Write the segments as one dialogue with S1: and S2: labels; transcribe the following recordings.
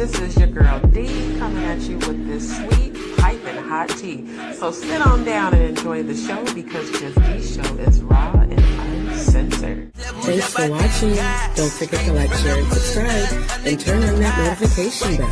S1: This is your girl D coming at you with this sweet, piping hot tea. So sit on down and enjoy the show because Just D Show is raw and uncensored.
S2: Thanks for watching. Don't forget to like, share, and subscribe, and turn on that notification bell.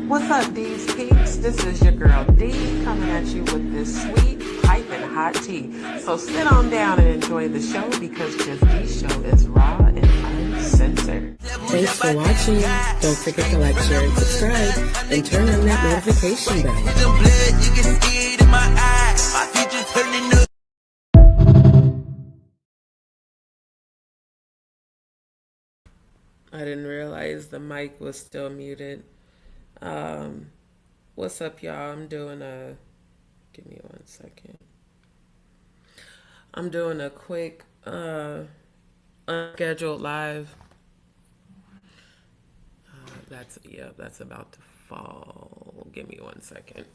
S1: What's up, DzPeepz? This is your girl D coming at you with this sweet, piping hot tea. So sit on down and enjoy the show because Just D Show is raw and uncensored.
S2: Thanks for watching. Don't forget to like, share, and subscribe, and turn on that notification bell.
S1: I didn't realize the mic was still muted. What's up, y'all? I'm doing a, give me 1 second. I'm doing a quick, unscheduled live. That's about to fall. Give me 1 second.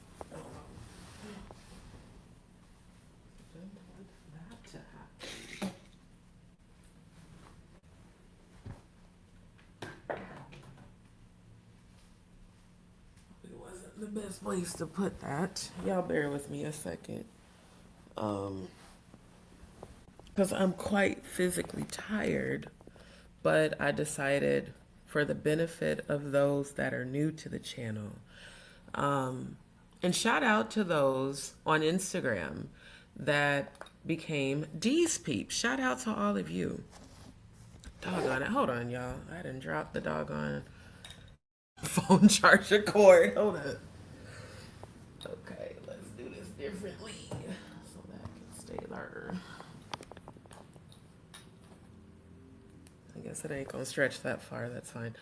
S1: The best place to put that. Y'all bear with me a second. Because I'm quite physically tired, but I decided for the benefit of those that are new to the channel, and shout out to those on Instagram that became DzPeepz. Shout out to all of you. Doggone it. Hold on, y'all. I didn't drop the doggone phone charger cord. Hold up. Okay, let's do this differently so that I can stay there. I guess it ain't gonna stretch that far. That's fine.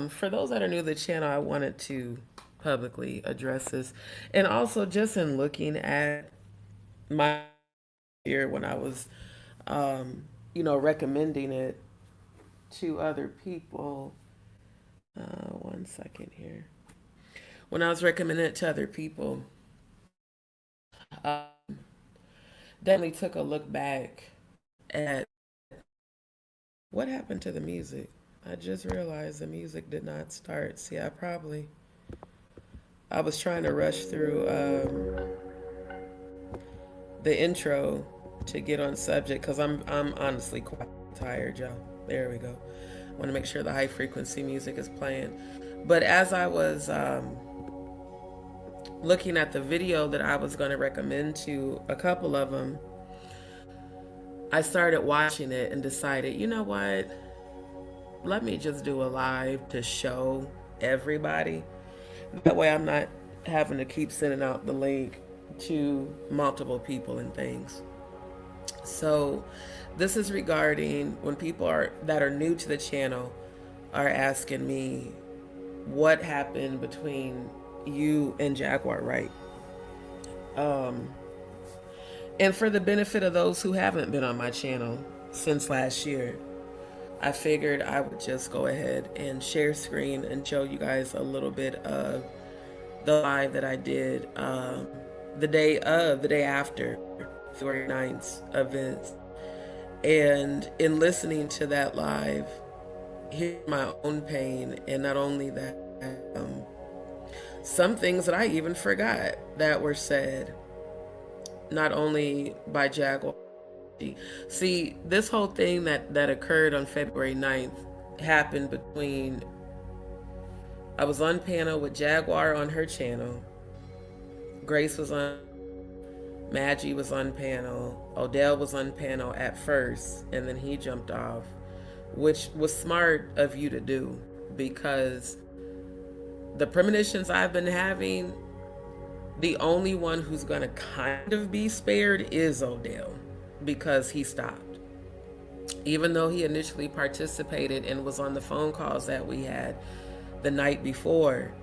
S1: For those that are new to the channel, I wanted to publicly address this, and also just in looking at my here when I was, recommending it to other people. 1 second here. When I was recommending it to other people, definitely took a look back at what happened to the music. I just realized the music did not start. See, I was trying to rush through the intro to get on subject because I'm honestly quite tired, y'all. There we go. I want to make sure the high frequency music is playing. But as I was looking at the video that I was going to recommend to a couple of them, I started watching it and decided, you know what? Let me just do a live to show everybody. That way I'm not having to keep sending out the link to multiple people and things. So this is regarding when people that are new to the channel are asking me what happened between you and Jaguar Wright. And for the benefit of those who haven't been on my channel since last year, I figured I would just go ahead and share screen and show you guys a little bit of the live that I did the day after February 9th's events. And in listening to that live, hear my own pain, and not only that, some things that I even forgot that were said, not only by Jaguar. See, this whole thing that occurred on February 9th happened between I was on panel with Jaguar on her channel. Grace was on, Madgie was on panel. Odell was on panel at first, and then he jumped off, which was smart of you to do, because the premonitions I've been having, the only one who's going to kind of be spared is Odell, because he stopped. Even though he initially participated and was on the phone calls that we had the night before,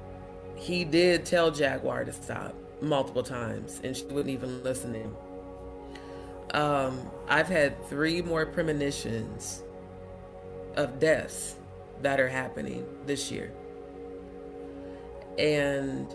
S1: he did tell Jaguar to stop multiple times, and she wouldn't even listen to him. I've had 3 more premonitions of deaths that are happening this year. And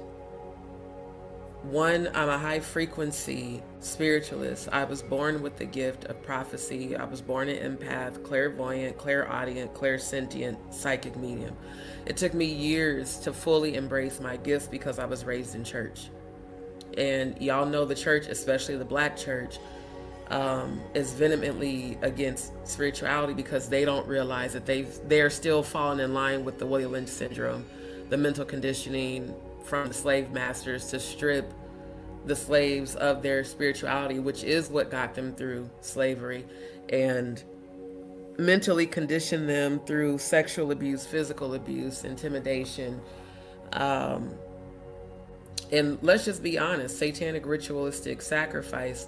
S1: one, I'm a high frequency spiritualist. I was born with the gift of prophecy. I was born an empath, clairvoyant, clairaudient, clairsentient, psychic medium. It took me years to fully embrace my gifts because I was raised in church. And y'all know the church, especially the Black church, is vehemently against spirituality because they don't realize that they're still falling in line with the William Lynch syndrome, the mental conditioning from the slave masters to strip the slaves of their spirituality, which is what got them through slavery, and mentally condition them through sexual abuse, physical abuse, intimidation. And let's just be honest, satanic ritualistic sacrifice,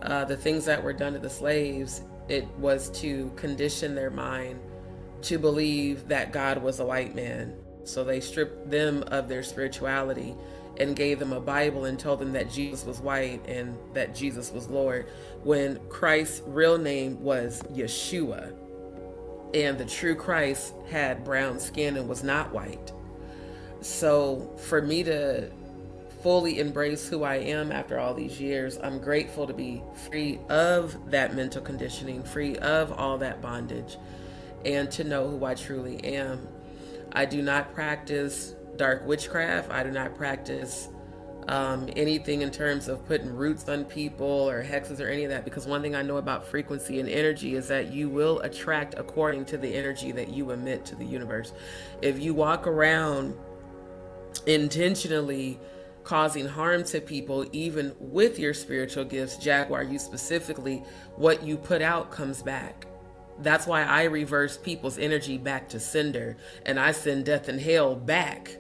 S1: the things that were done to the slaves, it was to condition their mind to believe that God was a white man. So they stripped them of their spirituality and gave them a Bible and told them that Jesus was white and that Jesus was Lord, when Christ's real name was Yeshua. And the true Christ had brown skin and was not white. So for me to fully embrace who I am after all these years, I'm grateful to be free of that mental conditioning, free of all that bondage, and to know who I truly am. I do not practice dark witchcraft. I do not practice anything in terms of putting roots on people or hexes or any of that, because one thing I know about frequency and energy is that you will attract according to the energy that you emit to the universe. If you walk around intentionally causing harm to people, even with your spiritual gifts, Jaguar, you specifically, what you put out comes back. That's why I reverse people's energy back to sender, and I send death and hell back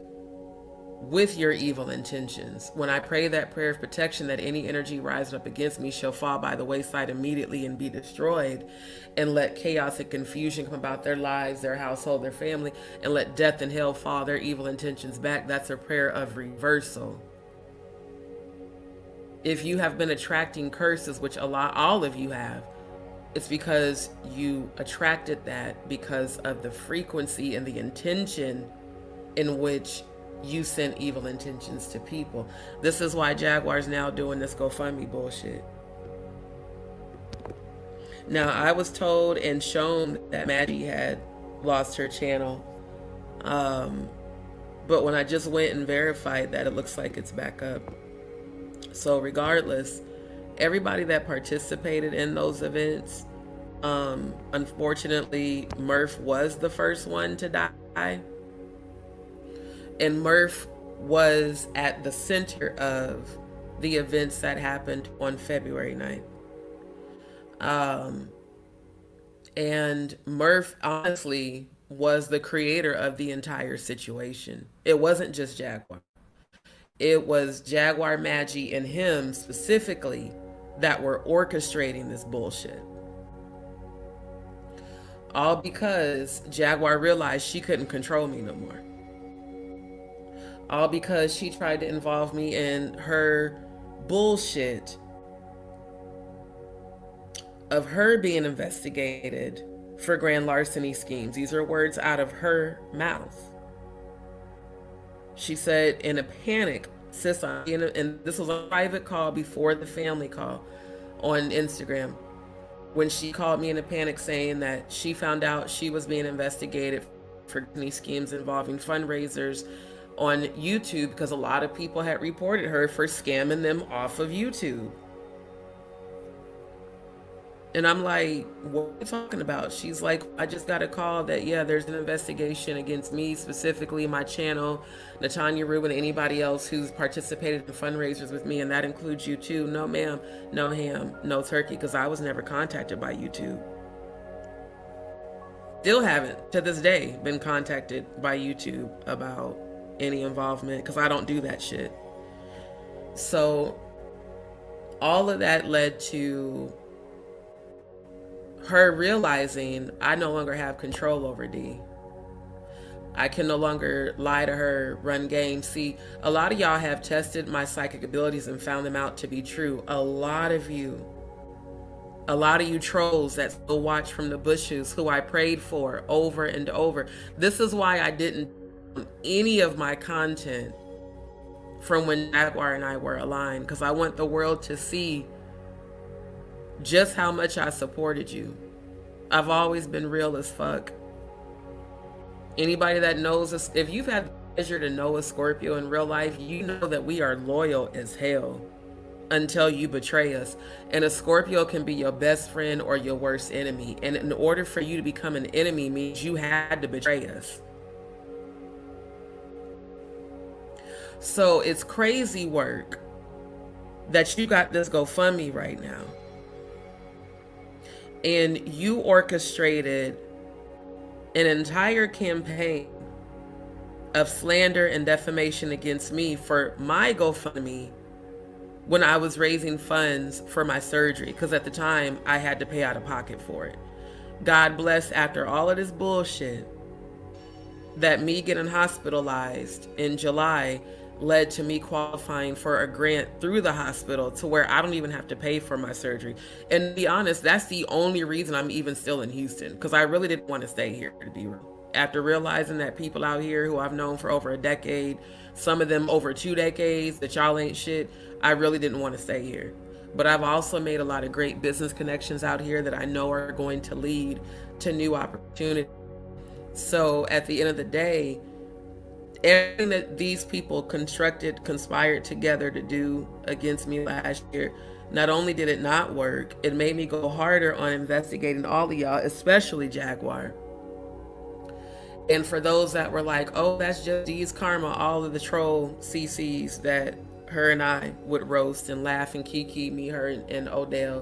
S1: with your evil intentions. When I pray that prayer of protection, that any energy rising up against me shall fall by the wayside immediately and be destroyed, and let chaos and confusion come about their lives, their household, their family, and let death and hell fall their evil intentions back. That's a prayer of reversal. If you have been attracting curses, which all of you have, it's because you attracted that because of the frequency and the intention in which you sent evil intentions to people. This is why Jaguar's now doing this GoFundMe bullshit. Now, I was told and shown that Madgie had lost her channel. But when I just went and verified that, it looks like it's back up. So regardless, everybody that participated in those events, unfortunately, Murph was the first one to die. And Murph was at the center of the events that happened on February 9th. And Murph honestly was the creator of the entire situation. It wasn't just Jaguar. It was Jaguar Madgie and him specifically that were orchestrating this bullshit. All because Jaguar realized she couldn't control me no more. All because she tried to involve me in her bullshit of her being investigated for grand larceny schemes. These are words out of her mouth. She said in a panic, sis, and this was a private call before the family call on Instagram, when she called me in a panic saying that she found out she was being investigated for any schemes involving fundraisers on YouTube, because a lot of people had reported her for scamming them off of YouTube. And I'm like, what are you talking about? She's like, I just got a call that, yeah, there's an investigation against me, specifically my channel, Natanya Rubin, anybody else who's participated in fundraisers with me, and that includes you too. No, ma'am, no ham, no turkey, because I was never contacted by YouTube. Still haven't, to this day, been contacted by YouTube about any involvement, because I don't do that shit. So all of that led to her realizing I no longer have control over D. I can no longer lie to her, run games. See, a lot of y'all have tested my psychic abilities and found them out to be true. A lot of you trolls that still watch from the bushes, who I prayed for over and over. This is why I didn't do any of my content from when Jaguar and I were aligned, because I want the world to see just how much I supported you. I've always been real as fuck. Anybody that knows us, if you've had the pleasure to know a Scorpio in real life, you know that we are loyal as hell until you betray us. And a Scorpio can be your best friend or your worst enemy. And in order for you to become an enemy means you had to betray us. So it's crazy work that you got this GoFundMe right now. And you orchestrated an entire campaign of slander and defamation against me for my GoFundMe when I was raising funds for my surgery, because at the time I had to pay out of pocket for it. God bless, after all of this bullshit, that me getting hospitalized in July led to me qualifying for a grant through the hospital to where I don't even have to pay for my surgery. And to be honest, that's the only reason I'm even still in Houston, because I really didn't want to stay here, to be real. After realizing that people out here who I've known for over a decade, some of them over 2 decades, that y'all ain't shit, I really didn't want to stay here. But I've also made a lot of great business connections out here that I know are going to lead to new opportunities. So at the end of the day, everything that these people conspired together to do against me last year, not only did it not work, it made me go harder on investigating all of y'all, especially Jaguar. And for those that were like, oh, that's just D's karma, all of the troll CCs that her and I would roast and laugh and kiki, me, her, and Odell.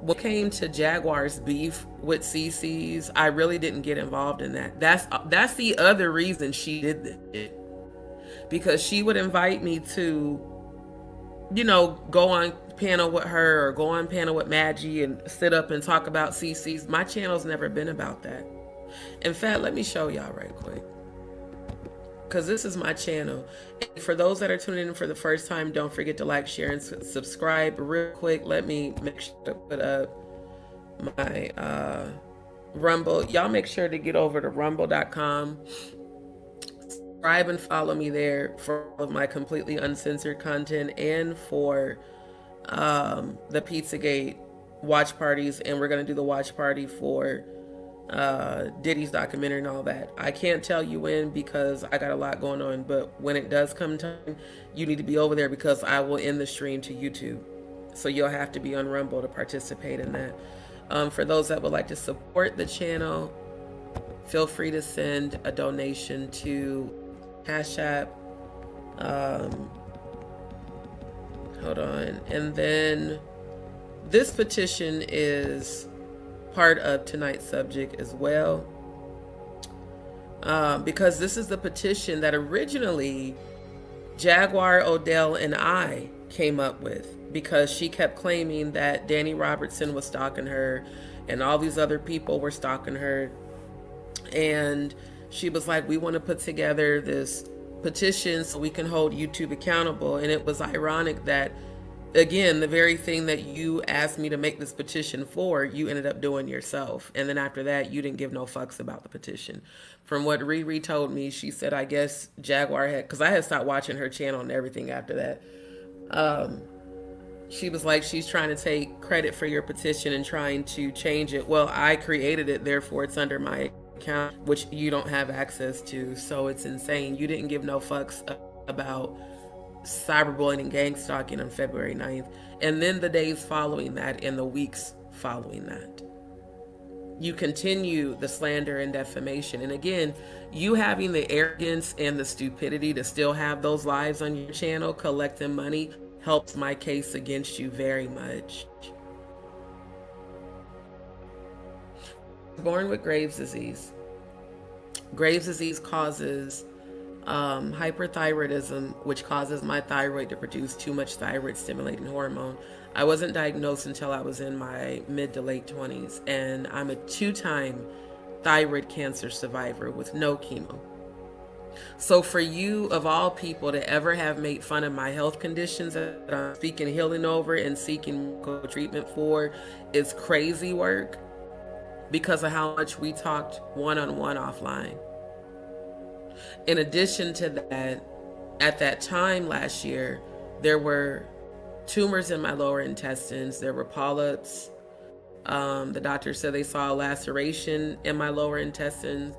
S1: When it came to Jaguar's beef with CCs, I really didn't get involved in that. That's the other reason she did this, because she would invite me to, you know, go on panel with her or go on panel with Madgie and sit up and talk about CCs. My channel's never been about that. In fact, let me show y'all right quick, because this is my channel. And for those that are tuning in for the first time, don't forget to like, share, and subscribe. Real quick, let me make sure to put up my Rumble. Y'all make sure to get over to rumble.com. Subscribe and follow me there for all of my completely uncensored content and for the Pizzagate watch parties. And we're going to do the watch party for Diddy's documentary and all that. I can't tell you when because I got a lot going on, but when it does come time, you need to be over there because I will end the stream to YouTube. So you'll have to be on Rumble to participate in that. For those that would like to support the channel, feel free to send a donation to CASHAPP. Hold on. And then this petition is part of tonight's subject as well, because this is the petition that originally Jaguar, Odell, and I came up with, because she kept claiming that Danny Robertson was stalking her and all these other people were stalking her. And she was like, we want to put together this petition so we can hold YouTube accountable. And it was ironic that, again, the very thing that you asked me to make this petition for, you ended up doing yourself. And then after that, you didn't give no fucks about the petition. From what Riri told me, she said, I guess Jaguar had, because I had stopped watching her channel and everything after that. She was like, she's trying to take credit for your petition and trying to change it. Well, I created it, therefore it's under my account, which you don't have access to. So it's insane. You didn't give no fucks about cyberbullying and gang stalking on February 9th. And then the days following that and the weeks following that. You continue the slander and defamation. And again, you having the arrogance and the stupidity to still have those lives on your channel collecting money helps my case against you very much. Born with Graves' disease. Graves' disease causes hyperthyroidism, which causes my thyroid to produce too much thyroid stimulating hormone. I wasn't diagnosed until I was in my mid to late 20s, and I'm a 2-time thyroid cancer survivor with no chemo. So for you, of all people, to ever have made fun of my health conditions that I'm seeking healing over and seeking medical treatment for is crazy work, because of how much we talked one-on-one offline. In addition to that, at that time last year, there were tumors in my lower intestines. There were polyps. The doctor said they saw a laceration in my lower intestines.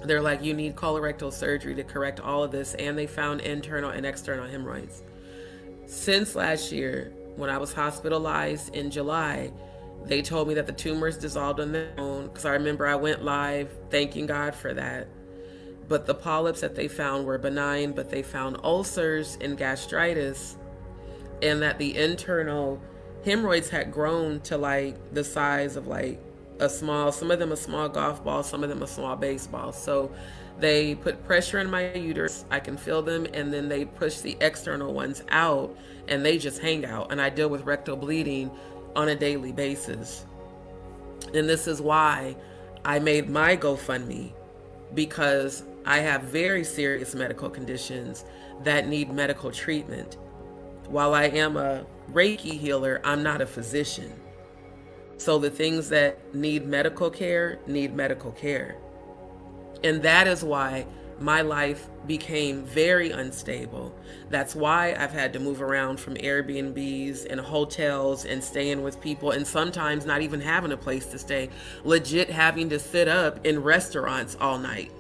S1: They're like, you need colorectal surgery to correct all of this. And they found internal and external hemorrhoids. Since last year, when I was hospitalized in July, they told me that the tumors dissolved on their own, because I remember I went live thanking God for that. But the polyps that they found were benign, but they found ulcers and gastritis, and that the internal hemorrhoids had grown to like the size of like some of them a small golf ball, some of them a small baseball. So they put pressure in my uterus, I can feel them, and then they push the external ones out, and they just hang out. And I deal with rectal bleeding on a daily basis. And this is why I made my GoFundMe, because I have very serious medical conditions that need medical treatment. While I am a Reiki healer, I'm not a physician. So the things that need medical care need medical care. And that is why my life became very unstable. That's why I've had to move around from Airbnbs and hotels and staying with people, and sometimes not even having a place to stay, legit having to sit up in restaurants all night.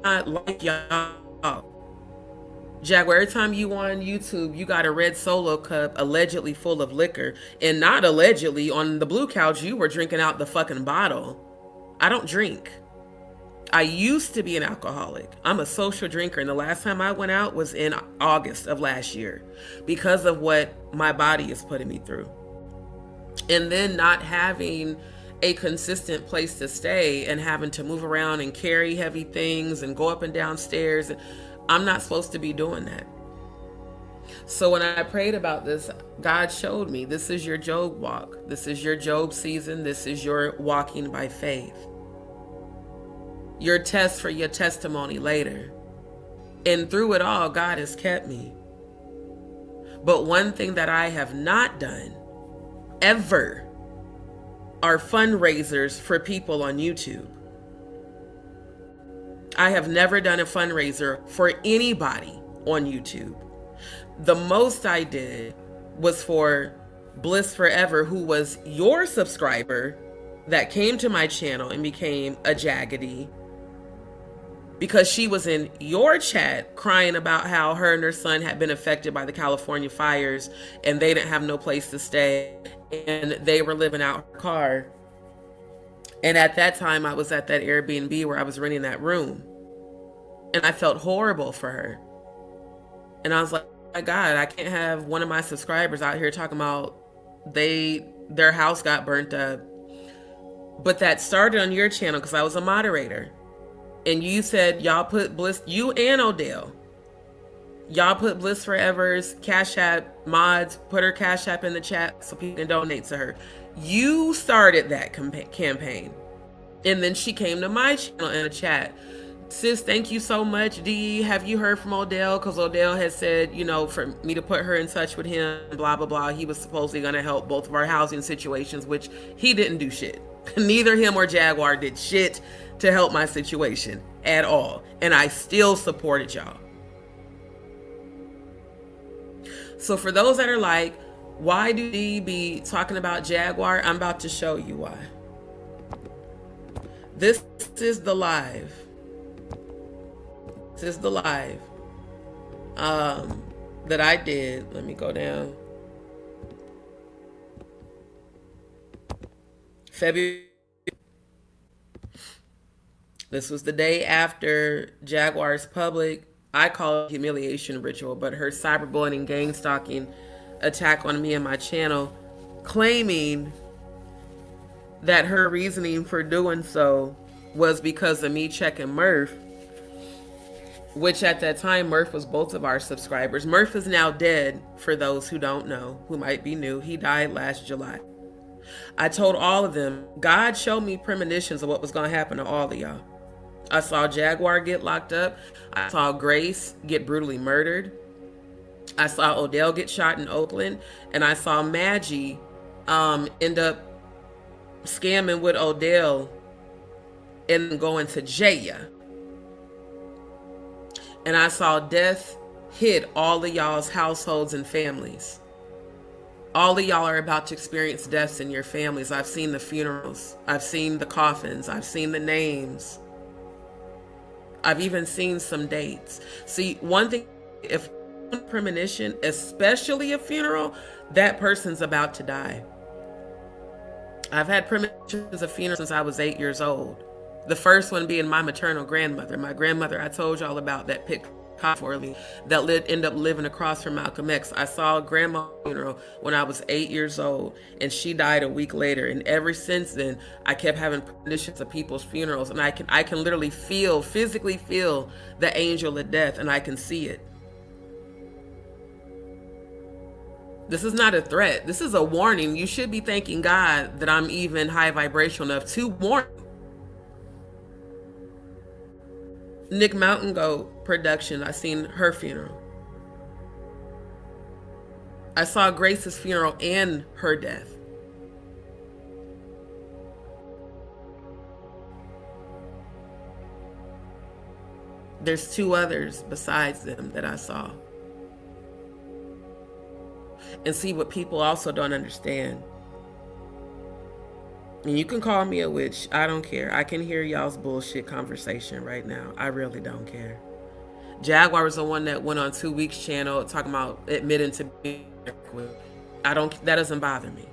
S1: Not like y'all. Jaguar, every time you on YouTube, you got a red Solo cup allegedly full of liquor, and not allegedly, on the blue couch, you were drinking out the fucking bottle. I don't drink. I used to be an alcoholic. I'm a social drinker, and the last time I went out was in August of last year because of what my body is putting me through. And then not having a consistent place to stay and having to move around and carry heavy things and go up and down stairs. I'm not supposed to be doing that. So when I prayed about this, God showed me, this is your Job walk. This is your Job season. This is your walking by faith. Your test for your testimony later. And through it all, God has kept me. But one thing that I have not done ever are fundraisers for people on YouTube. I have never done a fundraiser for anybody on YouTube. The most I did was for Bliss Forever, who was your subscriber that came to my channel and became a Jaggedy, because she was in your chat crying about how her and her son had been affected by the California fires and they didn't have no place to stay and they were living out her car. And at that time, I was at that Airbnb where I was renting that room. And I felt horrible for her. And I was like, oh my God, I can't have one of my subscribers out here talking about their house got burnt up. But that started on your channel because I was a moderator. And you said y'all put Bliss, you and Odell, y'all put Bliss Forever's Cash App mods, put her Cash App in the chat so people can donate to her. You started that campaign. And then she came to my channel in a chat. Sis, thank you so much. D, have you heard from Odell? Because Odell has said, you know, for me to put her in touch with him, blah, blah, blah. He was supposedly going to help both of our housing situations, which he didn't do shit. Neither him or Jaguar did shit to help my situation at all. And I still supported y'all. So for those that are like, why do D be talking about Jaguar? I'm about to show you why. This is the live. This is the live that I did. Let me go down. February. This was the day after Jaguar's public, I call it humiliation ritual, but her cyberbullying and gang stalking attack on me and my channel, claiming that her reasoning for doing so was because of me checking Murph, which at that time Murph was both of our subscribers. Murph is now dead, for those who don't know, who might be new. He died last July. I told all of them, God showed me premonitions of what was going to happen to all of y'all. I saw Jaguar get locked up. I saw Grace get brutally murdered. I saw Odell get shot in Oakland. And I saw Madgie end up scamming with Odell and going to jail. And I saw death hit all of y'all's households and families. All of y'all are about to experience deaths in your families. I've seen the funerals. I've seen the coffins. I've seen the names. I've even seen some dates. See, one thing, if a premonition, especially a funeral, that person's about to die. I've had premonitions of funerals since I was 8 years old. The first one being my maternal grandmother. My grandmother, I told y'all about, that picked for me, that ended up living across from Malcolm X. I saw a grandma's funeral when I was 8 years old, and she died a week later. And ever since then, I kept having premonitions of people's funerals, and I can literally physically feel the angel of death, and I can see it. This is not a threat. This is a warning. You should be thanking God that I'm even high vibrational enough to warn you. Nick Mountain Goat production, I seen her funeral. I saw Grace's funeral and her death. There's 2 others besides them that I saw. And see, what people also don't understand. And you can call me a witch. I don't care. I can hear y'all's bullshit conversation right now. I really don't care. Jaguar was the one that went on 2 Weeks channel talking about admitting to being that doesn't bother me.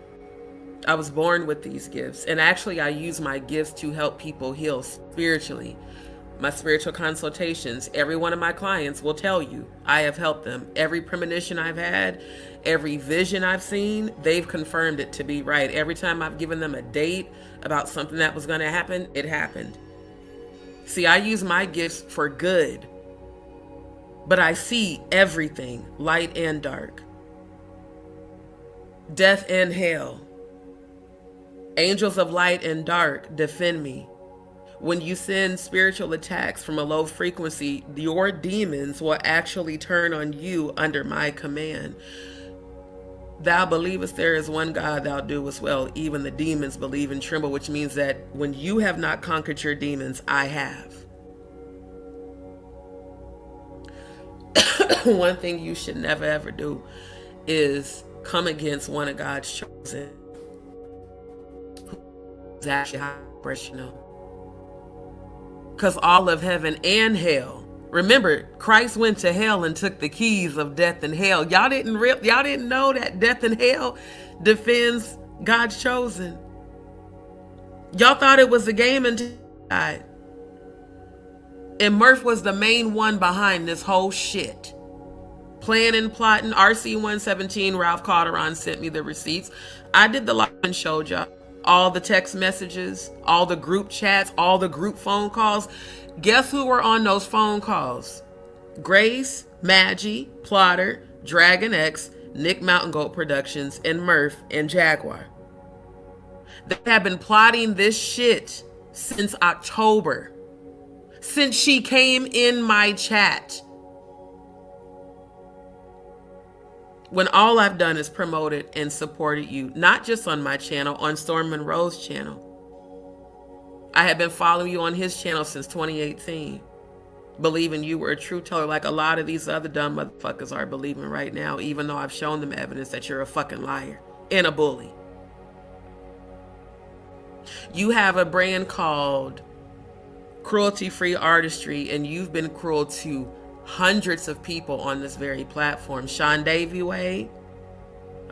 S1: I was born with these gifts. And actually, I use my gifts to help people heal spiritually. My spiritual consultations, every one of my clients will tell you I have helped them. Every premonition I've had, every vision I've seen, they've confirmed it to be right. Every time I've given them a date about something that was going to happen, it happened. See, I use my gifts for good, but I see everything, light and dark, death and hell. Angels of light and dark defend me. When you send spiritual attacks from a low frequency, your demons will actually turn on you under my command. Thou believest there is one God, thou doest well. Even the demons believe and tremble, which means that when you have not conquered your demons, I have. One thing you should never ever do is come against one of God's chosen. Who's actually vibrational. Because all of heaven and hell, remember, Christ went to hell and took the keys of death and hell. Y'all didn't know that death and hell defends God's chosen. Y'all thought it was a game until he died. And Murph was the main one behind this whole shit. Planning, plotting, RC117, Ralph Calderon sent me the receipts. I did the live and showed y'all. All the text messages, all the group chats, all the group phone calls. Guess who were on those phone calls? Grace, Madgie, Plotter, Dragon X, Nick Mountain Goat Productions, and Murph and Jaguar. They have been plotting this shit since October. Since she came in my chat. When all I've done is promoted and supported you, not just on my channel, on Storm Monroe's channel. I have been following you on his channel since 2018, believing you were a truth teller like a lot of these other dumb motherfuckers are believing right now, even though I've shown them evidence that you're a fucking liar and a bully. You have a brand called Cruelty Free Artistry, and you've been cruel to hundreds of people on this very platform. Sean Davey Wade,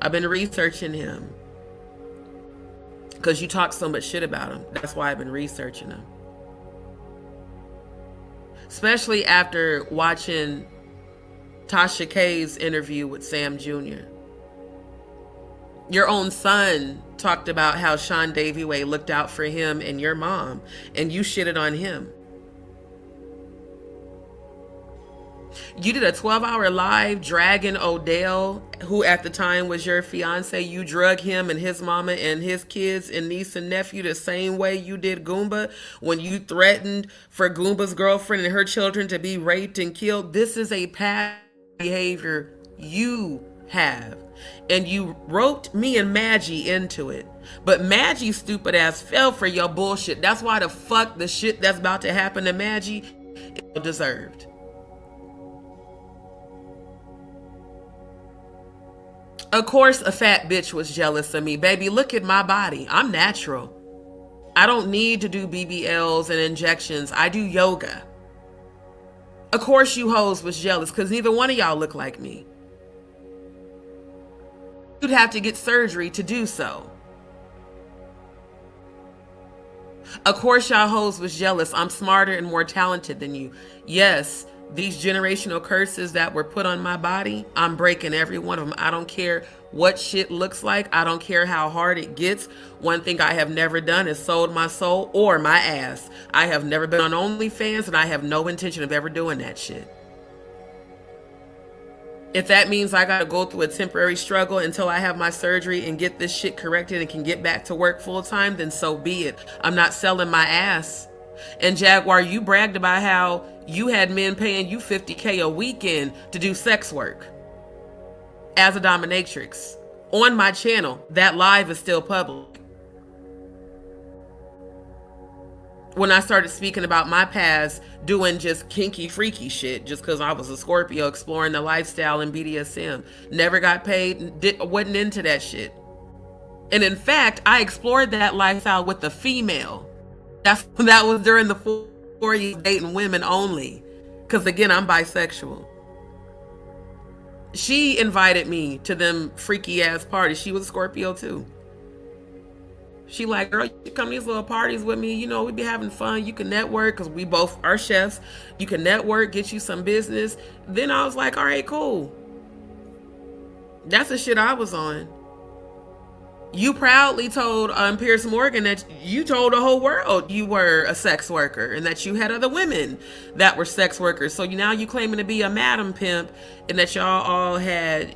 S1: I've been researching him. because you talk so much shit about him. That's why I've been researching him. Especially after watching Tasha K's interview with Sam Jr. Your own son talked about how Sean Davy Way looked out for him and your mom, and you shitted on him. You did a 12-hour live dragging Odell, who at the time was your fiance. You drug him and his mama and his kids and niece and nephew the same way you did Goomba when you threatened for Goomba's girlfriend and her children to be raped and killed. This is a past behavior you have. And you roped me and Madgie into it. But Madgie stupid ass fell for your bullshit. That's why the fuck the shit that's about to happen to Madgie is deserved. Of course, a fat bitch was jealous of me. Baby, look at my body. I'm natural. I don't need to do BBLs and injections. I do yoga. Of course you hoes was jealous because neither one of y'all look like me. You'd have to get surgery to do so. Of course y'all hoes was jealous. I'm smarter and more talented than you. Yes, these generational curses that were put on my body, I'm breaking every one of them. I don't care what shit looks like. I don't care how hard it gets. One thing I have never done is sold my soul or my ass. I have never been on OnlyFans, and I have no intention of ever doing that shit. If that means I gotta go through a temporary struggle until I have my surgery and get this shit corrected and can get back to work full time, then so be it. I'm not selling my ass. And Jaguar, you bragged about how you had men paying you $50K a weekend to do sex work as a dominatrix. On my channel, that live is still public. When I started speaking about my past, doing just kinky, freaky shit, just because I was a Scorpio exploring the lifestyle in BDSM. Never got paid, wasn't into that shit. And in fact, I explored that lifestyle with a female. That was during the 4 years dating women only. Because again, I'm bisexual. She invited me to them freaky ass parties. She was a Scorpio too. She like, girl, you come to these little parties with me. You know, we be having fun. You can network because we both are chefs. You can network, get you some business. Then I was like, all right, cool. That's the shit I was on. You proudly told Piers Morgan that you told the whole world you were a sex worker and that you had other women that were sex workers. So now you claiming to be a madam pimp and that y'all all had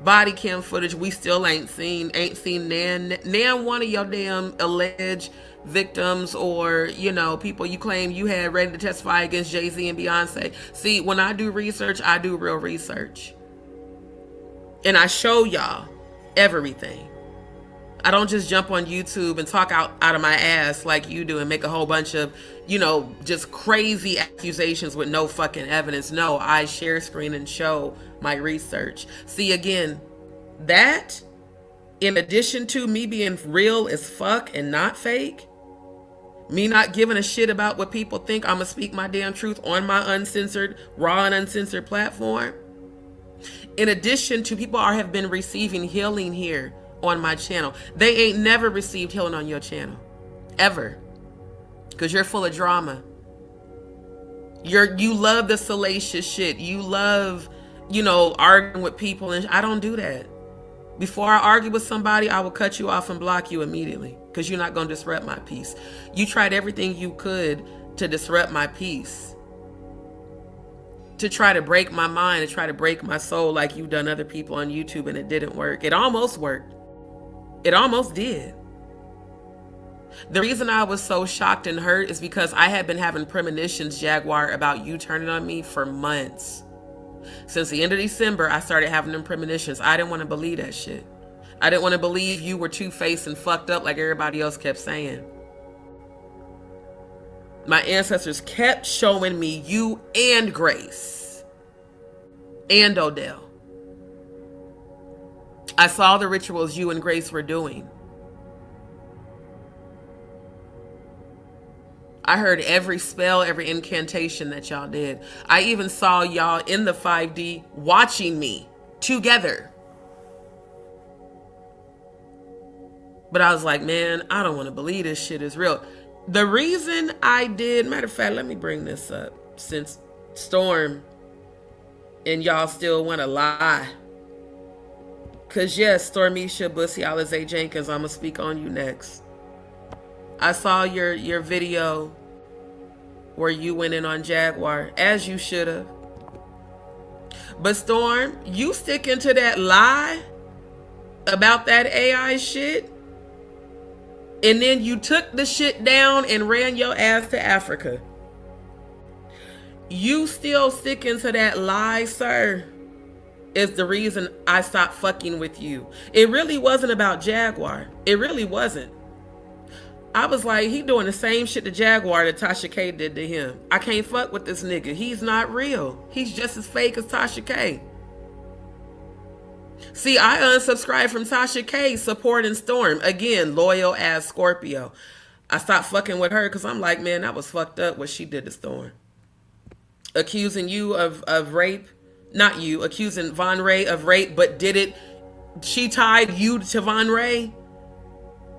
S1: body cam footage we still ain't seen nan one of your damn alleged victims or, you know, people you claim you had ready to testify against Jay-Z and Beyonce. See, when I do research, I do real research. And I show y'all everything. I don't just jump on YouTube and talk out of my ass like you do and make a whole bunch of, you know, just crazy accusations with no fucking evidence. No, I share screen and show my research. See, again, that, in addition to me being real as fuck and not fake, me not giving a shit about what people think, I'm gonna speak my damn truth on my uncensored, raw and uncensored platform. In addition to people have been receiving healing here on my channel. They ain't never received healing on your channel. Ever. Because you're full of drama. You love the salacious shit. You love, you know, arguing with people. And I don't do that. Before I argue with somebody, I will cut you off and block you immediately. Because you're not going to disrupt my peace. You tried everything you could to disrupt my peace. To try to break my mind, to try to break my soul like you've done other people on YouTube, and it didn't work. It almost worked. It almost did. The reason I was so shocked and hurt is because I had been having premonitions, Jaguar, about you turning on me for months. Since the end of December, I started having them premonitions. I didn't want to believe that shit. I didn't want to believe you were two-faced and fucked up like everybody else kept saying. My ancestors kept showing me you and Grace and Odell. I saw the rituals you and Grace were doing. I heard every spell, every incantation that y'all did. I even saw y'all in the 5D watching me together. But I was like, man, I don't want to believe this shit is real. The reason I did, matter of fact, let me bring this up since Storm and y'all still want to lie. Because yes, Stormisha Bussy Alize Jenkins, I'm going to speak on you next. I saw your video where you went in on Jaguar, as you should have. But Storm, you sticking to that lie about that AI shit, and then you took the shit down and ran your ass to Africa. You still sticking to that lie, sir, is the reason I stopped fucking with you. It really wasn't about Jaguar. It really wasn't. I was like, he doing the same shit to Jaguar that Tasha K did to him. I can't fuck with this nigga. He's not real. He's just as fake as Tasha K. See, I unsubscribed from Tasha K supporting Storm. Again, loyal as Scorpio. I stopped fucking with her because I'm like, man, that was fucked up what she did to Storm. Accusing you of rape. Not you. Accusing Von Ray of rape, but did it. She tied you to Von Ray.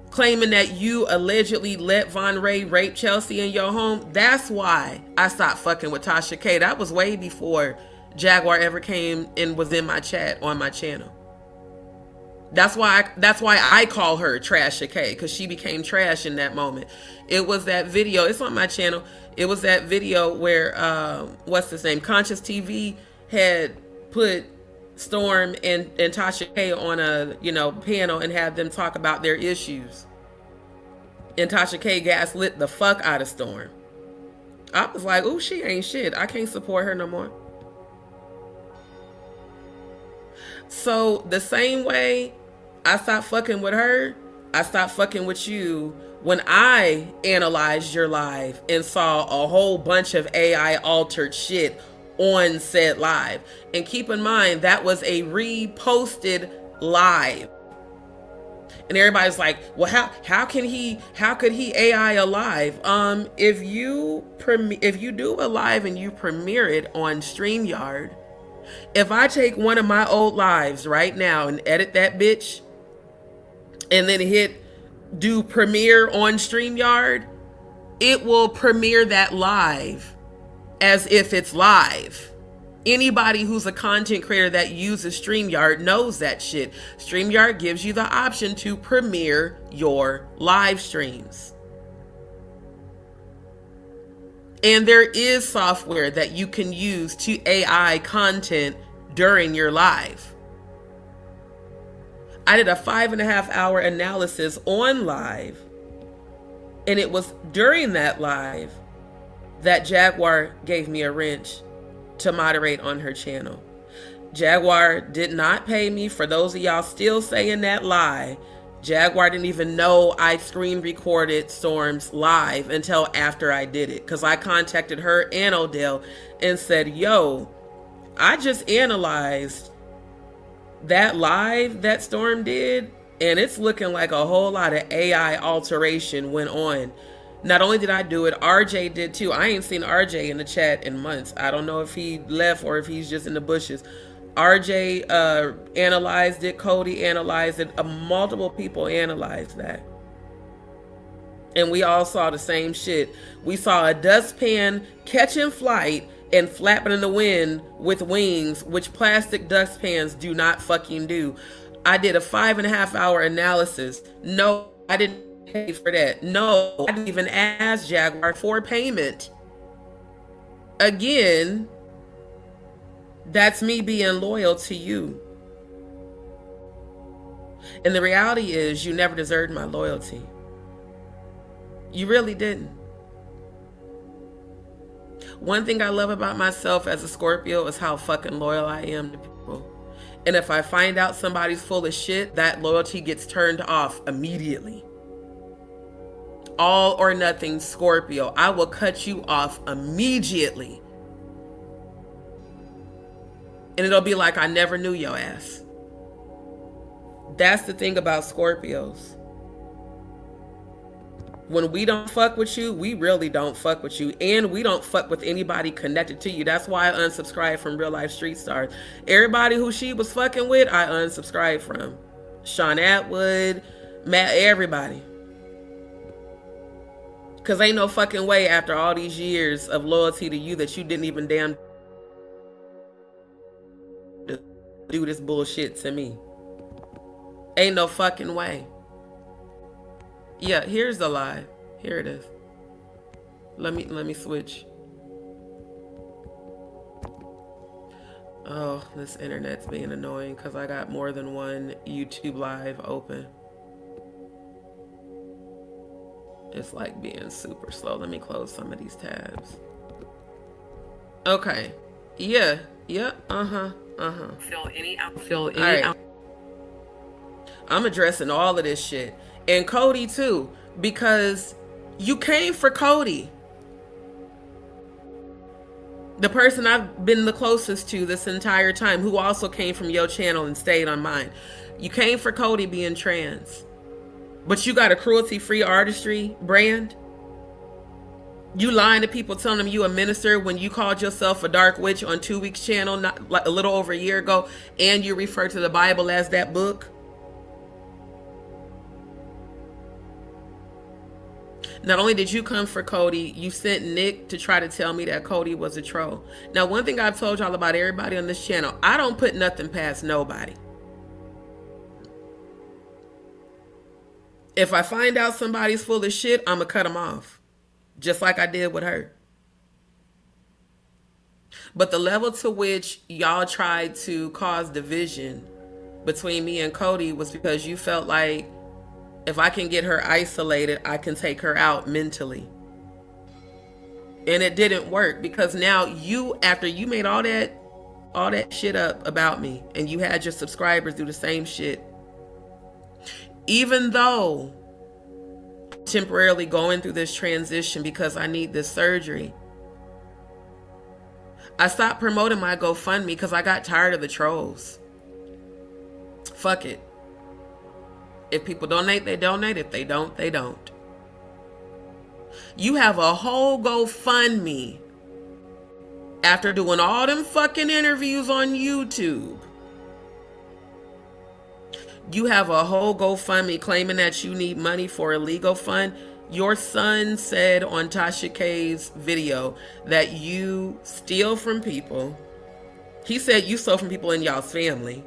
S1: Claiming that you allegedly let Von Ray rape Chelsea in your home. That's why I stopped fucking with Tasha K. That was way before Jaguar ever came and was in my chat on my channel. That's why I call her Trasha K, because she became trash in that moment. It was that video. It's on my channel. It was that video where what's his name? Conscious TV had put Storm and Tasha K on a panel and have them talk about their issues. And Tasha K gaslit the fuck out of Storm. I was like, ooh, she ain't shit. I can't support her no more. So the same way I stopped fucking with her, I stopped fucking with you when I analyzed your live and saw a whole bunch of AI altered shit on said live. And keep in mind, that was a reposted live. And everybody's like, well, how could he AI a live? If you do a live and you premiere it on StreamYard, if I take one of my old lives right now and edit that bitch and then hit do premiere on StreamYard, it will premiere that live as if it's live. Anybody who's a content creator that uses StreamYard knows that shit. StreamYard gives you the option to premiere your live streams. And there is software that you can use to AI content during your live. I did a 5.5 hour analysis on live, and it was during that live that Jaguar gave me a wrench to moderate on her channel. Jaguar did not pay me. For those of y'all still saying that lie, Jaguar didn't even know I screen recorded Storm's live until after I did it, because I contacted her and Odell and said, yo, I just analyzed that live that Storm did, and it's looking like a whole lot of AI alteration went on. Not only did I do it, RJ did too. I ain't seen RJ in the chat in months. I don't know if he left or if he's just in the bushes. RJ analyzed it. Cody analyzed it. Multiple people analyzed that. And we all saw the same shit. We saw a dustpan catching flight and flapping in the wind with wings, which plastic dustpans do not fucking do. I did a 5.5 hour analysis. No, I didn't pay for that. No, I didn't even ask Jaguar for payment. Again, that's me being loyal to you. And the reality is, you never deserved my loyalty. You really didn't. One thing I love about myself as a Scorpio is how fucking loyal I am to people. And if I find out somebody's full of shit, that loyalty gets turned off immediately. All or nothing Scorpio. I will cut you off immediately. And it'll be like I never knew your ass. That's the thing about Scorpios. When we don't fuck with you, we really don't fuck with you. And we don't fuck with anybody connected to you. That's why I unsubscribed from Real Life Street Stars. Everybody who she was fucking with, I unsubscribed from. Sean Atwood, Mad everybody. Because ain't no fucking way after all these years of loyalty to you that you didn't even damn do this bullshit to me. Ain't no fucking way. Yeah, here's the lie. Here it is. Let me switch. Oh, this internet's being annoying because I got more than one YouTube live open. It's like being super slow. Let me close some of these tabs. Okay. Yeah. Fill any out. I'm addressing all of this shit. And Cody too, because you came for Cody. The person I've been the closest to this entire time, who also came from your channel and stayed on mine. You came for Cody being trans. But you got a cruelty-free artistry brand? You lying to people telling them you a minister when you called yourself a dark witch on 2 Weeks channel not like a little over a year ago, and you refer to the Bible as that book? Not only did you come for Cody, you sent Nick to try to tell me that Cody was a troll. Now, one thing I've told y'all about everybody on this channel, I don't put nothing past nobody. If I find out somebody's full of shit, I'm going to cut them off. Just like I did with her. But the level to which y'all tried to cause division between me and Cody was because you felt like if I can get her isolated, I can take her out mentally. And it didn't work because now you, after you made all that shit up about me and you had your subscribers do the same shit, even though I'm temporarily going through this transition because I need this surgery, I stopped promoting my GoFundMe because I got tired of the trolls. Fuck it. If people donate, they donate. If they don't, they don't. You have a whole GoFundMe after doing all them fucking interviews on YouTube. You have a whole GoFundMe claiming that you need money for a legal fund. Your son said on Tasha K's video that you steal from people. He said you stole from people in y'all's family.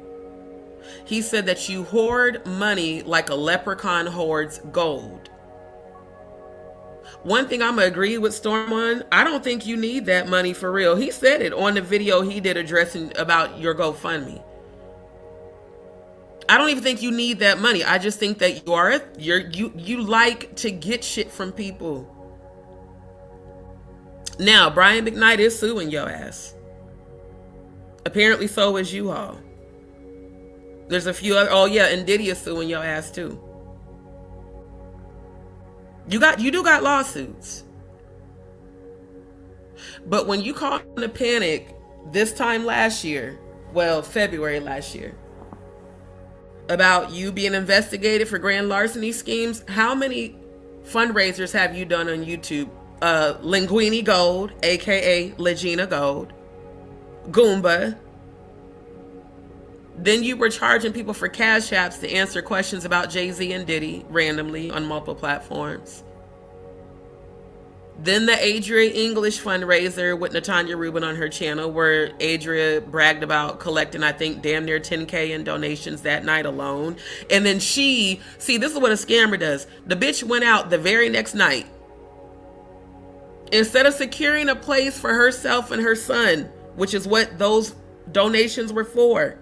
S1: He said that you hoard money like a leprechaun hoards gold. One thing I'm going to agree with Storm on, I don't think you need that money for real. He said it on the video he did addressing about your GoFundMe. I don't even think you need that money. I just think that you like to get shit from people. Now, Brian McKnight is suing your ass. Apparently so is you all. There's a few other, oh yeah, and Diddy is suing your ass too. You do got lawsuits. But when you called in a panic this time last year, well, February last year, about you being investigated for grand larceny schemes, how many fundraisers have you done on YouTube? Linguini Gold, aka Legina Gold, Goomba. Then you were charging people for cash apps to answer questions about Jay-Z and Diddy randomly on multiple platforms. Then the Adria English fundraiser with Natanya Rubin on her channel, where Adria bragged about collecting, I think, damn near 10K in donations that night alone. And then see, this is what a scammer does. The bitch went out the very next night. Instead of securing a place for herself and her son, which is what those donations were for,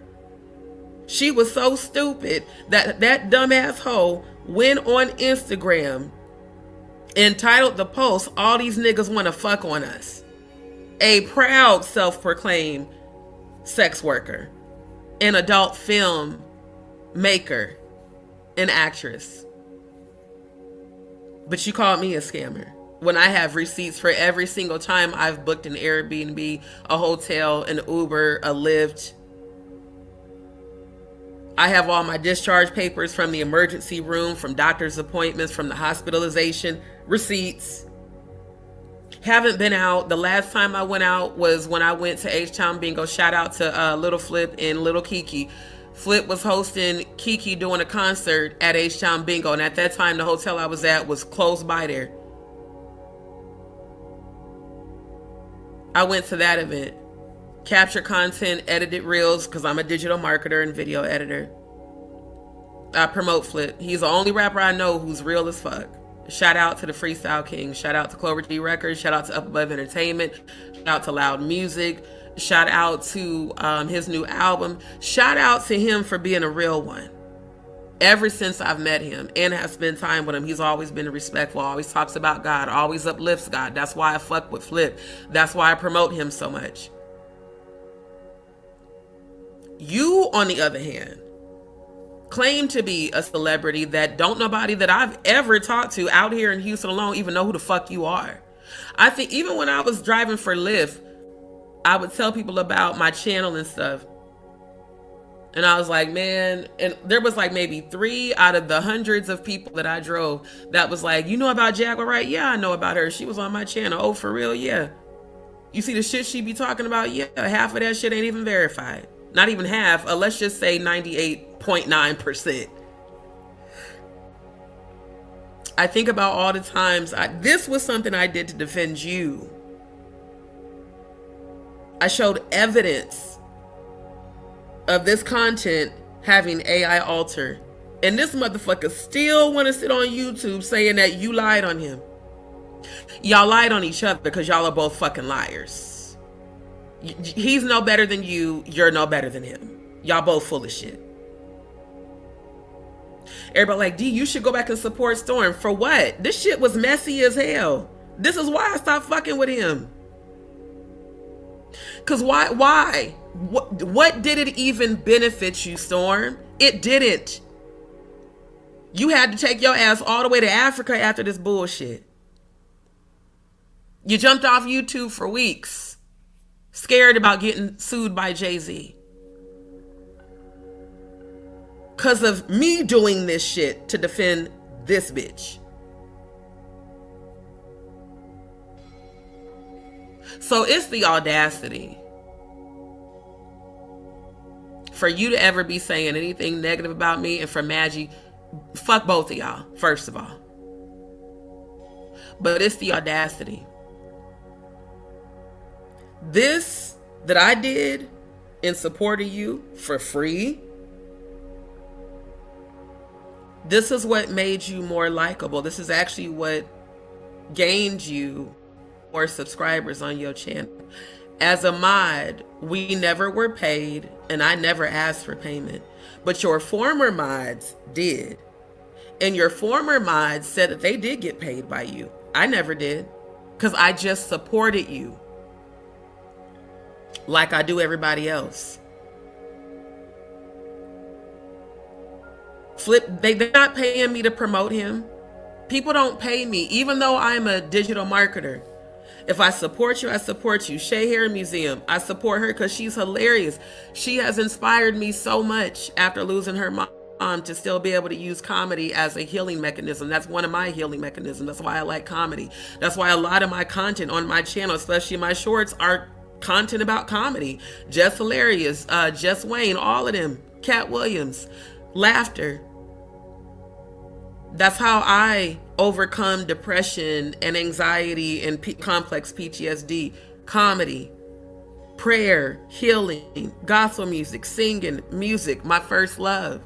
S1: she was so stupid that dumbass hoe went on Instagram and titled the post, "All these niggas want to fuck on us." A proud self-proclaimed sex worker, an adult film maker, an actress. But you called me a scammer when I have receipts for every single time I've booked an Airbnb, a hotel, an Uber, a Lyft. I have all my discharge papers from the emergency room, from doctor's appointments, from the hospitalization, receipts. Haven't been out. The last time I went out was when I went to H-Town Bingo. Shout out to Little Flip and Little Kiki. Flip was hosting Kiki doing a concert at H-Town Bingo. And at that time, the hotel I was at was close by there. I went to that event. Capture content, edited reels, because I'm a digital marketer and video editor. I promote Flip. He's the only rapper I know who's real as fuck. Shout out to the Freestyle King. Shout out to Clover G Records. Shout out to Up Above Entertainment. Shout out to Loud Music. Shout out to his new album. Shout out to him for being a real one. Ever since I've met him and have spent time with him, he's always been respectful, always talks about God, always uplifts God. That's why I fuck with Flip. That's why I promote him so much. You, on the other hand, claim to be a celebrity that don't nobody that I've ever talked to out here in Houston alone even know who the fuck you are. I think even when I was driving for Lyft, I would tell people about my channel and stuff. And I was like, man, and there was like maybe 3 out of the hundreds of people that I drove that was like, you know about Jaguar Wright? Yeah, I know about her. She was on my channel. Oh, for real? Yeah. You see the shit she be talking about? Yeah, half of that shit ain't even verified. Not even half. Let's just say 98.9%. I think about all the times. This was something I did to defend you. I showed evidence of this content having AI alter. And this motherfucker still want to sit on YouTube saying that you lied on him. Y'all lied on each other because y'all are both fucking liars. He's no better than you. You're no better than him. Y'all both full of shit. Everybody like, D, you should go back and support Storm. For what? This shit was messy as hell. This is why I stopped fucking with him. Because why? What did it even benefit you, Storm? It didn't. You had to take your ass all the way to Africa after this bullshit. You jumped off YouTube for weeks, scared about getting sued by Jay-Z. Because of me doing this shit to defend this bitch. So it's the audacity for you to ever be saying anything negative about me, and for Madgie, fuck both of y'all, first of all. But it's the audacity. This that I did in support of you for free, this is what made you more likable. This is actually what gained you more subscribers on your channel. As a mod, we never were paid, and I never asked for payment. But your former mods did. And your former mods said that they did get paid by you. I never did, because I just supported you like I do everybody else. Flip, they're not paying me to promote him. People don't pay me, even though I'm a digital marketer. If I support you, I support you. Shay Hair Museum, I support her because she's hilarious. She has inspired me so much after losing her mom to still be able to use comedy as a healing mechanism. That's one of my healing mechanisms. That's why I like comedy. That's why a lot of my content on my channel, especially my shorts, are content about comedy. Jess Hilarious, Jess Wayne, all of them. Cat Williams, laughter. That's how I overcome depression and anxiety and complex PTSD. Comedy, prayer, healing, gospel music, singing, music, my first love.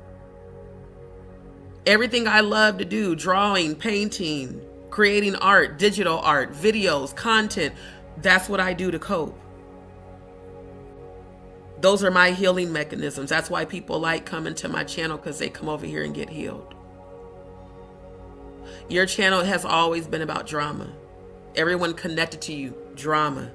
S1: Everything I love to do, drawing, painting, creating art, digital art, videos, content, that's what I do to cope. Those are my healing mechanisms. That's why people like coming to my channel, because they come over here and get healed. Your channel has always been about drama. Everyone connected to you, drama.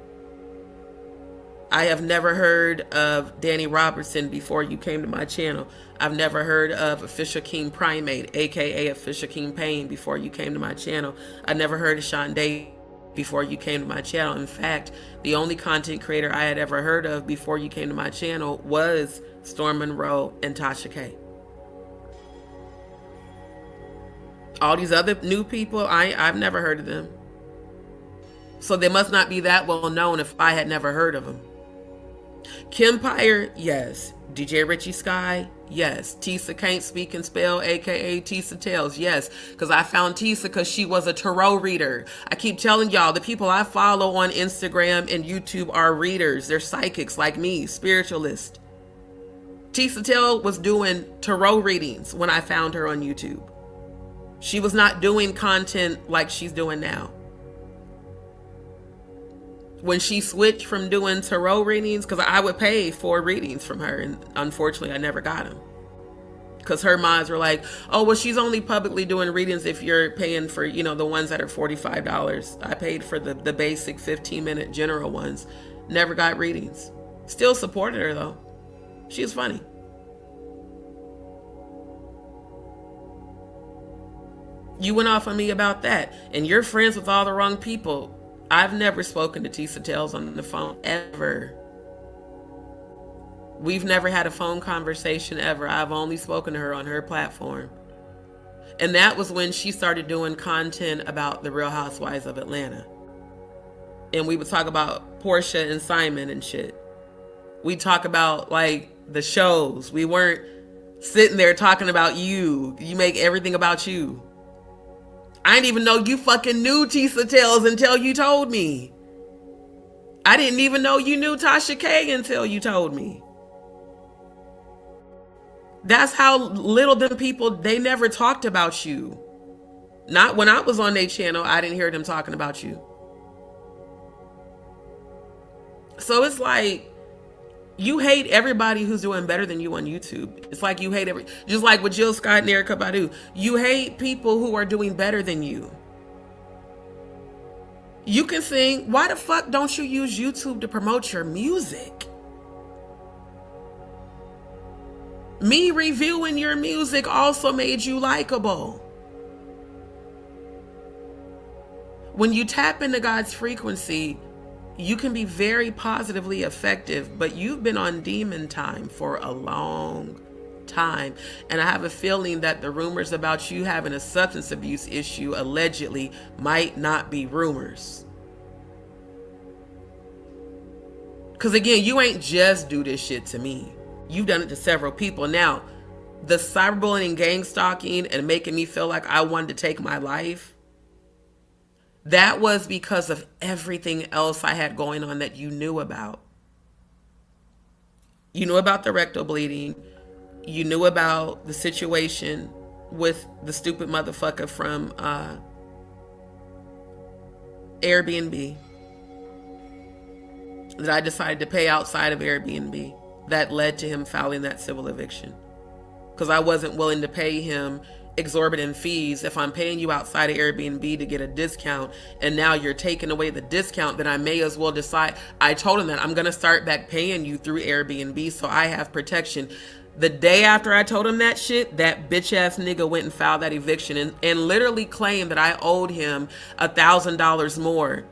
S1: I have never heard of Danny Robertson before you came to my channel. I've never heard of Official King Primate, aka Official King Payne, before you came to my channel. I never heard of Sean Day before you came to my channel. In fact, the only content creator I had ever heard of before you came to my channel was Storm Monroe and Tasha K. All these other new people, I've never heard of them. So they must not be that well known if I had never heard of them. Kempire, yes. DJ Richie Sky, yes. Tisa Can't Speak and Spell, aka Tisa Tells, yes. Because I found Tisa because she was a tarot reader. I keep telling y'all, the people I follow on Instagram and YouTube are readers. They're psychics like me, spiritualists. Tisa Tell was doing tarot readings when I found her on YouTube. She was not doing content like she's doing now. When she switched from doing tarot readings, because I would pay for readings from her, and unfortunately I never got them. Because her mods were like, oh, well, she's only publicly doing readings if you're paying for, you know, the ones that are $45. I paid for the basic 15-minute general ones. Never got readings. Still supported her, though. She was funny. You went off on me about that, and you're friends with all the wrong people. I've never spoken to Tisa Tells on the phone, ever. We've never had a phone conversation, ever. I've only spoken to her on her platform. And that was when she started doing content about the Real Housewives of Atlanta. And we would talk about Portia and Simon and shit. We talk about, like, the shows. We weren't sitting there talking about you. You make everything about you. I didn't even know you fucking knew Tisa Tells until you told me. I didn't even know you knew Tasha K until you told me. That's how little them people, they never talked about you. Not when I was on their channel, I didn't hear them talking about you. So it's like, you hate everybody who's doing better than you on YouTube. It's like you hate just like with Jill Scott and Erykah Badu. You hate people who are doing better than you. You can sing. Why the fuck don't you use YouTube to promote your music? Me reviewing your music also made you likable. When you tap into God's frequency, you can be very positively effective, but you've been on demon time for a long time. And I have a feeling that the rumors about you having a substance abuse issue allegedly might not be rumors. Because again, you ain't just do this shit to me. You've done it to several people. Now, the cyberbullying, gang stalking, and making me feel like I wanted to take my life, that was because of everything else I had going on that you knew about. You knew about the rectal bleeding. You knew about the situation with the stupid motherfucker from Airbnb that I decided to pay outside of Airbnb. That led to him filing that civil eviction. Because I wasn't willing to pay him exorbitant fees if I'm paying you outside of Airbnb to get a discount, and now you're taking away the discount, then I may as well decide. I told him that I'm going to start back paying you through Airbnb so I have protection. The day after I told him that shit, that bitch ass nigga went and filed that eviction and literally claimed that I owed him $1,000 more,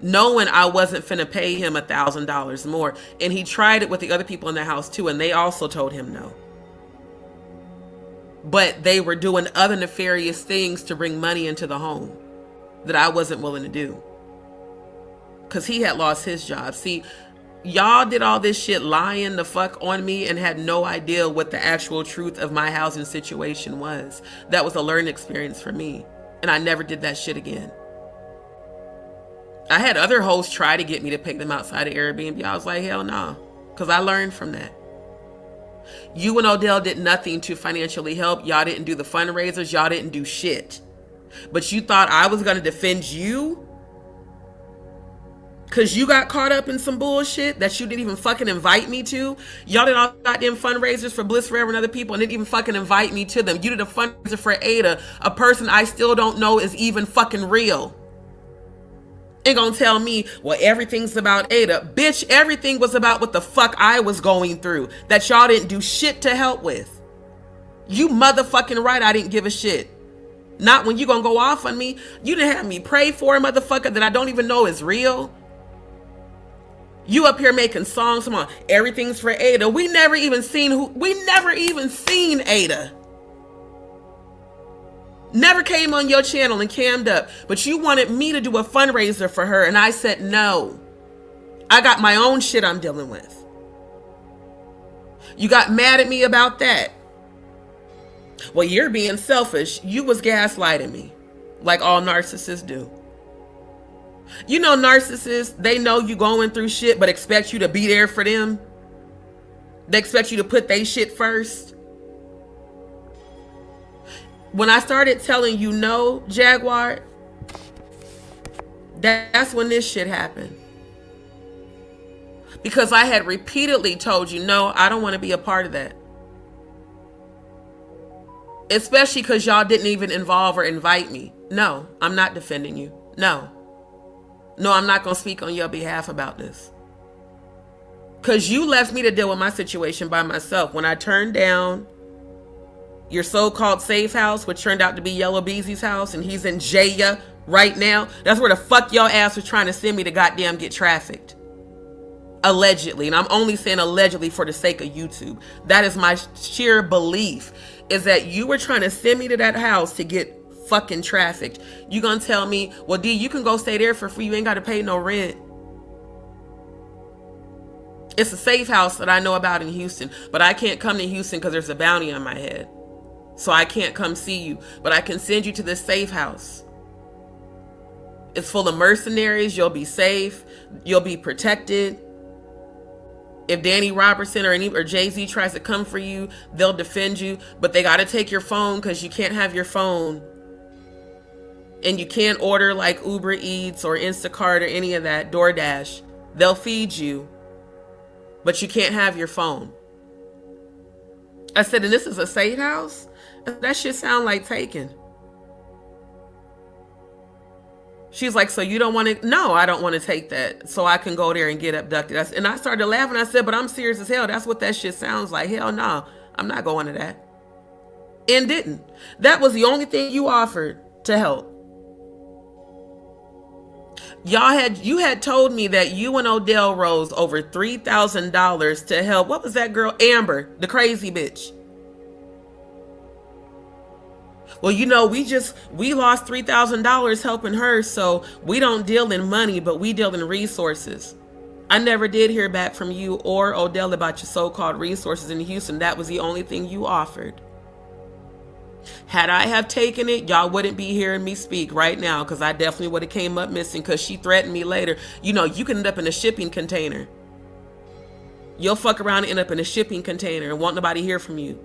S1: knowing I wasn't finna pay him $1,000 more. And he tried it with the other people in the house too, and they also told him no. But they were doing other nefarious things to bring money into the home that I wasn't willing to do. Because he had lost his job. See, y'all did all this shit lying the fuck on me and had no idea what the actual truth of my housing situation was. That was a learning experience for me. And I never did that shit again. I had other hosts try to get me to pick them outside of Airbnb. I was like, hell no. Because I learned from that. You and Odell did nothing to financially help. Y'all didn't do the fundraisers. Y'all didn't do shit. But you thought I was going to defend you? Because you got caught up in some bullshit that you didn't even fucking invite me to? Y'all did all goddamn fundraisers for Bliss Forever and other people and didn't even fucking invite me to them. You did a fundraiser for Ada, a person I still don't know is even fucking real. Ain't gonna tell me, well, everything's about Ada. Bitch, everything was about what the fuck I was going through that y'all didn't do shit to help with. You motherfucking right, I didn't give a shit. Not when you gonna go off on me. You didn't have me pray for a motherfucker that I don't even know is real. You up here making songs, come on, everything's for Ada. We never even seen Ada. Never came on your channel and cammed up, but you wanted me to do a fundraiser for her, and I said no. I got my own shit I'm dealing with. You got mad at me about that. Well, you're being selfish. You was gaslighting me, like all narcissists do. You know, narcissists, they know you going through shit, but expect you to be there for them. They expect you to put their shit first. When I started telling you no, Jaguar, that's when this shit happened. Because I had repeatedly told you, no, I don't want to be a part of that. Especially because y'all didn't even involve or invite me. No, I'm not defending you. No, I'm not going to speak on your behalf about this. Because you left me to deal with my situation by myself. When I turned down your so-called safe house, which turned out to be Yellow Beezy's house, and he's in Jaya right now. That's where the fuck your ass was trying to send me to goddamn get trafficked. Allegedly. And I'm only saying allegedly for the sake of YouTube. That is my sheer belief, is that you were trying to send me to that house to get fucking trafficked. You gonna tell me, well, D, you can go stay there for free. You ain't got to pay no rent. It's a safe house that I know about in Houston, but I can't come to Houston because there's a bounty on my head. So I can't come see you, but I can send you to this safe house. It's full of mercenaries. You'll be safe. You'll be protected. If Danny Robertson or Jay-Z tries to come for you, they'll defend you, but they got to take your phone because you can't have your phone. And you can't order like Uber Eats or Instacart or any of that, DoorDash. They'll feed you, but you can't have your phone. I said, and this is a safe house? That shit sound like taken. She's like, so you don't want to? No, I don't want to take that. So I can go there and get abducted. And I started laughing. I said, but I'm serious as hell. That's what that shit sounds like. Hell no, I'm not going to that. And didn't. That was the only thing you offered to help. You had told me that you and Odell rose over $3,000 to help. What was that girl? Amber, the crazy bitch. Well, you know, we lost $3,000 helping her, so we don't deal in money, but we deal in resources. I never did hear back from you or Odell about your so-called resources in Houston. That was the only thing you offered. Had I have taken it, y'all wouldn't be hearing me speak right now, because I definitely would have came up missing, because she threatened me later. You know, you can end up in a shipping container. You'll fuck around and end up in a shipping container and won't nobody hear from you.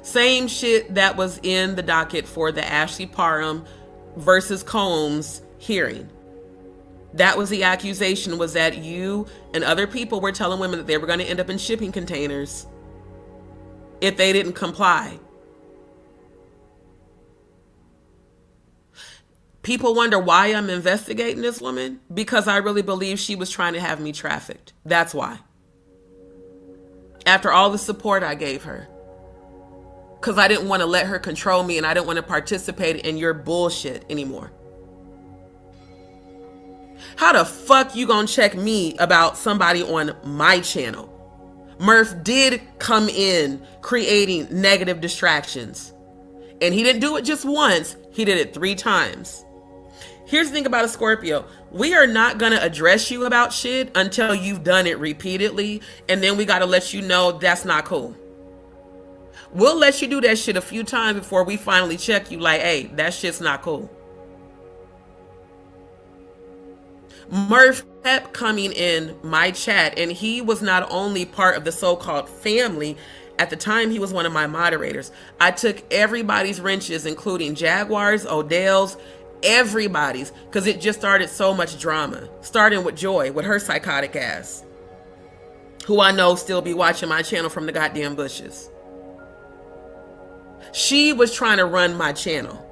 S1: Same shit that was in the docket for the Ashley Parham versus Combs hearing. That was the accusation, was that you and other people were telling women that they were going to end up in shipping containers if they didn't comply. People wonder why I'm investigating this woman, because I really believe she was trying to have me trafficked. That's why. After all the support I gave her. Because I didn't want to let her control me, and I didn't want to participate in your bullshit anymore. How the fuck you gonna check me about somebody on my channel? Murph did come in creating negative distractions. And he didn't do it just once, he did it 3 times. Here's the thing about a Scorpio. We are not going to address you about shit until you've done it repeatedly. And then we got to let you know that's not cool. We'll let you do that shit a few times before we finally check you like, hey, that shit's not cool. Murph kept coming in my chat, and he was not only part of the so-called family. At the time, he was one of my moderators. I took everybody's wrenches, including Jaguar's, Odell's, everybody's, because it just started so much drama. Starting with Joy, with her psychotic ass, who I know still be watching my channel from the goddamn bushes. She was trying to run my channel.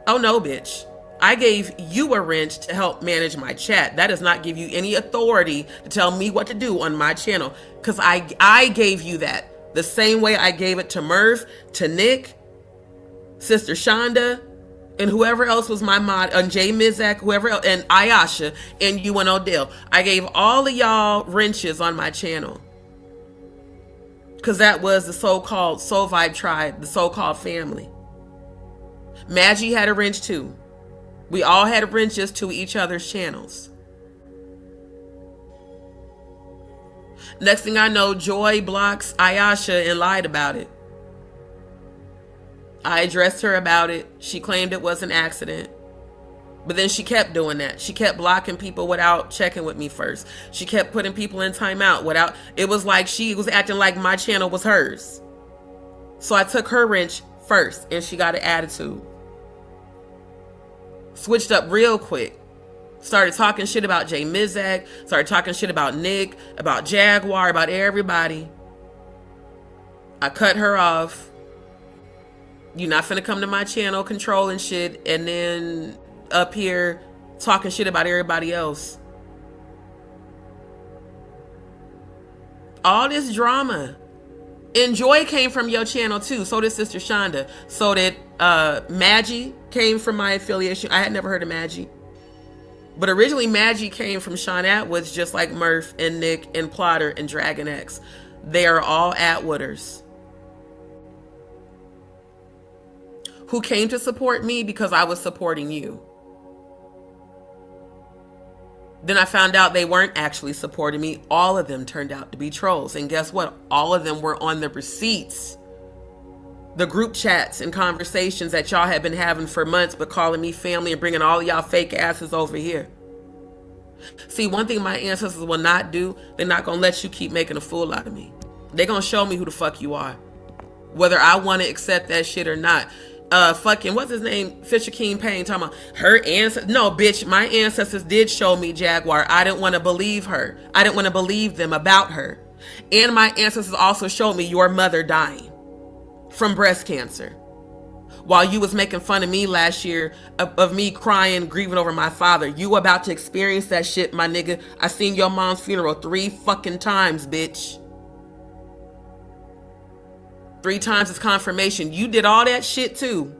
S1: Oh no, bitch. I gave you a wrench to help manage my chat. That does not give you any authority to tell me what to do on my channel, because I gave you that the same way I gave it to Murph, to Nick, Sister Shonda, and whoever else was my mod, and Jay Mizak, whoever else, and Ayasha, and you and Odell. I gave all of y'all wrenches on my channel, because that was the so-called Soul Vibe tribe, the so-called family. Madgie had a wrench too. We all had wrenches to each other's channels. Next thing I know, Joy blocks Ayasha and lied about it. I addressed her about it. She claimed it was an accident. But then she kept doing that. She kept blocking people without checking with me first. She kept putting people in timeout without, it was like she was acting like my channel was hers. So I took her wrench first and she got an attitude. Switched up real quick. Started talking shit about Jay Mizak. Started talking shit about Nick, about Jaguar, about everybody. I cut her off. You're not finna come to my channel controlling shit and then up here talking shit about everybody else. All this drama. And Joy came from your channel too. So did Sister Shonda. So did Madgie came from my affiliation. I had never heard of Madgie. But originally Madgie came from Sean Atwood's, just like Murph and Nick and Plotter and Dragon X. They are all Atwooders who came to support me because I was supporting you. Then I found out they weren't actually supporting me. All of them turned out to be trolls. And guess what? All of them were on the receipts. The group chats and conversations that y'all had been having for months, but calling me family and bringing all of y'all fake asses over here. See, one thing my ancestors will not do, they're not going to let you keep making a fool out of me. They're going to show me who the fuck you are. Whether I want to accept that shit or not. Fucking, what's his name? Fisher King Payne talking about her ancestors. No, bitch, my ancestors did show me Jaguar. I didn't want to believe her. I didn't want to believe them about her. And my ancestors also showed me your mother dying from breast cancer. While you was making fun of me last year of me crying, grieving over my father. You about to experience that shit, my nigga. I seen your mom's funeral 3 fucking times, bitch. 3 times is confirmation. You did all that shit too.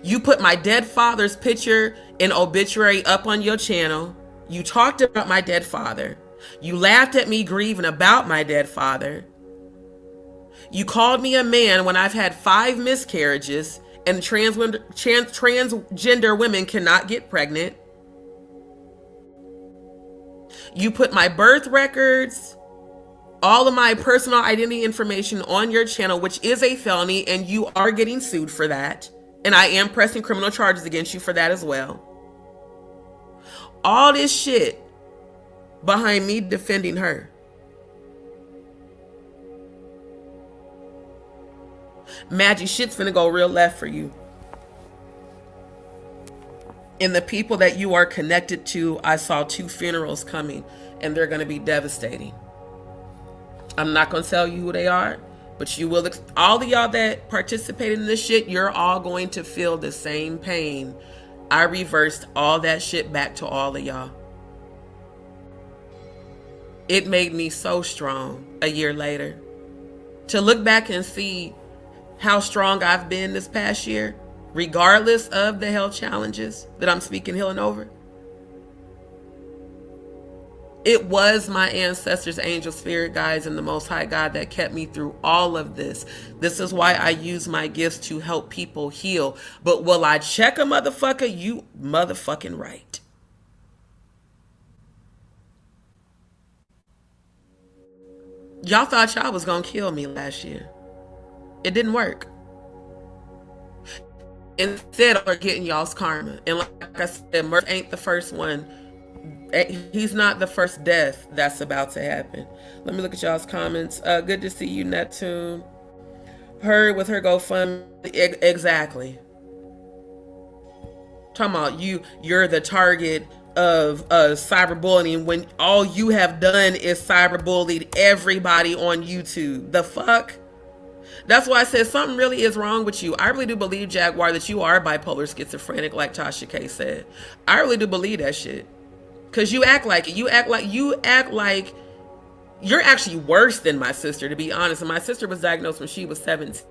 S1: You put my dead father's picture and obituary up on your channel. You talked about my dead father. You laughed at me grieving about my dead father. You called me a man when I've had 5 miscarriages and transgender women cannot get pregnant. You put my birth records, all of my personal identity information on your channel, which is a felony, and you are getting sued for that. And I am pressing criminal charges against you for that as well. All this shit behind me defending her. Madgie, shit's finna go real left for you. And the people that you are connected to, I saw 2 funerals coming, and they're gonna be devastating. I'm not going to tell you who they are, but you will. All of y'all that participated in this shit, you're all going to feel the same pain. I reversed all that shit back to all of y'all. It made me so strong a year later. To look back and see how strong I've been this past year, regardless of the health challenges that I'm speaking healing over. It was my ancestors, angel, spirit guides, and the Most High God that kept me through all of this. This is why I use my gifts to help people heal. But will I check a motherfucker? You motherfucking right. Y'all thought y'all was gonna kill me last year. It didn't work. Instead, we're getting y'all's karma. And like I said, Murph ain't the first one. He's not the first death that's about to happen. Let me look at y'all's comments. Good to see you, Neptune. Her with her GoFundMe. Exactly. Talking about you're the target of cyberbullying when all you have done is cyberbullied everybody on YouTube. The fuck? That's why I said something really is wrong with you. I really do believe, Jaguar, that you are bipolar schizophrenic, like Tasha K said. I really do believe that shit. Because you act like it. You act like you're actually worse than my sister, to be honest. And my sister was diagnosed when she was 17.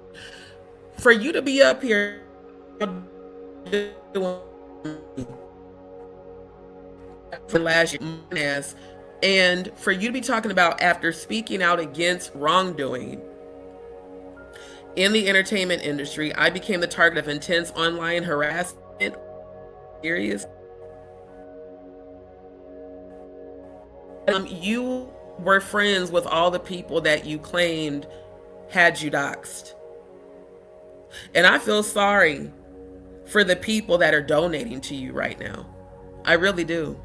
S1: For you to be up here for last year, and for you to be talking about after speaking out against wrongdoing in the entertainment industry, I became the target of intense online harassment. Serious. You were friends with all the people that you claimed had you doxxed. And I feel sorry for the people that are donating to you right now. I really do.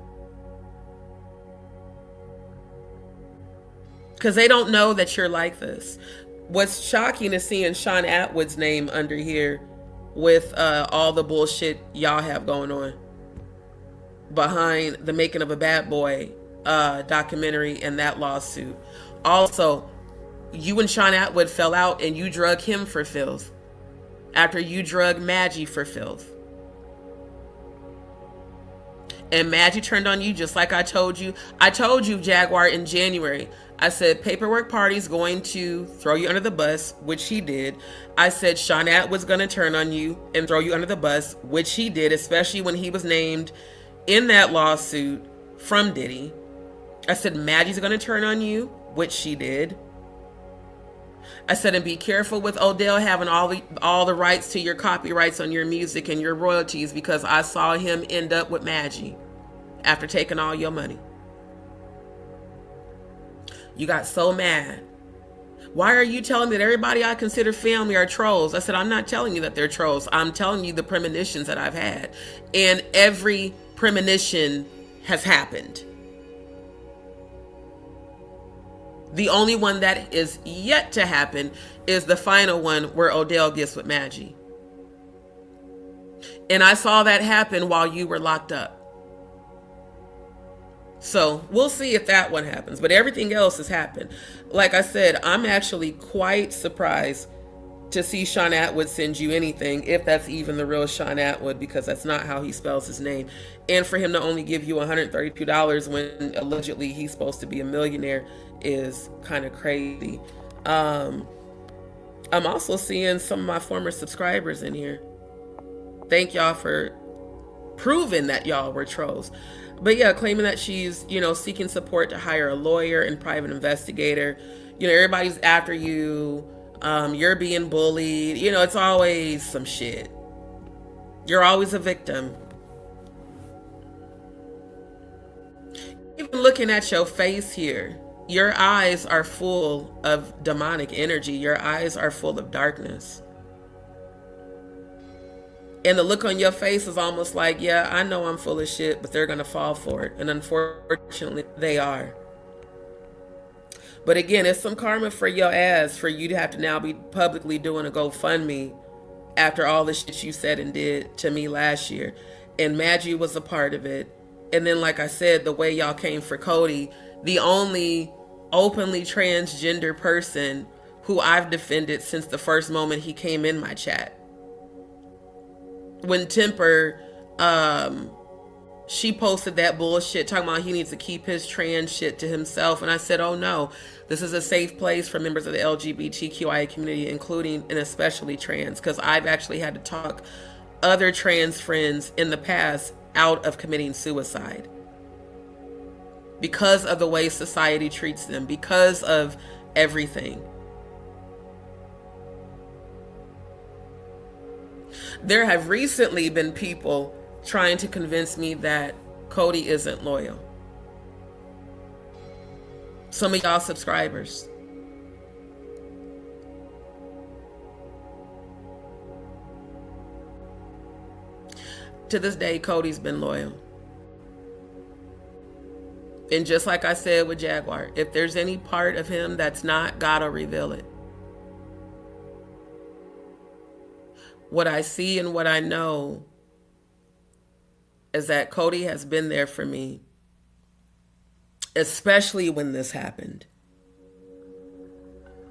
S1: Because they don't know that you're like this. What's shocking is seeing Sean Atwood's name under here with all the bullshit y'all have going on behind the Making of a Bad Boy documentary and that lawsuit. Also, you and Sean Atwood fell out and you drug him for filth after you drug Madgie for filth. And Madgie turned on you just like I told you. I told you, Jaguar, in January. I said Paperwork Party's going to throw you under the bus, which he did. I said Sean Atwood's going to turn on you and throw you under the bus, which he did, especially when he was named in that lawsuit from Diddy. I said Maggie's going to turn on you, which she did. I said, and be careful with Odell having all the rights to your copyrights on your music and your royalties, because I saw him end up with Madgie after taking all your money. You got so mad. Why are you telling me that everybody I consider family are trolls? I said, I'm not telling you that they're trolls. I'm telling you the premonitions that I've had. And every premonition has happened. The only one that is yet to happen is the final one where Odell gets with Madgie. And I saw that happen while you were locked up. So we'll see if that one happens. But everything else has happened. Like I said, I'm actually quite surprised to see Sean Atwood send you anything, if that's even the real Sean Atwood, because that's not how he spells his name. And for him to only give you $132 when allegedly he's supposed to be a millionaire is kind of crazy. I'm also seeing some of my former subscribers in here. Thank y'all for proving that y'all were trolls. But yeah, claiming that she's, seeking support to hire a lawyer and private investigator. Everybody's after you. You're being bullied. It's always some shit. You're always a victim. Even looking at your face here, your eyes are full of demonic energy. Your eyes are full of darkness. And the look on your face is almost like, yeah, I know I'm full of shit, but they're going to fall for it. And unfortunately, they are. But again, it's some karma for your ass for you to have to now be publicly doing a GoFundMe after all the shit you said and did to me last year. And Madgie was a part of it. And then, like I said, the way y'all came for Cody, the only openly transgender person who I've defended since the first moment he came in my chat. When Temper, she posted that bullshit talking about he needs to keep his trans shit to himself. And I said, oh no, this is a safe place for members of the LGBTQIA community, including and especially trans, because I've actually had to talk other trans friends in the past out of committing suicide because of the way society treats them, because of everything. There have recently been people trying to convince me that Cody isn't loyal. Some of y'all subscribers. To this day, Cody's been loyal. And just like I said with Jaguar, if there's any part of him that's not, God will reveal it. What I see and what I know is that Cody has been there for me, especially when this happened.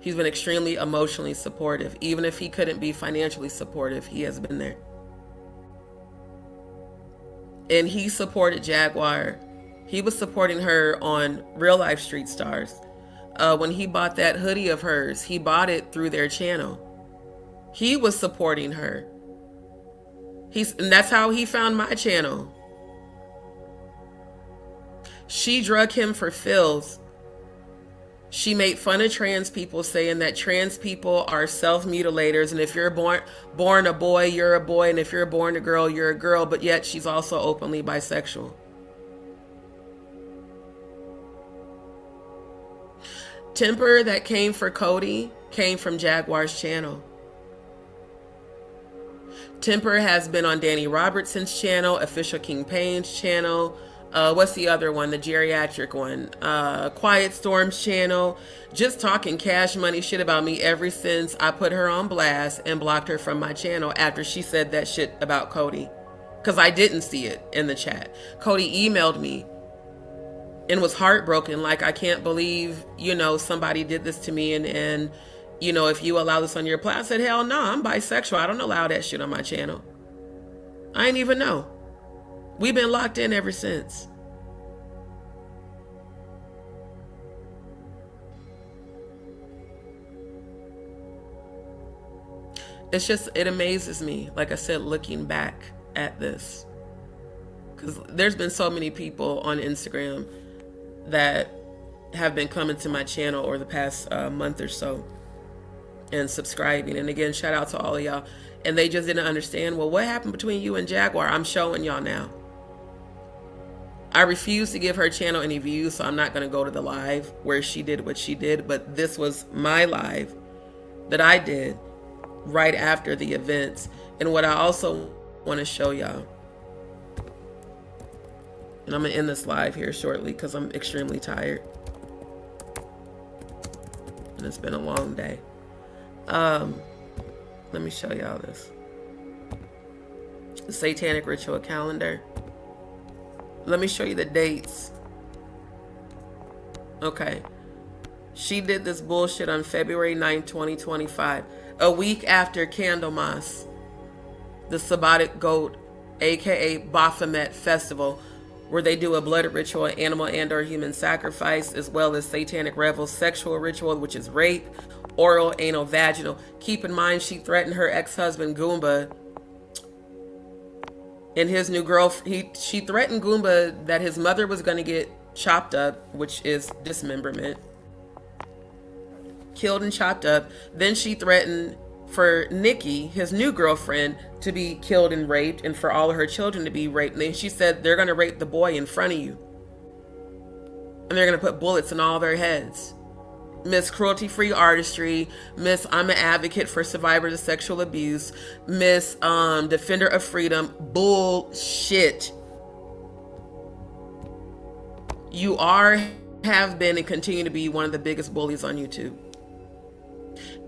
S1: He's been extremely emotionally supportive. Even if he couldn't be financially supportive, he has been there. And he supported Jaguar. He was supporting her on Real Life Street Stars. When he bought that hoodie of hers, he bought it through their channel. He was supporting her. And that's how he found my channel. She drug him for filth. She made fun of trans people, saying that trans people are self-mutilators, and if you're born a boy, you're a boy, and if you're born a girl, you're a girl, but yet she's also openly bisexual. Temper that came for Cody came from Jaguar's channel. Temper has been on Danny Robertson's channel, Official King Payne's channel. What's the other one? The geriatric one. Quiet Storm's channel. Just talking cash money shit about me ever since I put her on blast and blocked her from my channel after she said that shit about Cody. Because I didn't see it in the chat. Cody emailed me and was heartbroken. Like, I can't believe, you know, somebody did this to me. And you know, if you allow this on your platform. I said, hell no, I'm bisexual. I don't allow that shit on my channel. I ain't even know. We've been locked in ever since. It's just, it amazes me, like I said, looking back at this. Because there's been so many people on Instagram that have been coming to my channel over the past month or so and subscribing. And again, shout out to all of y'all. And they just didn't understand, well, what happened between you and Jaguar? I'm showing y'all now. I refuse to give her channel any views, so I'm not going to go to the live where she did what she did. But this was my live that I did right after the events. And what I also want to show y'all, and I'm going to end this live here shortly because I'm extremely tired. And it's been a long day. Let me show y'all this. The Satanic Ritual Calendar. Let me show you the dates. Okay. She did this bullshit on February 9th, 2025. A week after Candlemas, the Sabbatic Goat, aka Baphomet Festival, where they do a blood ritual, animal and or human sacrifice, as well as satanic revel, sexual ritual, which is rape, oral, anal, vaginal. Keep in mind, she threatened her ex-husband Goomba and his new girlfriend. She threatened Goomba that his mother was going to get chopped up, which is dismemberment, killed and chopped up. Then she threatened for Nikki, his new girlfriend, to be killed and raped, and for all of her children to be raped. And then she said they're going to rape the boy in front of you, and they're going to put bullets in all their heads. Miss Cruelty Free Artistry, Miss I'm an Advocate for Survivors of Sexual Abuse, Miss Defender of Freedom. Bullshit. You are, have been, and continue to be one of the biggest bullies on YouTube.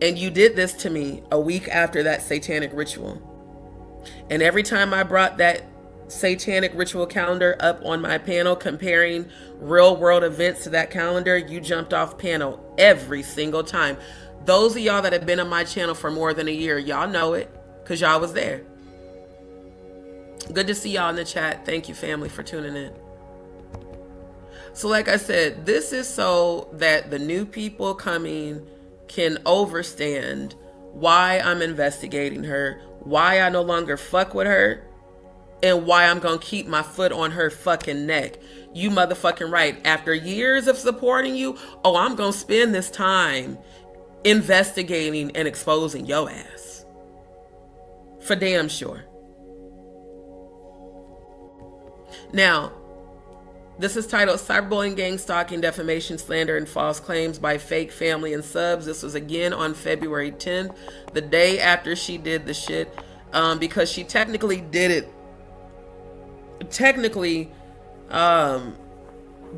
S1: And you did this to me a week after that satanic ritual. And every time I brought that satanic ritual calendar up on my panel, comparing real world events to that calendar, you jumped off panel every single time. Those of y'all that have been on my channel for more than a year, y'all know it because y'all was there. Good to see y'all in the chat. Thank you, family, for tuning in. So like I said, this is so that the new people coming can overstand why I'm investigating her, why I no longer fuck with her, and why I'm gonna keep my foot on her fucking neck. You motherfucking right. After years of supporting you, oh, I'm gonna spend this time investigating and exposing your ass. For damn sure. Now, this is titled Cyberbullying, Gang Stalking, Defamation, Slander, and False Claims by Fake Family and Subs. This was again on February 10th, the day after she did the shit, because she technically did it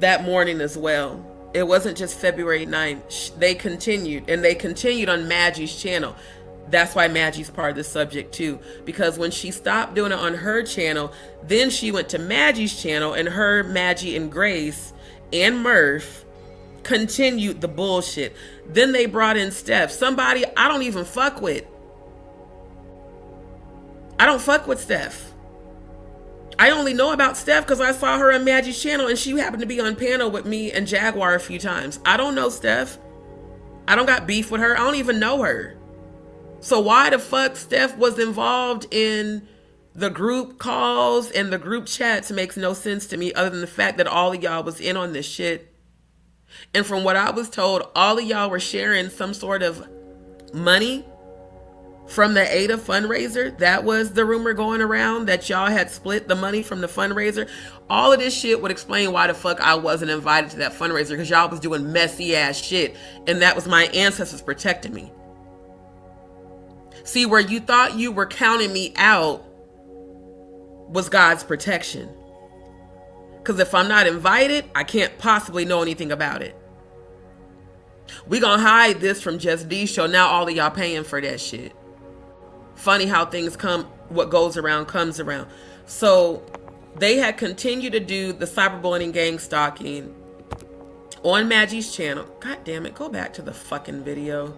S1: that morning as well. It wasn't just February 9th. They continued, and they continued on Maggie's channel. That's why Maggie's part of the subject too, because when she stopped doing it on her channel, then she went to Maggie's channel, and her, Madgie, and Grace and Murph continued the bullshit. Then they brought in Steph, somebody I don't even fuck with. I don't fuck with Steph. I only know about Steph because I saw her on Maggie's channel, and she happened to be on panel with me and Jaguar a few times. I don't know Steph. I don't got beef with her. I don't even know her. So why the fuck Steph was involved in the group calls and the group chats makes no sense to me, other than the fact that all of y'all was in on this shit. And from what I was told, all of y'all were sharing some sort of money from the Ada fundraiser. That was the rumor going around, that y'all had split the money from the fundraiser. All of this shit would explain why the fuck I wasn't invited to that fundraiser, because y'all was doing messy ass shit, and that was my ancestors protecting me. See, where you thought you were counting me out was God's protection. Because if I'm not invited, I can't possibly know anything about it. We gonna hide this from Just D Show. Now all of y'all paying for that shit. Funny how things come, what goes around comes around. So they had continued to do the cyberbullying and gang stalking on Maggie's channel. God damn it, go back to the fucking video.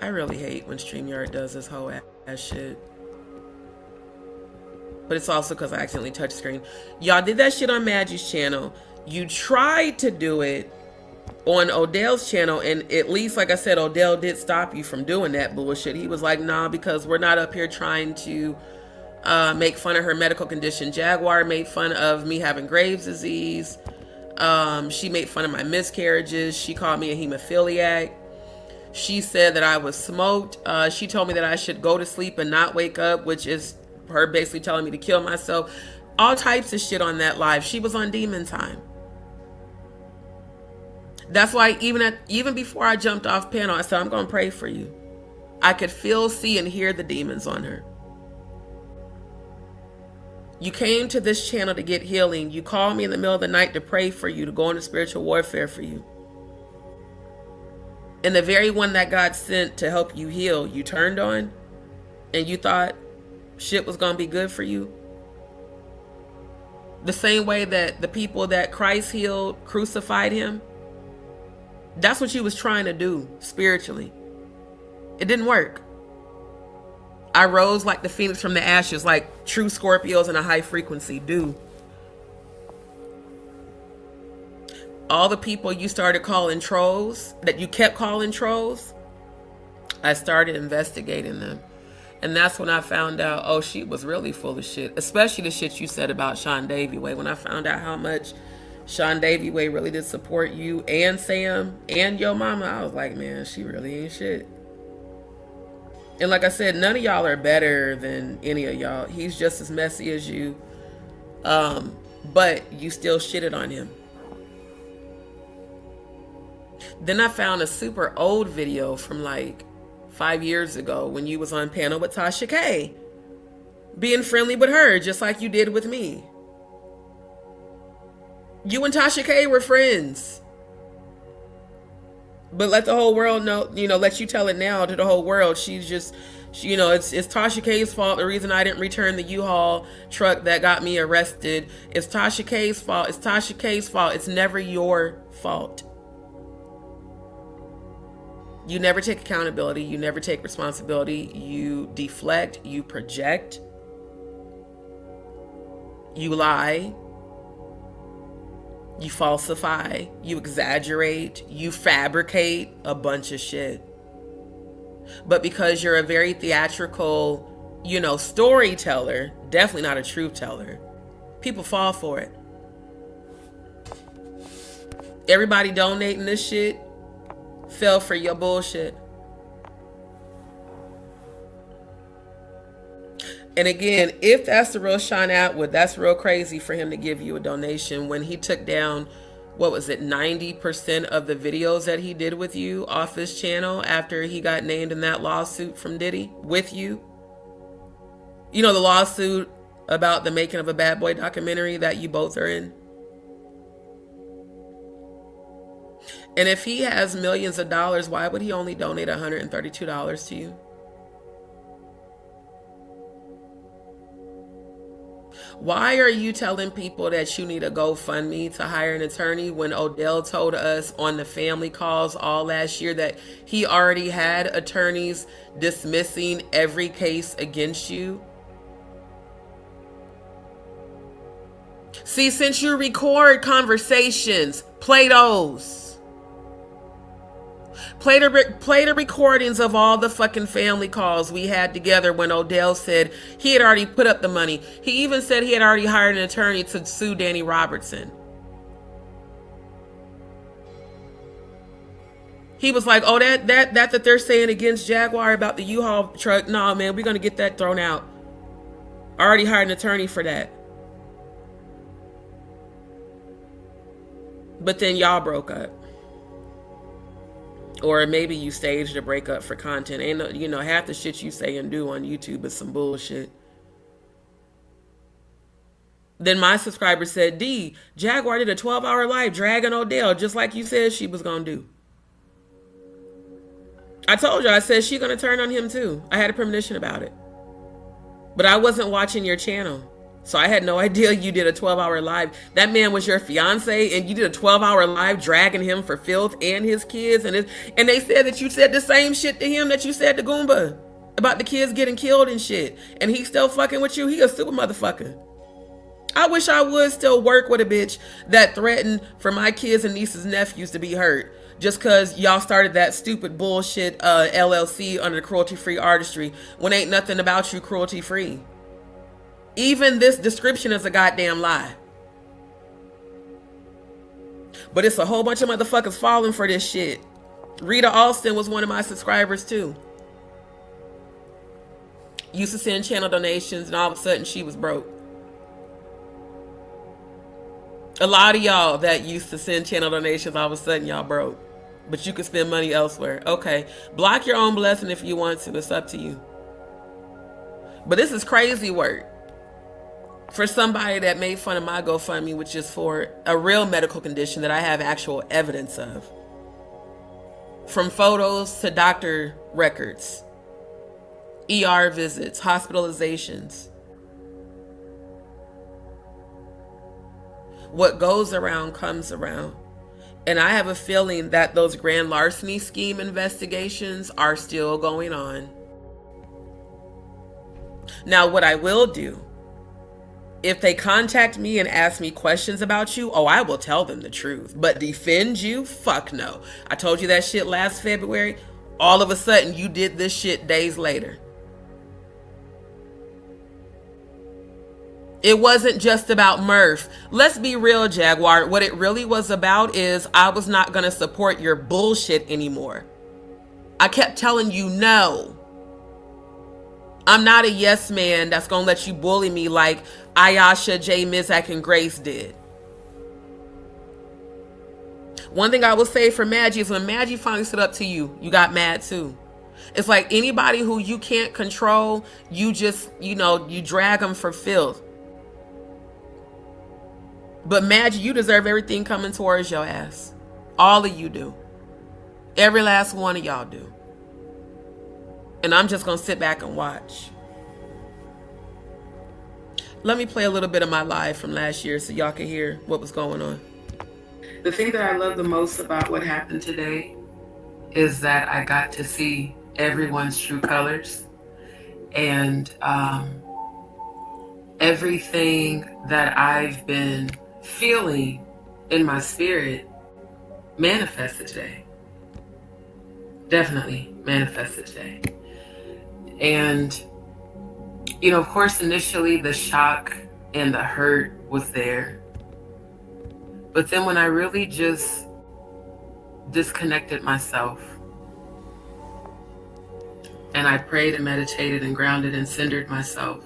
S1: I really hate when StreamYard does this whole ass shit. But it's also because I accidentally touched screen. Y'all did that shit on Maggie's channel. You tried to do it on Odell's channel, and at least, like I said, Odell did stop you from doing that bullshit. He was like, nah, because we're not up here trying to make fun of her medical condition. Jaguar made fun of me having Graves' disease. She made fun of my miscarriages. She called me a hemophiliac. She said that I was smoked. She told me that I should go to sleep and not wake up, which is her basically telling me to kill myself. All types of shit on that live. She was on demon time. That's why even before I jumped off panel, I said, I'm going to pray for you. I could feel, see, and hear the demons on her. You came to this channel to get healing. You called me in the middle of the night to pray for you, to go into spiritual warfare for you. And the very one that God sent to help you heal, you turned on, and you thought shit was going to be good for you. The same way that the people that Christ healed crucified him. That's what you was trying to do spiritually. It didn't work. I rose like the phoenix from the ashes, like true Scorpios in a high frequency do. All the people you started calling trolls, that you kept calling trolls, I started investigating them. And that's when I found out, oh, she was really full of shit. Especially the shit you said about Sean Davy Way. When I found out how much Sean Davy Way really did support you and Sam and your mama, I was like, man, she really ain't shit. And like I said, none of y'all are better than any of y'all. He's just as messy as you. But you still shitted on him. Then I found a super old video from like 5 years ago when you was on panel with Tasha K. Being friendly with her, just like you did with me. You and Tasha K were friends. But let the whole world know, let you tell it now to the whole world. She's just, it's Tasha K's fault. The reason I didn't return the U-Haul truck that got me arrested. It's Tasha K's fault. It's Tasha K's fault. It's never your fault. You never take accountability. You never take responsibility. You deflect. You project. You lie. You falsify. You exaggerate. You fabricate a bunch of shit. But because you're a very theatrical, storyteller, definitely not a truth teller, people fall for it. Everybody donating this shit fell for your bullshit. And again, if that's the real Sean Atwood, that's real crazy for him to give you a donation when he took down, 90% of the videos that he did with you off his channel after he got named in that lawsuit from Diddy with you. The lawsuit about the making of a Bad Boy documentary that you both are in. And if he has millions of dollars, why would he only donate $132 to you? Why are you telling people that you need a GoFundMe to hire an attorney when Odell told us on the family calls all last year that he already had attorneys dismissing every case against you? See, since you record conversations, play those. Play the recordings of all the fucking family calls we had together when Odell said he had already put up the money. He even said he had already hired an attorney to sue Danny Robertson. He was like, oh, that they're saying against Jaguar about the U-Haul truck. No, man, we're going to get that thrown out. I already hired an attorney for that. But then y'all broke up. Or maybe you staged a breakup for content. Ain't no, you know, half the shit you say and do on YouTube is some bullshit. Then my subscriber said, D, Jaguar did a 12-hour live dragging Odell, just like you said she was going to do. I told you, I said she going to turn on him too. I had a premonition about it. But I wasn't watching your channel. So I had no idea you did a 12-hour live. That man was your fiance and you did a 12-hour live dragging him for filth and his kids. And they said that you said the same shit to him that you said to Goomba about the kids getting killed and shit. And he's still fucking with you. He a super motherfucker. I wish I would still work with a bitch that threatened for my kids and nieces and nephews to be hurt just because y'all started that stupid bullshit LLC under the cruelty-free artistry when ain't nothing about you cruelty-free. Even this description is a goddamn lie. But it's a whole bunch of motherfuckers falling for this shit. Rita Alston was one of my subscribers too. Used to send channel donations and all of a sudden she was broke. A lot of y'all that used to send channel donations, all of a sudden y'all broke. But you can spend money elsewhere. Okay, block your own blessing if you want to. It's up to you. But this is crazy work. For somebody that made fun of my GoFundMe, which is for a real medical condition that I have actual evidence of. From photos to doctor records, ER visits, hospitalizations. What goes around comes around. And I have a feeling that those grand larceny scheme investigations are still going on. Now, what I will do, if they contact me and ask me questions about you, oh, I will tell them the truth. But defend you? Fuck no. I told you that shit last February. All of a sudden, you did this shit days later. It wasn't just about Murph. Let's be real, Jaguar. What it really was about is I was not going to support your bullshit anymore. I kept telling you no. I'm not a yes man that's going to let you bully me like Ayasha, J, Mizak, and Grace did. One thing I will say for Madgie is when Madgie finally stood up to you, you got mad too. It's like anybody who you can't control, you just, you drag them for filth. But Madgie, you deserve everything coming towards your ass. All of you do. Every last one of y'all do. And I'm just going to sit back and watch. Let me play a little bit of my live from last year so y'all can hear what was going on. The thing that I love the most about what happened today is that I got to see everyone's true colors. And everything that I've been feeling in my spirit manifested today. Definitely manifested today. And, of course, initially the shock and the hurt was there. But then when I really just disconnected myself and I prayed and meditated and grounded and centered myself,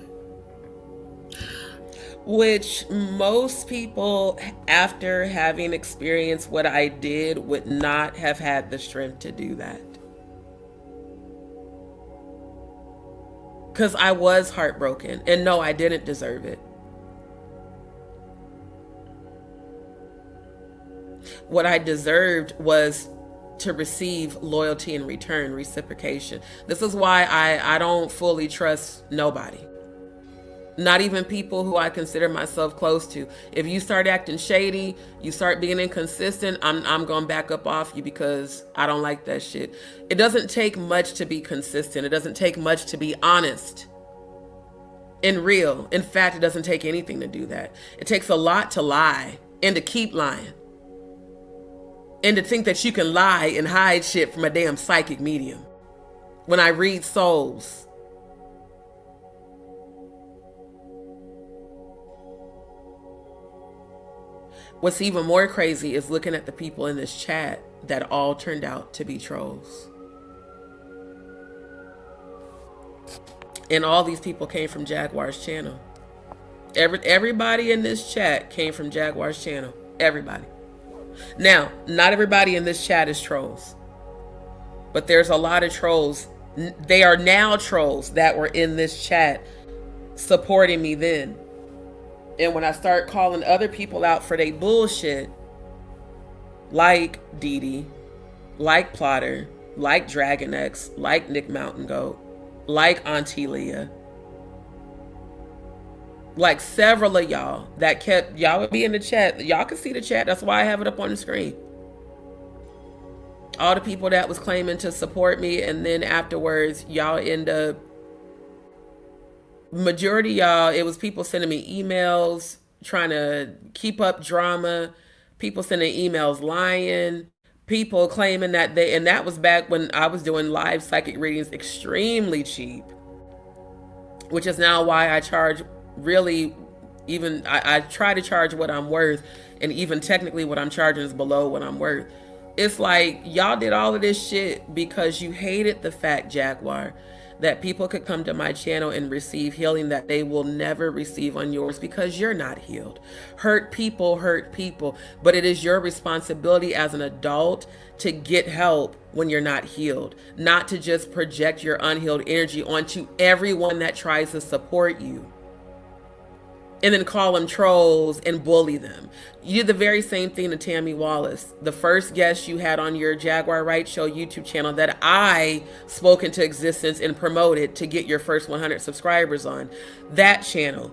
S1: which most people, after having experienced what I did, would not have had the strength to do that. Because I was heartbroken. And no, I didn't deserve it. What I deserved was to receive loyalty in return, reciprocation. This is why I don't fully trust nobody. Not even people who I consider myself close to. If you start acting shady, you start being inconsistent, I'm going to back up off you because I don't like that shit. It doesn't take much to be consistent. It doesn't take much to be honest and real. In fact, it doesn't take anything to do that. It takes a lot to lie and to keep lying. And to think that you can lie and hide shit from a damn psychic medium. When I read souls, What's even more crazy is looking at the people in this chat that all turned out to be trolls. And all these people came from Jaguar's channel. Everybody in this chat came from Jaguar's channel. Everybody. Now, not everybody in this chat is trolls. But there's a lot of trolls. They are now trolls that were in this chat supporting me then. And when I start calling other people out for their bullshit, like Dee, like Plotter, like Dragon X, like Nick Mountain Goat, like Auntie Leah, like several of y'all that kept, y'all would be in the chat. Y'all can see the chat. That's why I have it up on the screen. All the people that was claiming to support me, and then afterwards, y'all end up, majority y'all, it was people sending me emails, trying to keep up drama, people sending emails lying, people claiming that they, and that was back when I was doing live psychic readings extremely cheap, which is now why I charge really, even, I try to charge what I'm worth, and even technically what I'm charging is below what I'm worth. It's like, y'all did all of this shit because you hated the fact, Jaguar, that people could come to my channel and receive healing that they will never receive on yours because you're not healed. Hurt people, but it is your responsibility as an adult to get help when you're not healed, not to just project your unhealed energy onto everyone that tries to support you and then call them trolls and bully them. You did the very same thing to Tammy Wallace, the first guest you had on your Jaguar Wright Show YouTube channel that I spoke into existence and promoted to get your first 100 subscribers on. That channel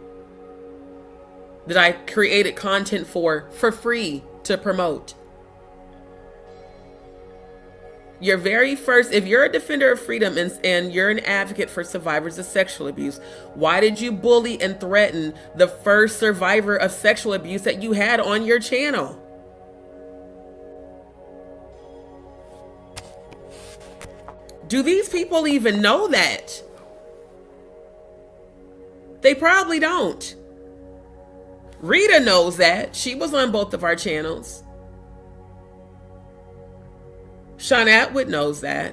S1: that I created content for free to promote. Your very first, if you're a defender of freedom and you're an advocate for survivors of sexual abuse, why did you bully and threaten the first survivor of sexual abuse that you had on your channel? Do these people even know that? They probably don't. Rita knows that. She was on both of our channels. Sean Atwood knows that.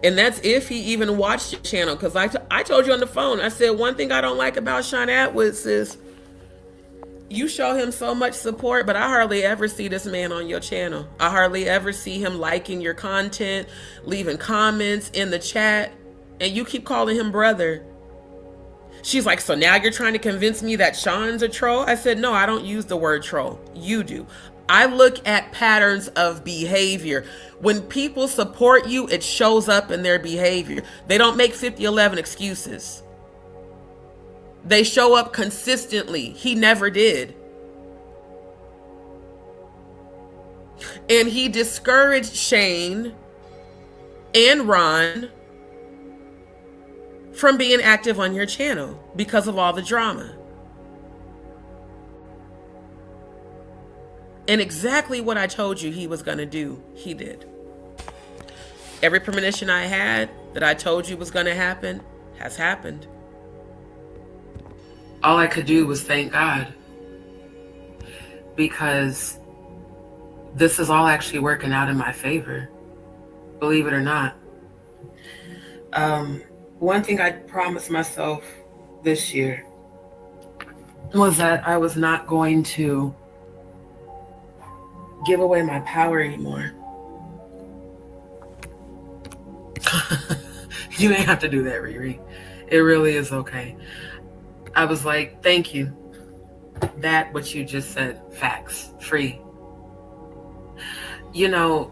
S1: And that's if he even watched your channel. Because I told you on the phone, I said, one thing I don't like about Sean Atwood is you show him so much support, but I hardly ever see this man on your channel. I hardly ever see him liking your content, leaving comments in the chat, and you keep calling him brother. She's like, so now you're trying to convince me that Sean's a troll? I said, no, I don't use the word troll. You do. I look at patterns of behavior. When people support you, it shows up in their behavior. They don't make 50-11 excuses. They show up consistently. He never did. And he discouraged Shane and Ron from being active on your channel because of all the drama. And exactly what I told you he was going to do, he did. Every premonition I had that I told you was going to happen has happened. All I could do was thank God, because this is all actually working out in my favor, believe it or not. One thing I promised myself this year was that I was not going to give away my power anymore. You ain't have to do that, Riri. It really is okay. I was like, thank you. That, what you just said, facts, free. You know,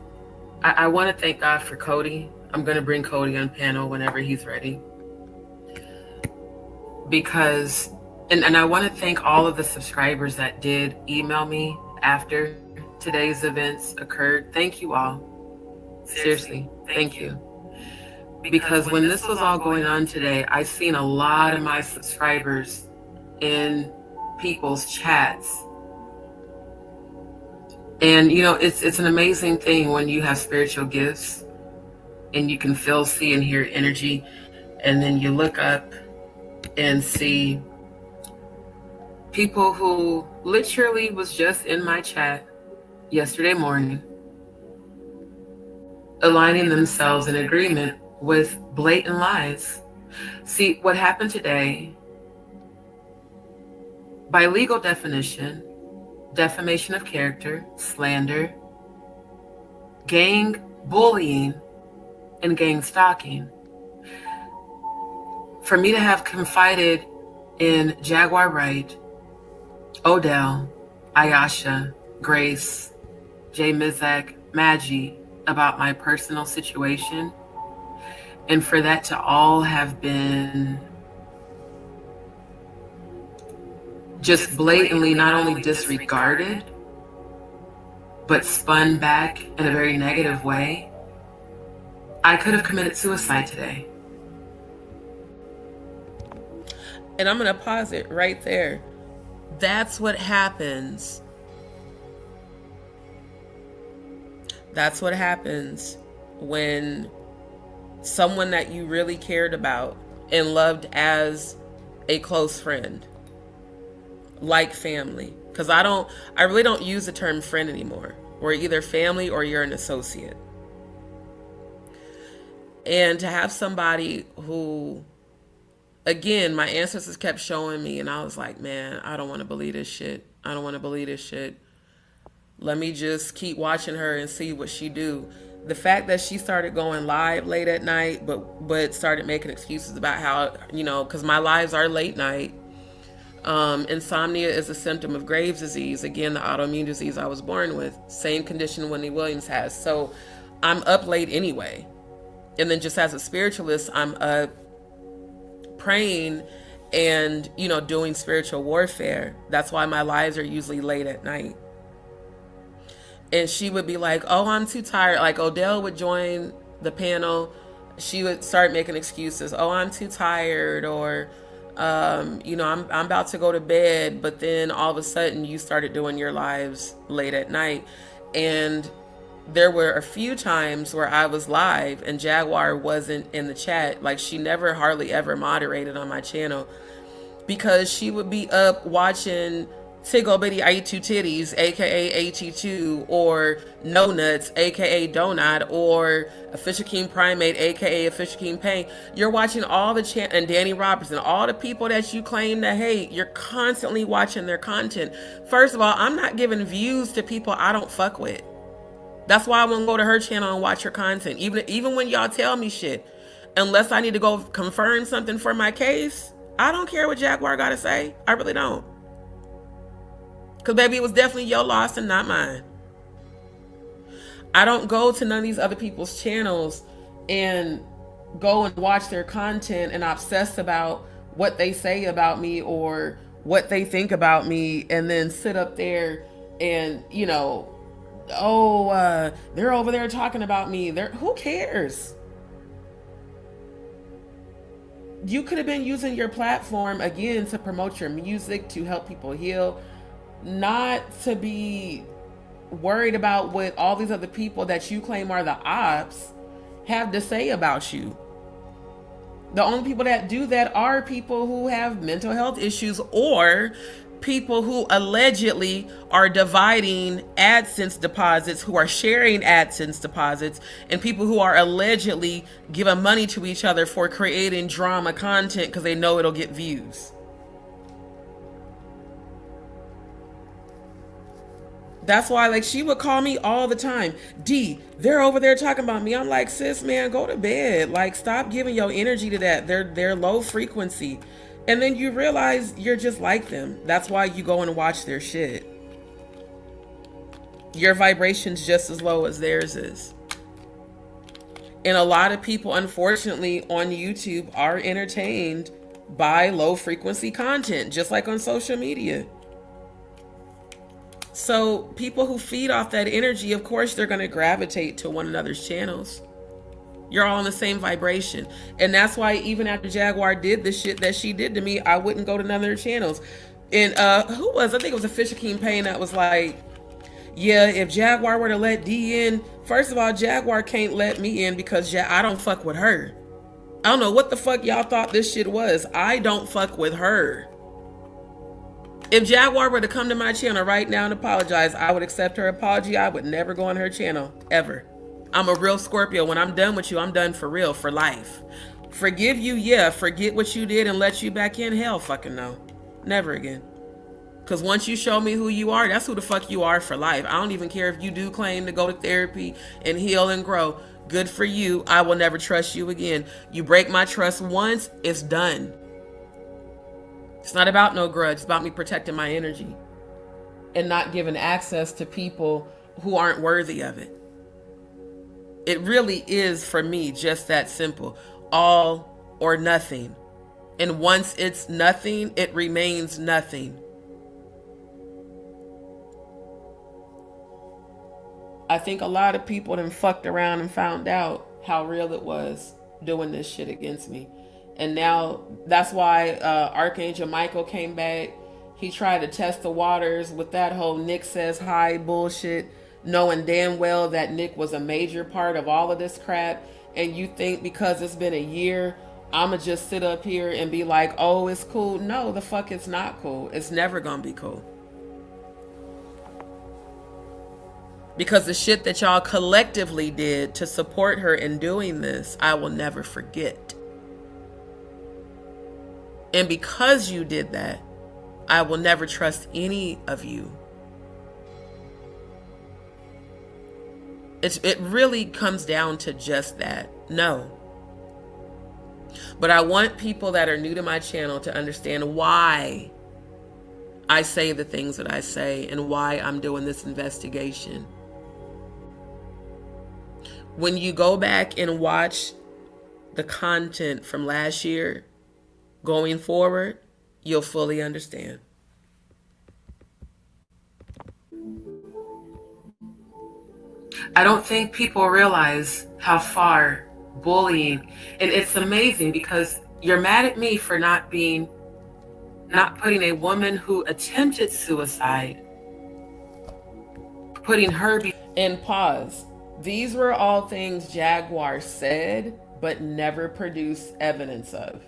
S1: I want to thank God for Cody. I'm going to bring Cody on panel whenever he's ready. Because, and I want to thank all of the subscribers that did email me after today's events occurred. Thank you all. Seriously, thank you. Because when this was all going on today, I seen a lot of my subscribers in people's chats. And you know, it's an amazing thing when you have spiritual gifts and you can feel, see, and hear energy, and then you look up and see People who literally was just in my chat yesterday morning, aligning themselves in agreement with blatant lies. See, what happened today, by legal definition, defamation of character, slander, gang bullying, and gang stalking. For me to have confided in Jaguar Wright, Odell, Ayasha, Grace, J. Mizak, Madgie about my personal situation, and for that to all have been just blatantly not only disregarded, but spun back in a very negative way, I could have committed suicide today. And I'm going to pause it right there. That's what happens. That's what happens when someone that you really cared about and loved as a close friend, like family. Because I really don't use the term friend anymore. We're either family or you're an associate. And to have somebody who, again, my ancestors kept showing me, and I was like, man, I don't want to believe this shit. I don't want to believe this shit. Let me just keep watching her and see what she do. The fact that she started going live late at night, but started making excuses about how, because my lives are late night. Insomnia is a symptom of Graves' disease. Again, the autoimmune disease I was born with. Same condition Wendy Williams has. So I'm up late anyway. And then just as a spiritualist, I'm up praying and, doing spiritual warfare. That's why my lives are usually late at night. And she would be like, oh, I'm too tired. Like Odell would join the panel. She would start making excuses. Oh, I'm too tired. Or, I'm about to go to bed. But then all of a sudden you started doing your lives late at night. And there were a few times where I was live and Jaguar wasn't in the chat. Like she never hardly ever moderated on my channel because she would be up watching Tiggle Bitty I2 Titties, aka AT2, or No Nuts, aka Donut, or Official King Primate, aka Official King Pain. You're watching all the and Danny Robertson, all the people that you claim to hate, you're constantly watching their content. First of all, I'm not giving views to people I don't fuck with. That's why I won't go to her channel and watch her content. Even when y'all tell me shit, unless I need to go confirm something for my case, I don't care what Jaguar got to say. I really don't. Because, baby, it was definitely your loss and not mine. I don't go to none of these other people's channels and go and watch their content and obsess about what they say about me or what they think about me and then sit up there and, they're over there talking about me. Who cares? You could have been using your platform, again, to promote your music, to help people heal, not to be worried about what all these other people that you claim are the ops have to say about you. The only people that do that are people who have mental health issues or people who allegedly are dividing AdSense deposits, who are sharing AdSense deposits, and people who are allegedly giving money to each other for creating drama content because they know it'll get views. That's why, like, she would call me all the time. D, they're over there talking about me. I'm like, sis, man, go to bed. Like, stop giving your energy to that. They're low frequency. And then you realize you're just like them. That's why you go and watch their shit. Your vibration's just as low as theirs is. And a lot of people, unfortunately, on YouTube are entertained by low frequency content, just like on social media. So people who feed off that energy, of course, they're going to gravitate to one another's channels. You're all in the same vibration. And that's why even after Jaguar did the shit that she did to me, I wouldn't go to none of their channels. And I think it was Official King Pain that was like, yeah, if Jaguar were to let D in, first of all, Jaguar can't let me in because I don't fuck with her. I don't know what the fuck y'all thought this shit was. I don't fuck with her. If Jaguar were to come to my channel right now and apologize, I would accept her apology. I would never go on her channel, ever. I'm a real Scorpio. When I'm done with you, I'm done for real, for life. Forgive you, yeah. Forget what you did and let you back in? Hell fucking no. Never again. Because once you show me who you are, that's who the fuck you are for life. I don't even care if you do claim to go to therapy and heal and grow. Good for you. I will never trust you again. You break my trust once, it's done. It's not about no grudge. It's about me protecting my energy and not giving access to people who aren't worthy of it. It really is, for me, just that simple. All or nothing. And once it's nothing, it remains nothing. I think a lot of people done fucked around and found out how real it was doing this shit against me. And now that's why Archangel Michael came back. He tried to test the waters with that whole Nick says hi bullshit, knowing damn well that Nick was a major part of all of this crap. And you think because it's been a year, I'ma just sit up here and be like, oh, it's cool. No, the fuck it's not cool. It's never gonna be cool. Because the shit that y'all collectively did to support her in doing this, I will never forget. And because you did that, I will never trust any of you. It really comes down to just that. No. But I want people that are new to my channel to understand why I say the things that I say and why I'm doing this investigation. When you go back and watch the content from last year going forward, you'll fully understand. I don't think people realize how far bullying, and it's amazing because you're mad at me for not putting a woman who attempted suicide, putting her in pause. These were all things Jaguar said, but never produced evidence of.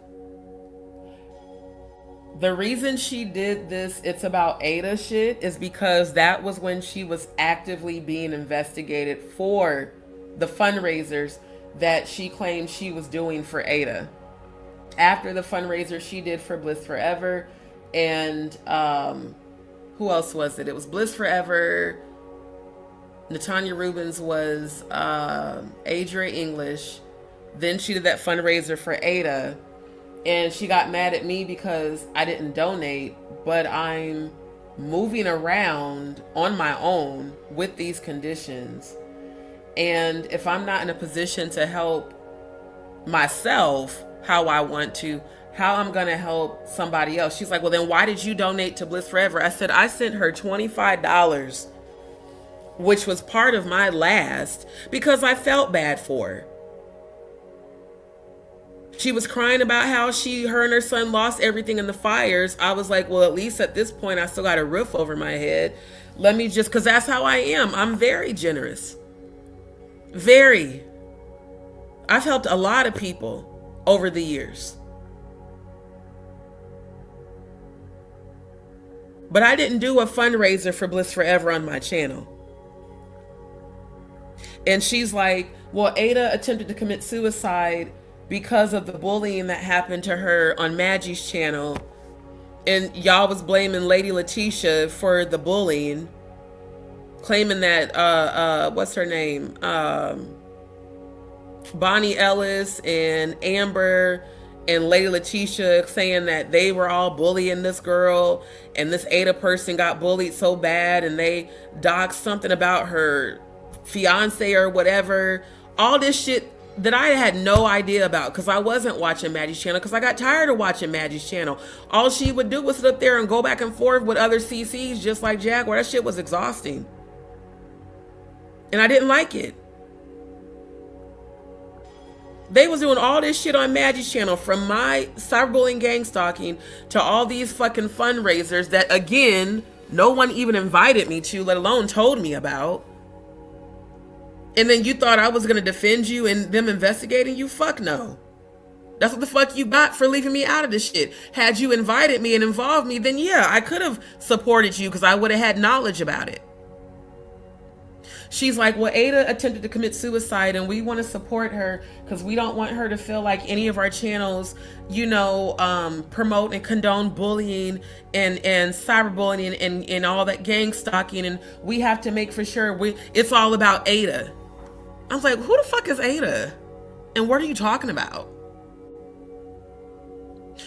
S1: The reason she did this, it's about Ada shit, is because that was when she was actively being investigated for the fundraisers that she claimed she was doing for Ada. After the fundraiser she did for Bliss Forever, and who else was it? It was Bliss Forever. Natanya Rubens was Adria English. Then she did that fundraiser for Ada. And she got mad at me because I didn't donate, but I'm moving around on my own with these conditions. And if I'm not in a position to help myself how I want to, how I'm going to help somebody else? She's like, well, then why did you donate to Bliss Forever? I said, I sent her $25, which was part of my last, because I felt bad for her. She was crying about how her and her son lost everything in the fires. I was like, well, at least at this point, I still got a roof over my head. Let me just, because that's how I am. I'm very generous. Very. I've helped a lot of people over the years. But I didn't do a fundraiser for Bliss Forever on my channel. And she's like, well, Ada attempted to commit suicide because of the bullying that happened to her on Maggie's channel. And y'all was blaming Lady Letitia for the bullying, claiming that, what's her name? Bonnie Ellis and Amber and Lady Letitia saying that they were all bullying this girl, and this Ada person got bullied so bad and they doxed something about her fiance or whatever. All this shit that I had no idea about because I wasn't watching Maggie's channel, because I got tired of watching Maggie's channel. All she would do was sit up there and go back and forth with other CCs just like Jaguar. That shit was exhausting. And I didn't like it. They was doing all this shit on Maggie's channel, from my cyberbullying gang stalking to all these fucking fundraisers that, again, no one even invited me to, let alone told me about. And then you thought I was going to defend you and them investigating you? Fuck no. That's what the fuck you got for leaving me out of this shit. Had you invited me and involved me, then yeah, I could have supported you because I would have had knowledge about it. She's like, well, Ada attempted to commit suicide and we want to support her because we don't want her to feel like any of our channels, you know, promote and condone bullying and cyberbullying and all that gang stalking. And we have to make for sure it's all about Ada. I was like, who the fuck is Ada? And what are you talking about?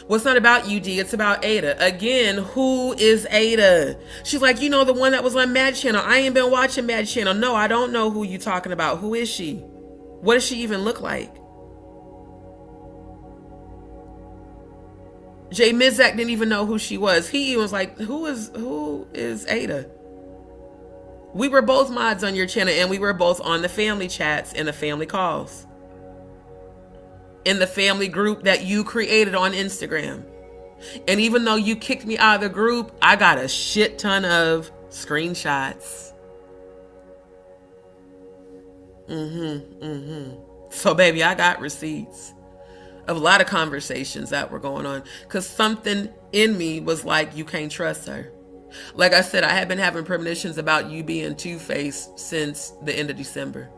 S1: Well, it's not about UD, it's about Ada. Again, who is Ada? She's like, you know, the one that was on Madgie channel. I ain't been watching Madgie channel. No, I don't know who you talking about. Who is she? What does she even look like? Jay Mizak didn't even know who she was. He was like, who is Ada? We were both mods on your channel and we were both on the family chats and the family calls. In the family group that you created on Instagram. And even though you kicked me out of the group, I got a shit ton of screenshots. So baby, I got receipts of a lot of conversations that were going on because something in me was like, you can't trust her. Like I said, I had been having premonitions about you being two-faced since the end of December.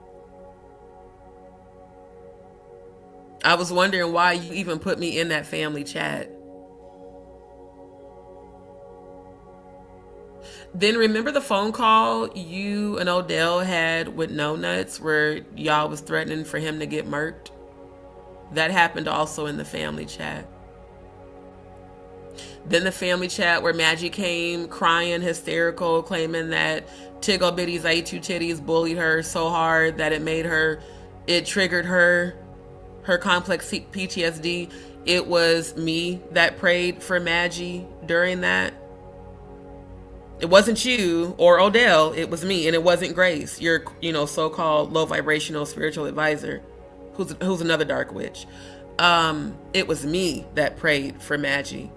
S1: I was wondering why you even put me in that family chat. Then remember the phone call you and Odell had with No Nuts where y'all was threatening for him to get murked? That happened also in the family chat. Then the family chat where Madgie came crying, hysterical, claiming that Tiggle Bitty's A2 titties bullied her so hard that it triggered her complex PTSD. It was me that prayed for Madgie during that. It wasn't you or Odell, it was me, and it wasn't Grace, your, you know, so-called low vibrational spiritual advisor, who's another dark witch. It was me that prayed for Madgie.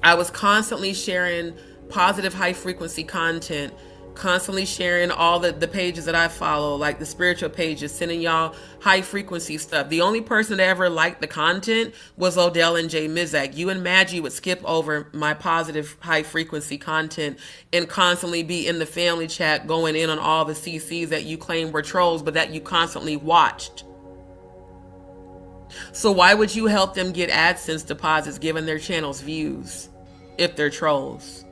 S1: I was constantly sharing positive high frequency content, constantly sharing all the pages that I follow, like the spiritual pages, sending y'all high frequency stuff. The only person that ever liked the content was Odell and Jay Mizak. You and Madgie would skip over my positive high frequency content and constantly be in the family chat going in on all the CCs that you claim were trolls, but that you constantly watched. So why would you help them get AdSense deposits given their channel's views if they're trolls?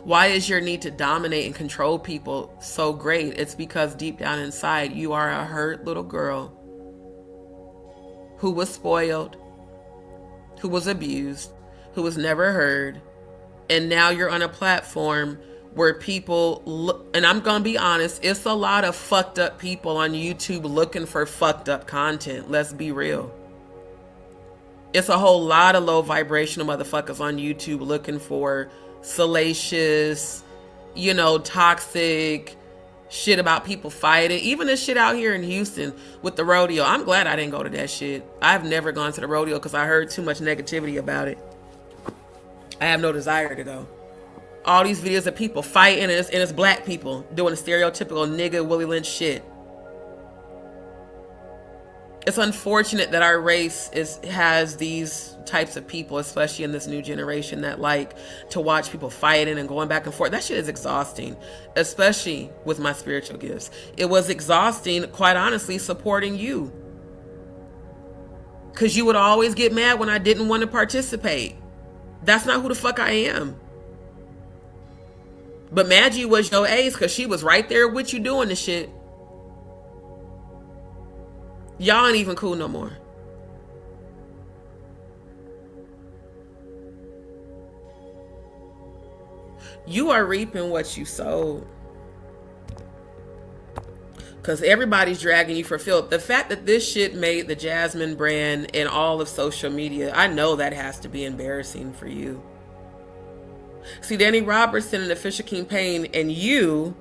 S1: Why is your need to dominate and control people so great? It's because deep down inside, you are a hurt little girl who was spoiled, who was abused, who was never heard. And now you're on a platform where people look, and I'm going to be honest, it's a lot of fucked up people on YouTube looking for fucked up content. Let's be real. It's a whole lot of low vibrational motherfuckers on YouTube looking for salacious, you know, toxic shit about people fighting. Even this shit out here in Houston with the rodeo. I'm glad I didn't go to that shit. I've never gone to the rodeo because I heard too much negativity about it. I have no desire to go. All these videos of people fighting and it's black people doing the stereotypical nigga Willie Lynch shit. It's unfortunate that our race has these types of people, especially in this new generation, that like to watch people fighting and going back and forth. That shit is exhausting, especially with my spiritual gifts. It was exhausting, quite honestly, supporting you. Because you would always get mad when I didn't want to participate. That's not who the fuck I am. But Madgie was your ace because she was right there with you doing the shit. Y'all ain't even cool no more. You are reaping what you sowed. Because everybody's dragging you for filth. The fact that this shit made the Jasmine brand and all of social media, I know that has to be embarrassing for you. See, Danny Robertson and Official King Payne and you,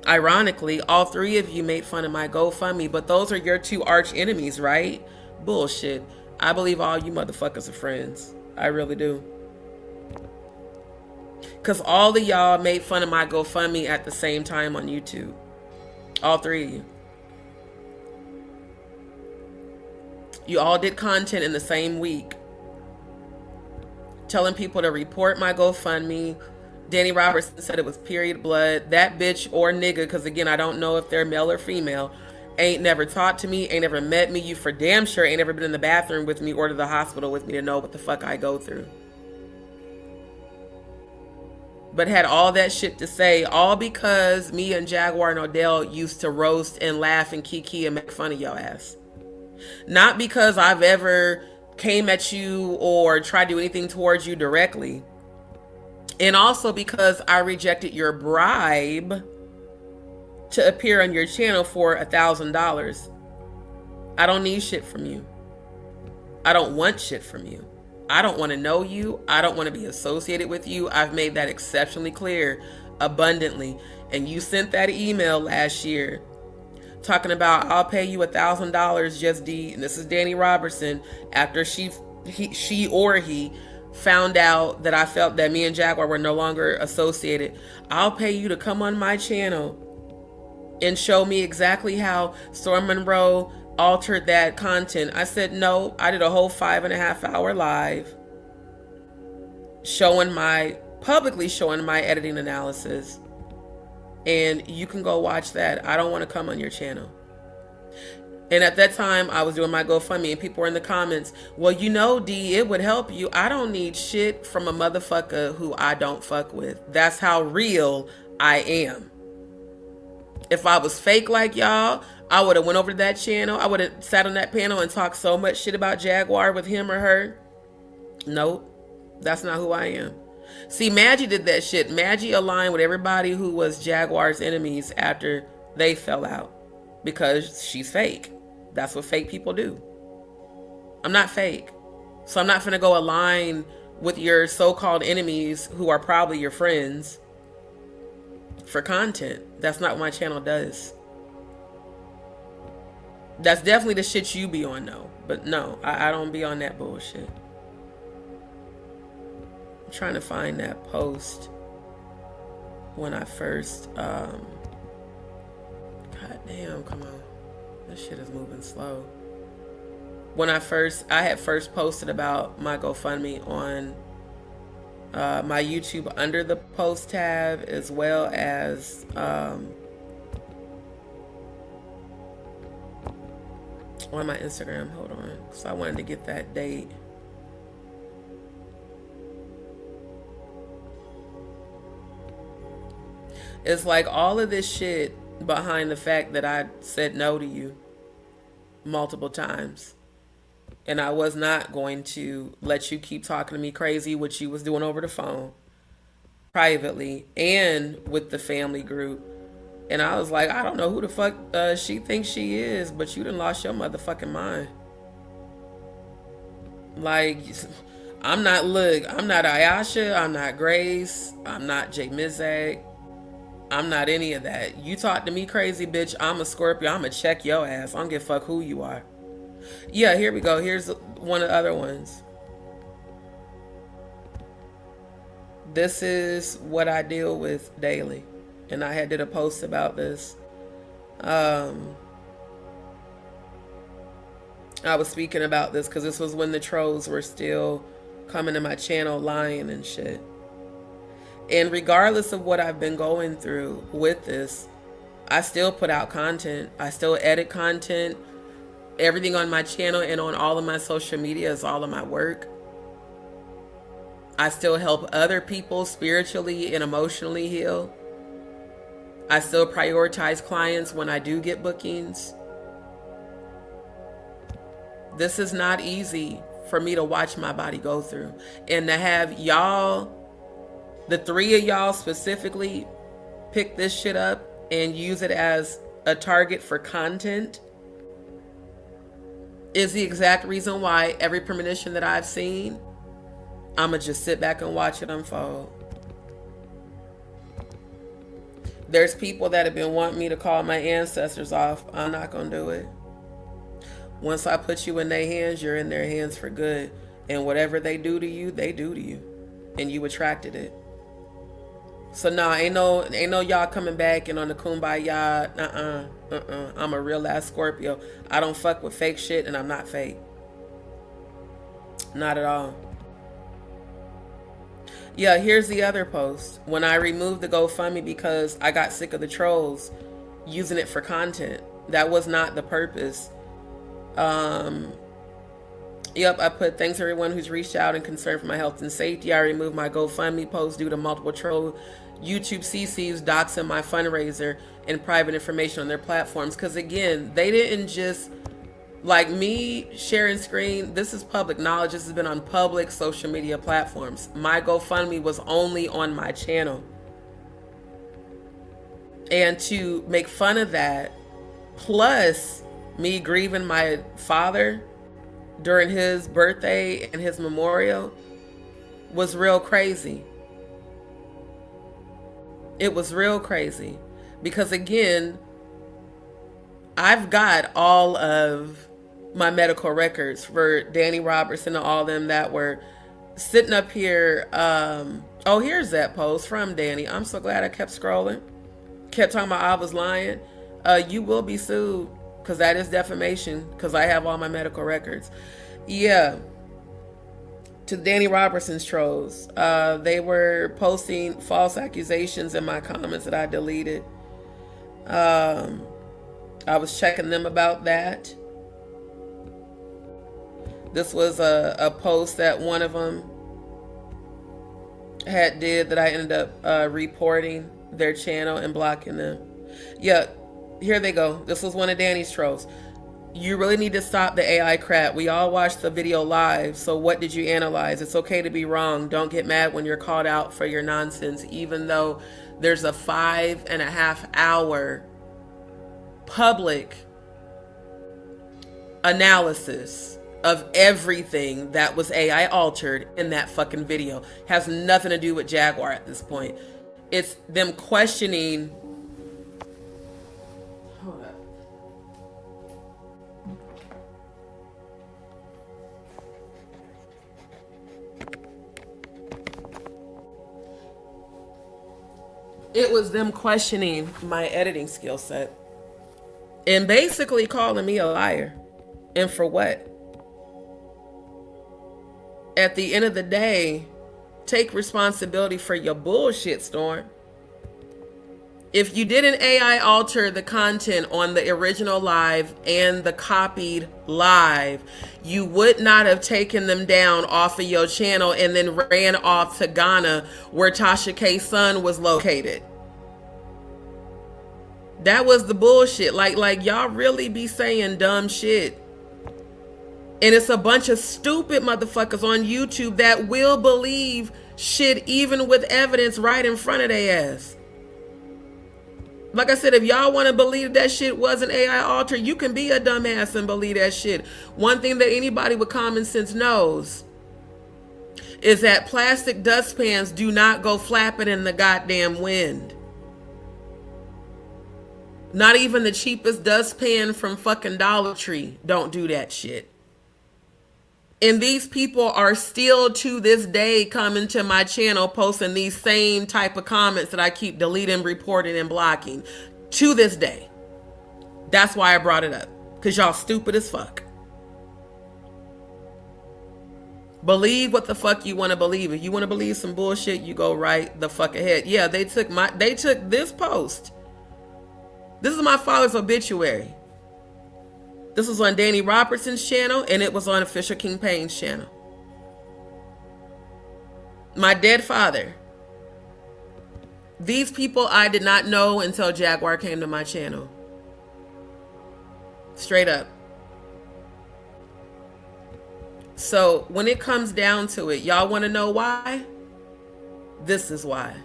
S1: ironically, all three of you made fun of my GoFundMe, but those are your two arch enemies, right? Bullshit. I believe all you motherfuckers are friends. I really do. Because all of y'all made fun of my GoFundMe at the same time on YouTube. All three of you. You all did content in the same week, telling people to report my GoFundMe. Danny Robertson said it was period blood. That bitch or nigga, because again, I don't know if they're male or female, ain't never talked to me, ain't never met me. You for damn sure ain't never been in the bathroom with me or to the hospital with me to know what the fuck I go through. But had all that shit to say, all because me and Jaguar and Odell used to roast and laugh and kiki and make fun of your ass. Not because I've ever came at you or tried to do anything towards you directly. And also because I rejected your bribe to appear on your channel for $1,000. I don't need shit from you. I don't want shit from you. I don't want to know you. I don't want to be associated with you. I've made that exceptionally clear, abundantly. And you sent that email last year talking about, I'll pay you $1,000, Just D. And this is Danny Robertson, after she found out that I felt that me and Jaguar were no longer associated. I'll pay you to come on my channel and show me exactly how Storm Monroe altered that content. I said no. I did a whole 5.5 hour live publicly showing my editing analysis, and you can go watch that. I don't want to come on your channel. And at that time I was doing my GoFundMe and people were in the comments, well, you know, D, it would help you. I don't need shit from a motherfucker who I don't fuck with. That's how real I am. If I was fake like y'all, I would have went over to that channel. I would have sat on that panel and talked so much shit about Jaguar with him or her. Nope. That's not who I am. See, Madgie did that shit. Madgie aligned with everybody who was Jaguar's enemies after they fell out because she's fake. That's what fake people do. I'm not fake. So I'm not finna go align with your so-called enemies who are probably your friends for content. That's not what my channel does. That's definitely the shit you be on though. But no, I don't be on that bullshit. I'm trying to find that post when I first, God damn, come on. This shit is moving slow. When I had first posted about my GoFundMe on my YouTube under the post tab, as well as on my Instagram. Hold on, because I wanted to get that date. It's like all of this shit behind the fact that I said no to you multiple times. And I was not going to let you keep talking to me crazy, which you was doing over the phone, privately, and with the family group. And I was like, I don't know who the fuck she thinks she is, but you done lost your motherfucking mind. Like, I'm not Ayasha, I'm not Grace, I'm not J Mizak, I'm not any of that. You talk to me crazy, bitch, I'm a Scorpio, I'ma check your ass. I don't give a fuck who you are. Yeah, here we go. Here's one of the other ones. This is what I deal with daily. And I did a post about this. I was speaking about this because this was when the trolls were still coming to my channel lying and shit. And regardless of what I've been going through with this, I still put out content. I still edit content. Everything on my channel and on all of my social media is all of my work. I still help other people spiritually and emotionally heal. I still prioritize clients when I do get bookings. This is not easy for me to watch my body go through. And to have y'all, the three of y'all specifically, pick this shit up and use it as a target for content is the exact reason why every premonition that I've seen, I'ma just sit back and watch it unfold. There's people that have been wanting me to call my ancestors off. I'm not gonna do it. Once I put you in their hands, you're in their hands for good. And whatever they do to you, they do to you. And you attracted it. So no, ain't no y'all coming back and on the kumbaya. I'm a real ass Scorpio. I don't fuck with fake shit and I'm not fake. Not at all. Yeah, here's the other post. When I removed the GoFundMe because I got sick of the trolls using it for content. That was not the purpose. Yep, I put thanks to everyone who's reached out and concerned for my health and safety. I removed my GoFundMe post due to multiple troll YouTube CCs doxing my fundraiser and private information on their platforms. Because again, they didn't just, like me sharing screen, this is public knowledge. This has been on public social media platforms. My GoFundMe was only on my channel. And to make fun of that, plus me grieving my father during his birthday and his memorial, was real crazy. It was real crazy. Because again, I've got all of my medical records for Danny Robertson and all them that were sitting up here. Oh, here's that post from Danny. I'm so glad I kept scrolling. Kept talking about I was lying. You will be sued because that is defamation because I have all my medical records. Yeah. To Danny Robertson's trolls. They were posting false accusations in my comments that I deleted. I was checking them about that. This was a post that one of them had did that I ended up reporting their channel and blocking them. Yeah, here they go. This was one of Danny's trolls. You really need to stop the AI crap. We all watched the video live, so what did you analyze? It's okay to be wrong. Don't get mad when you're called out for your nonsense, even though there's a 5.5 hour public analysis of everything that was AI altered in that fucking video. Has nothing to do with Jaguar at this point. It's them questioning. Hold up. It was them questioning my editing skill set and basically calling me a liar. And for what? At the end of the day, take responsibility for your bullshit, Storm. If you didn't AI alter the content on the original live and the copied live, you would not have taken them down off of your channel and then ran off to Ghana where Tasha K's son was located. That was the bullshit. Like y'all really be saying dumb shit. And it's a bunch of stupid motherfuckers on YouTube that will believe shit even with evidence right in front of their ass. Like I said, if y'all want to believe that shit wasn't AI altered, you can be a dumbass and believe that shit. One thing that anybody with common sense knows is that plastic dustpans do not go flapping in the goddamn wind. Not even the cheapest dustpan from fucking Dollar Tree don't do that shit. And these people are still to this day coming to my channel posting these same type of comments that I keep deleting, reporting, and blocking to this day. That's why I brought it up. Because y'all stupid as fuck. Believe what the fuck you want to believe. If you want to believe some bullshit, you go right the fuck ahead. Yeah, they took this post. This is my father's obituary. This was on Danny Robertson's channel, and it was on Official King Payne's channel. My dead father. These people I did not know until Jaguar came to my channel. Straight up. So when it comes down to it, y'all want to know why? This is why.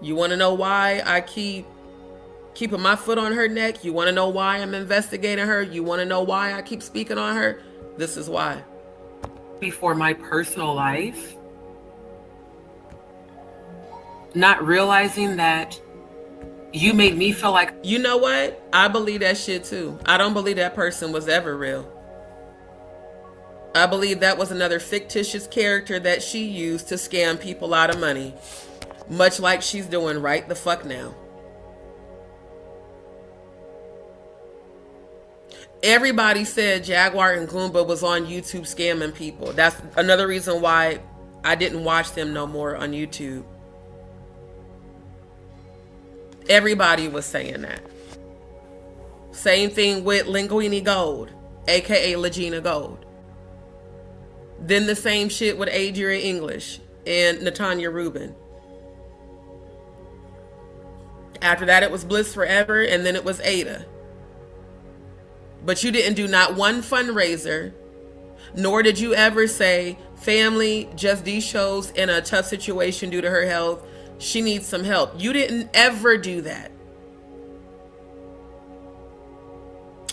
S1: You want to know why I keeping my foot on her neck? You want to know why I'm investigating her? You want to know why I keep speaking on her? This is why. Before my personal life, not realizing that you made me feel like, you know what? I believe that shit too. I don't believe that person was ever real. I believe that was another fictitious character that she used to scam people out of money, much like she's doing right the fuck now. Everybody said Jaguar and Goomba was on YouTube scamming people. That's another reason why I didn't watch them no more on YouTube. Everybody was saying that. Same thing with Linguini Gold, aka Legina Gold. Then the same shit with Adria English and Natanya Rubin. After that, it was Bliss Forever, and then it was Ada. But you didn't do not one fundraiser, nor did you ever say, family, Just D shows in a tough situation due to her health. She needs some help. You didn't ever do that.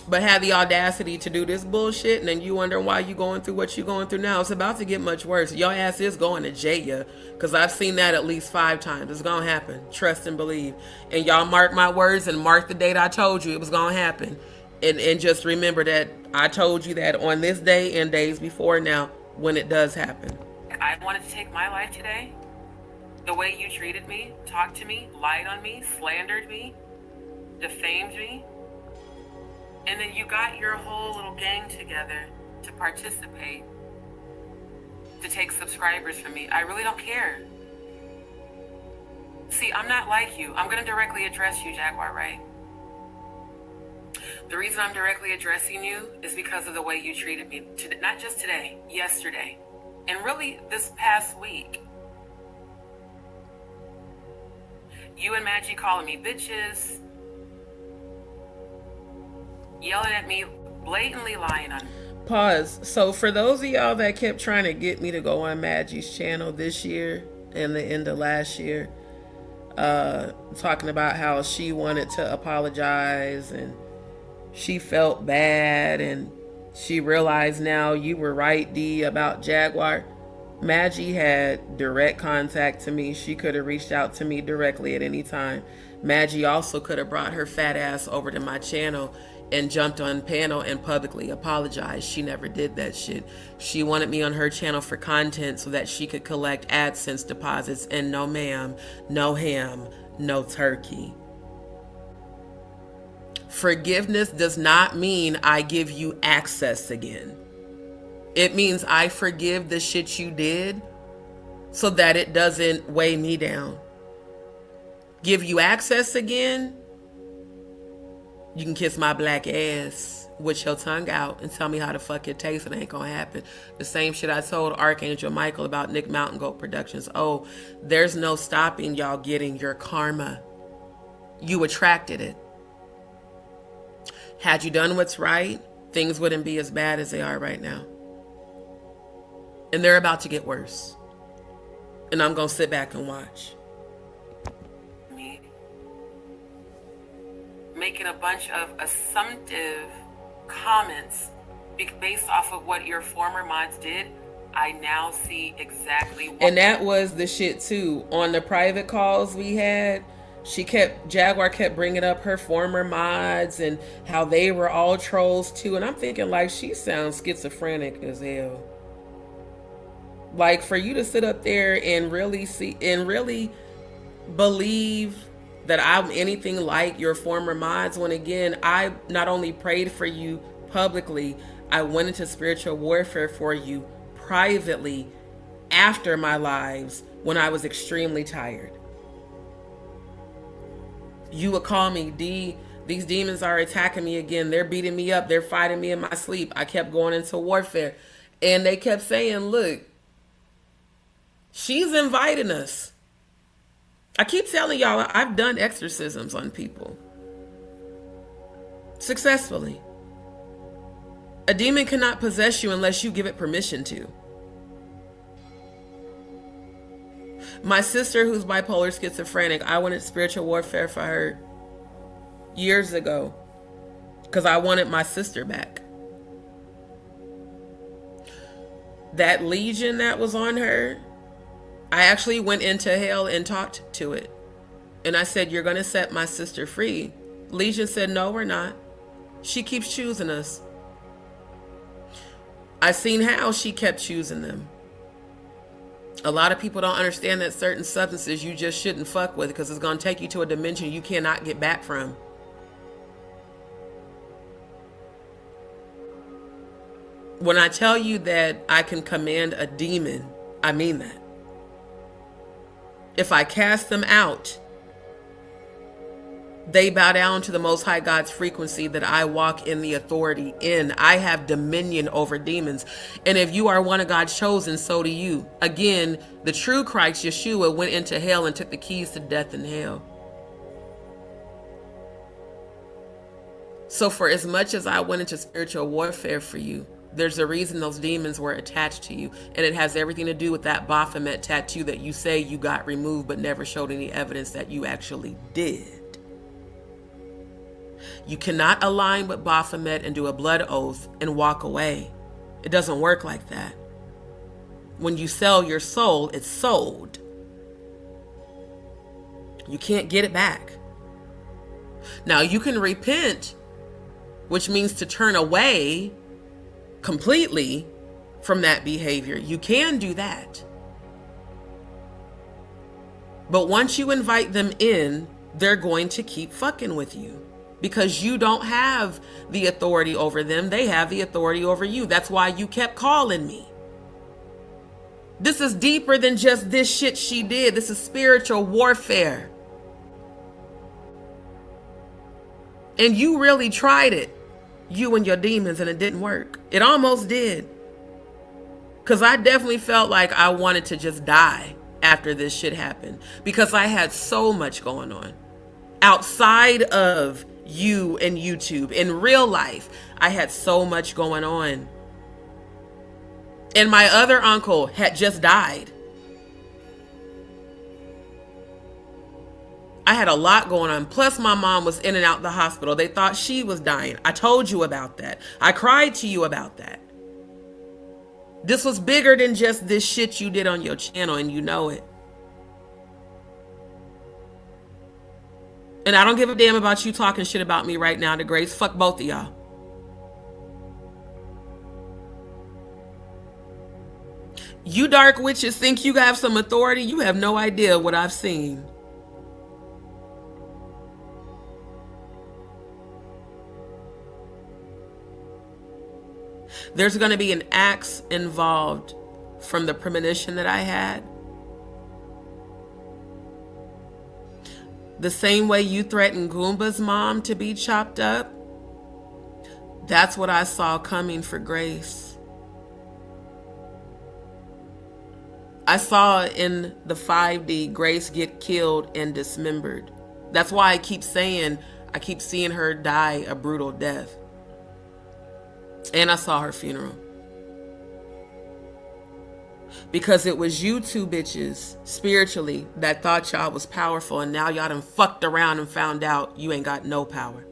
S1: But had the audacity to do this bullshit, and then you wonder why you going through what you're going through now. It's about to get much worse. Your ass is going to jail, because I've seen that at least 5 times. It's going to happen. Trust and believe. And y'all mark my words and mark the date I told you it was going to happen. And just remember that I told you that on this day and days before now when it does happen. I wanted to take my life today. The way you treated me, talked to me, lied on me, slandered me, defamed me. And then you got your whole little gang together to participate, to take subscribers from me. I really don't care. See, I'm not like you. I'm going to directly address you, Jaguar Wright. The reason I'm directly addressing you is because of the way you treated me. Not just today, yesterday, and really this past week. You and Madgie calling me bitches, yelling at me, blatantly lying on me. Pause. So for those of y'all that kept trying to get me to go on Maggie's channel this year and the end of last year, talking about how she wanted to apologize and she felt bad and she realized now you were right, D, about Jaguar. Madgie had direct contact to me. She could have reached out to me directly at any time. Madgie also could have brought her fat ass over to my channel and jumped on panel and publicly apologized. She never did that shit. She wanted me on her channel for content so that she could collect AdSense deposits, and no ma'am, no ham, no turkey. Forgiveness does not mean I give you access again. It means I forgive the shit you did so that it doesn't weigh me down. Give you access again? You can kiss my black ass with your tongue out and tell me how the fuck it tastes. It ain't gonna happen. The same shit I told Archangel Michael about Nick Mountain Goat Productions. Oh, there's no stopping y'all getting your karma. You attracted it. Had you done what's right, things wouldn't be as bad as they are right now. And they're about to get worse. And I'm gonna sit back and watch. Making a bunch of assumptive comments based off of what your former mods did, I now see exactly what. And that was the shit too. On the private calls we had, Jaguar kept bringing up her former mods and how they were all trolls too. And I'm thinking, like, she sounds schizophrenic as hell. Like, for you to sit up there and really believe that I'm anything like your former mods, when again, I not only prayed for you publicly, I went into spiritual warfare for you privately after my lives when I was extremely tired. You would call me, D, these demons are attacking me again. They're beating me up. They're fighting me in my sleep. I kept going into warfare. And they kept saying, look, she's inviting us. I keep telling y'all, I've done exorcisms on people. Successfully. A demon cannot possess you unless you give it permission to. My sister, who's bipolar schizophrenic, I went into spiritual warfare for her years ago because I wanted my sister back. That legion that was on her, I actually went into hell and talked to it. And I said, you're going to set my sister free. Legion said, no, we're not. She keeps choosing us. I seen how she kept choosing them. A lot of people don't understand that certain substances you just shouldn't fuck with because it's going to take you to a dimension you cannot get back from. When I tell you that I can command a demon, I mean that. If I cast them out, they bow down to the Most High God's frequency that I walk in the authority in. I have dominion over demons. And if you are one of God's chosen, so do you. Again, the true Christ, Yeshua, went into hell and took the keys to death and hell. So for as much as I went into spiritual warfare for you, there's a reason those demons were attached to you. And it has everything to do with that Baphomet tattoo that you say you got removed but never showed any evidence that you actually did. You cannot align with Baphomet and do a blood oath and walk away. It doesn't work like that. When you sell your soul, it's sold. You can't get it back. Now you can repent, which means to turn away completely from that behavior. You can do that. But once you invite them in, they're going to keep fucking with you because you don't have the authority over them. They have the authority over you. That's why you kept calling me. This is deeper than just this shit she did. This is spiritual warfare. And you really tried it, you and your demons, and it didn't work. It almost did. Because I definitely felt like I wanted to just die after this shit happened. Because I had so much going on. Outside of you and YouTube, in real life, I had so much going on. And my other uncle had just died. I had a lot going on. Plus my mom was in and out the hospital. They thought she was dying. I told you about that. I cried to you about that. This was bigger than just this shit you did on your channel, and you know it. And I don't give a damn about you talking shit about me right now to Grace. Fuck both of y'all. You dark witches think you have some authority. You have no idea what I've seen. There's going to be an axe involved from the premonition that I had. The same way you threatened Goomba's mom to be chopped up, that's what I saw coming for Grace. I saw in the 5D Grace get killed and dismembered. That's why I keep saying, I keep seeing her die a brutal death. And I saw her funeral. Because it was you two bitches, spiritually, that thought y'all was powerful, and now y'all done fucked around and found out you ain't got no power.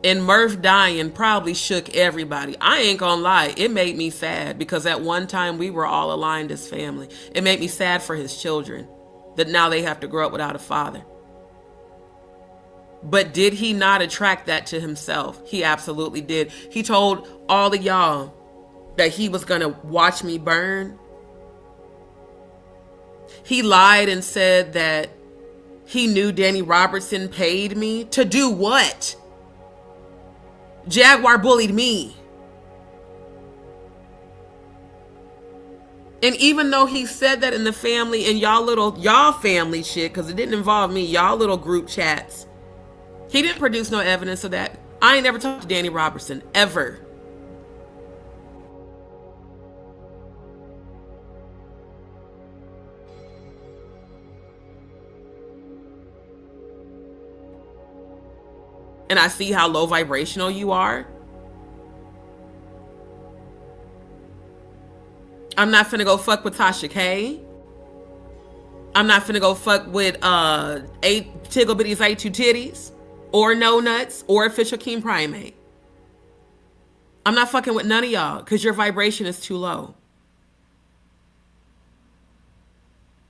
S1: And Murph dying probably shook everybody. I ain't gonna lie, it made me sad, because at one time we were all aligned as family. It made me sad for his children, that now they have to grow up without a father. But did he not attract that to himself? He absolutely did. He told all of y'all that he was going to watch me burn. He lied and said that he knew Danny Robertson paid me. To do what? Jaguar bullied me. And even though he said that in the family and y'all family shit, because it didn't involve me, y'all little group chats, he didn't produce no evidence of that. I ain't never talked to Danny Robertson, ever. And I see how low vibrational you are. I'm not finna go fuck with Tasha K. I'm not finna go fuck with Tiggle Bitty's A2 Titties. Or No Nuts, or Official King Primate. I'm not fucking with none of y'all because your vibration is too low.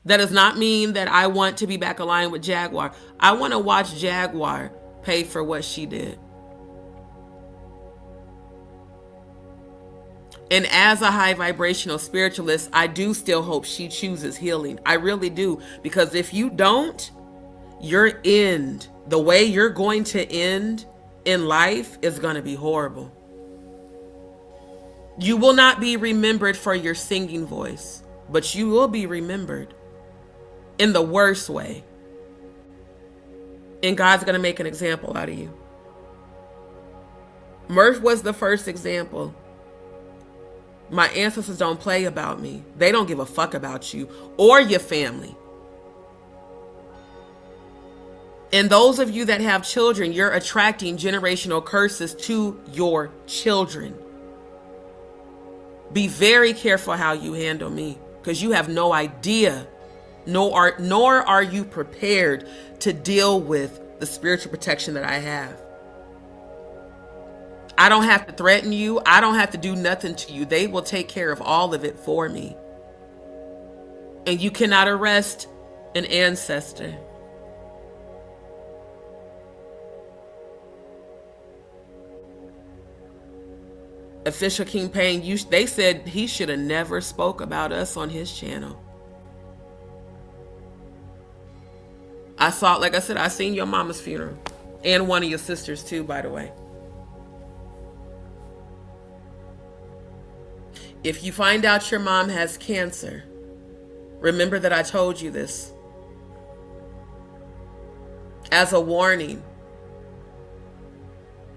S1: That does not mean that I want to be back aligned with Jaguar. I want to watch Jaguar pay for what she did. And as a high vibrational spiritualist, I do still hope she chooses healing. I really do. Because if you don't, your end, the way you're going to end in life is going to be horrible. You will not be remembered for your singing voice, but you will be remembered in the worst way. And God's going to make an example out of you. Murph was the first example. My ancestors don't play about me. They don't give a fuck about you or your family. And those of you that have children, you're attracting generational curses to your children. Be very careful how you handle me, because you have no idea, nor are you prepared to deal with the spiritual protection that I have. I don't have to threaten you. I don't have to do nothing to you. They will take care of all of it for me. And you cannot arrest an ancestor. Official King Payne, they said he should have never spoke about us on his channel. Like I said, I seen your mama's funeral. And one of your sisters too, by the way. If you find out your mom has cancer, remember that I told you this. As a warning.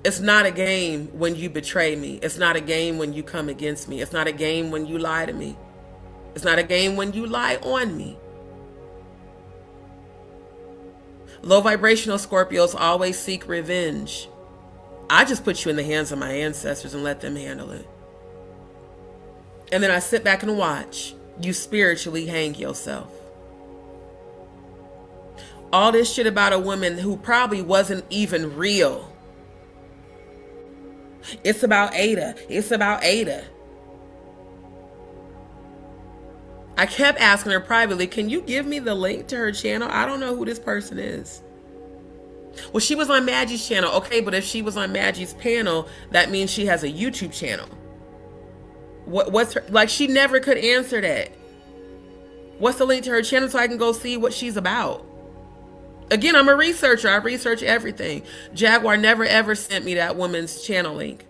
S1: It's not a game when you betray me. It's not a game when you come against me. It's not a game when you lie to me. It's not a game when you lie on me. Low vibrational Scorpios always seek revenge. I just put you in the hands of my ancestors and let them handle it. And then I sit back and watch you spiritually hang yourself. All this shit about a woman who probably wasn't even real. It's about Ada. It's about Ada. I kept asking her privately, can you give me the link to her channel? I don't know who this person is. Well, she was on Maggie's channel. Okay, but if she was on Maggie's panel, that means she has a YouTube channel. What's her, like, she never could answer that. What's the link to her channel so I can go see what she's about? Again, I'm a researcher. I research everything. Jaguar never ever sent me that woman's channel link.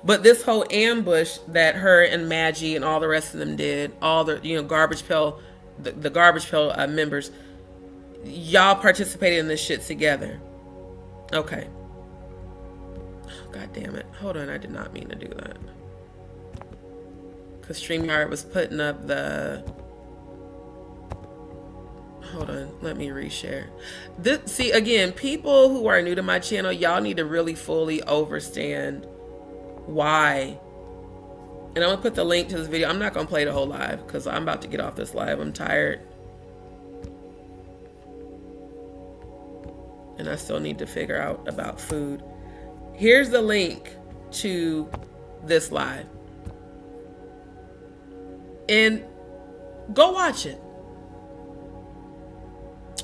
S1: But this whole ambush that her and Madgie and all the rest of them did, all the, Garbage Pail, the Garbage Pail members, y'all participated in this shit together. Okay. God damn it. Hold on, I did not mean to do that. Because StreamYard was putting up the... Hold on, let me reshare. See, again, people who are new to my channel, y'all need to really fully understand why. And I'm gonna put the link to this video. I'm not gonna play the whole live because I'm about to get off this live. I'm tired. And I still need to figure out about food. Here's the link to this live. And go watch it.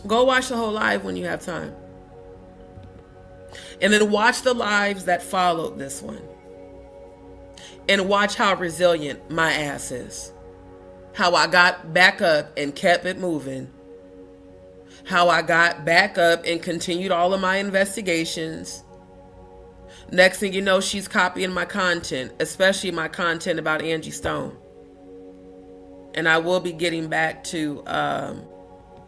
S1: Go watch the whole live when you have time. And then watch the lives that followed this one. And watch how resilient my ass is. How I got back up and kept it moving. How I got back up and continued all of my investigations. Next thing you know, she's copying my content, especially my content about Angie Stone. And I will be getting back to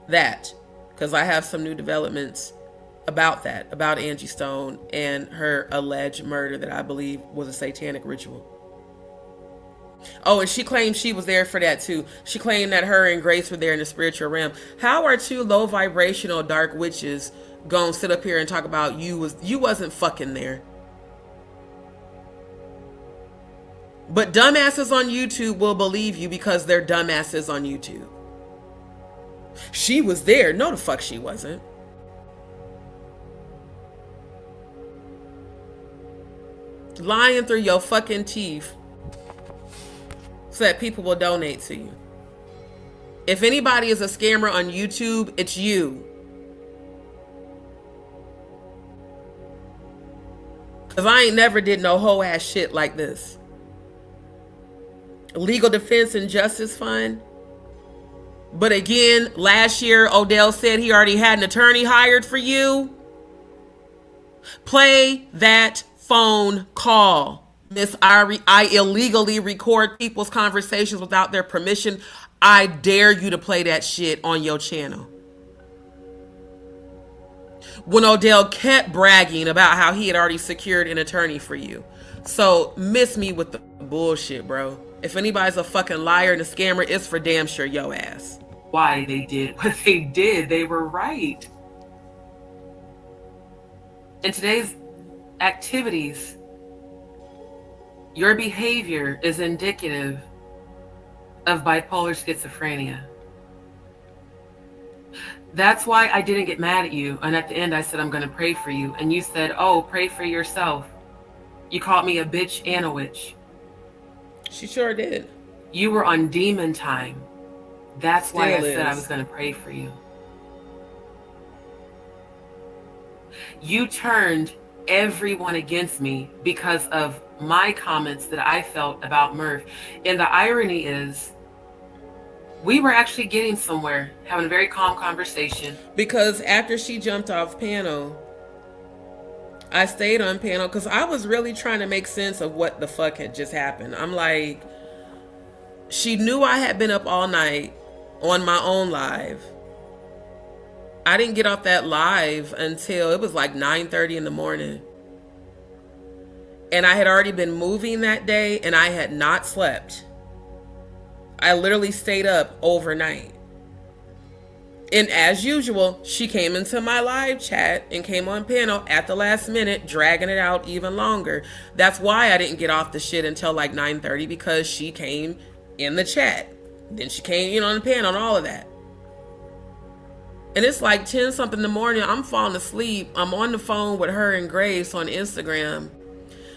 S1: that. Because I have some new developments about that, about Angie Stone and her alleged murder that I believe was a satanic ritual. Oh, and she claimed she was there for that too. She claimed that her and Grace were there in the spiritual realm. How are two low vibrational dark witches gonna sit up here and talk about you wasn't fucking there? But dumbasses on YouTube will believe you because they're dumbasses on YouTube. She was there. No, the fuck she wasn't. Lying through your fucking teeth so that people will donate to you. If anybody is a scammer on YouTube, it's you. Because I ain't never did no whole ass shit like this. Legal Defense and Justice Fund. But again, last year, Odell said he already had an attorney hired for you. Play that phone call. Miss, I illegally record people's conversations without their permission. I dare you to play that shit on your channel. When Odell kept bragging about how he had already secured an attorney for you. So miss me with the bullshit, bro. If anybody's a fucking liar and a scammer, it's for damn sure yo ass.
S3: Why they did what they did. They were right. In today's activities, your behavior is indicative of bipolar schizophrenia. That's why I didn't get mad at you. And at the end, I said, I'm going to pray for you. And you said, oh, pray for yourself. You called me a bitch and a witch.
S1: She sure did.
S3: You were on demon time. That's why I said I was going to pray for you. You turned everyone against me because of my comments that I felt about Murph. And the irony is, we were actually getting somewhere, having a very calm conversation.
S1: Because after she jumped off panel, I stayed on panel because I was really trying to make sense of what the fuck had just happened. I'm like, she knew I had been up all night on my own live. I didn't get off that live until it was like 9:30 in the morning. And I had already been moving that day and I had not slept. I literally stayed up overnight. And as usual, she came into my live chat and came on panel at the last minute, dragging it out even longer. That's why I didn't get off the shit until like 9:30, because she came in the chat. Then she came, on the panel and all of that. And it's like 10 something in the morning. I'm falling asleep. I'm on the phone with her and Grace on Instagram.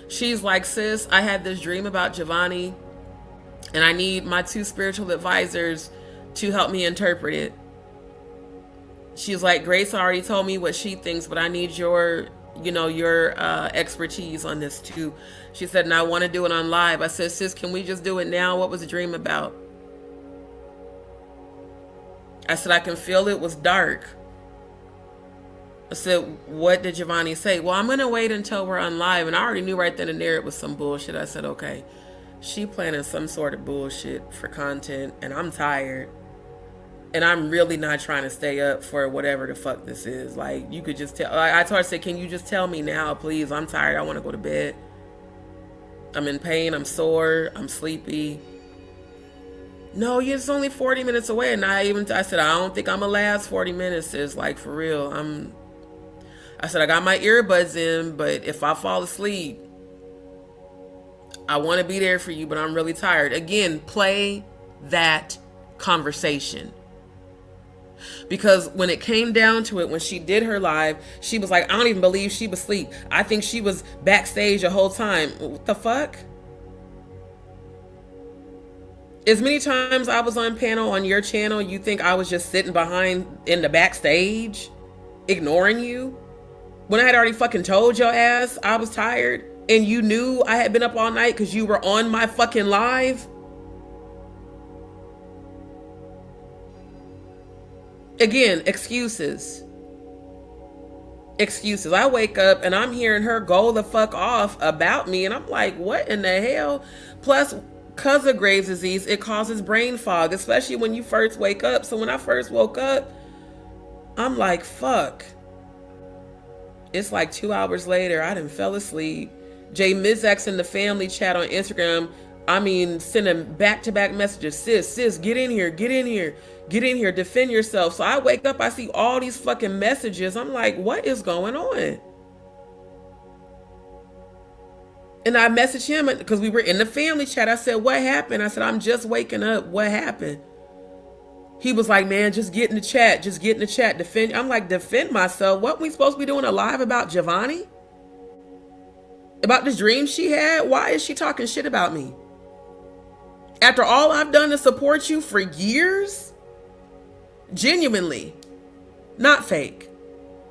S1: She's like, sis, I had this dream about Giovanni and I need my 2 spiritual advisors to help me interpret it. She's like, Grace already told me what she thinks, but I need your expertise on this too. She said, and I want to do it on live. I said, sis, can we just do it now? What was the dream about? I said, I can feel it was dark. I said, what did Giovanni say? Well, I'm going to wait until we're on live. And I already knew right then and there it was some bullshit. I said, okay. She planning some sort of bullshit for content, and I'm tired. And I'm really not trying to stay up for whatever the fuck this is. Like, you could just tell. I told her, I said, can you just tell me now, please? I'm tired. I want to go to bed. I'm in pain. I'm sore. I'm sleepy. No, it's only 40 minutes away. And I said, I don't think I'm going to last 40 minutes, sis. Like, for real. I said, I got my earbuds in, but if I fall asleep, I want to be there for you, but I'm really tired. Again, play that conversation. Because when it came down to it, when she did her live, she was like, I don't even believe she was asleep. I think she was backstage the whole time. What the fuck? As many times I was on panel on your channel, you think I was just sitting behind in the backstage, ignoring you? When I had already fucking told your ass I was tired, and you knew I had been up all night because you were on my fucking live? Again, excuses. Excuses. I wake up and I'm hearing her go the fuck off about me, and I'm like, what in the hell? Plus, because of Graves' disease, it causes brain fog, especially when you first wake up. So when I first woke up, I'm like, fuck. It's like 2 hours later, I done fell asleep. Jay Mizak's in the family chat on Instagram, sending back-to-back messages. Sis, get in here, defend yourself. So I wake up, I see all these fucking messages. I'm like, what is going on? And I messaged him because we were in the family chat. I said, what happened? I said, I'm just waking up. What happened? He was like, man, just get in the chat. Defend. I'm like, defend myself? What we supposed to be doing a live about Giovanni? About this dream she had? Why is she talking shit about me? After all I've done to support you for years? Genuinely. Not fake.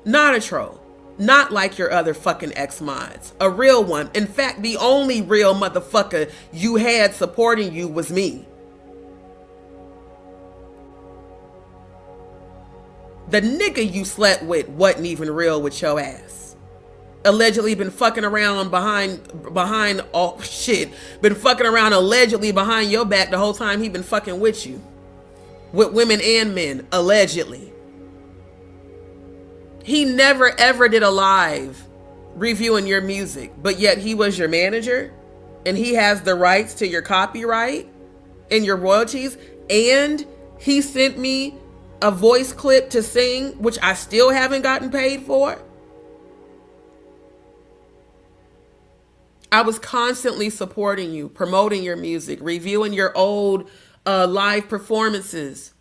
S1: Not a troll. Not like your other fucking ex-mods. A real one. In fact, the only real motherfucker you had supporting you was me. The nigga you slept with wasn't even real with your ass. allegedly been fucking around behind all shit, been fucking around allegedly behind your back the whole time he been fucking with you, with women and men, allegedly. He never ever did a live reviewing your music, but yet he was your manager and he has the rights to your copyright and your royalties, and he sent me a voice clip to sing, which I still haven't gotten paid for. I was constantly supporting you, promoting your music, reviewing your old live performances.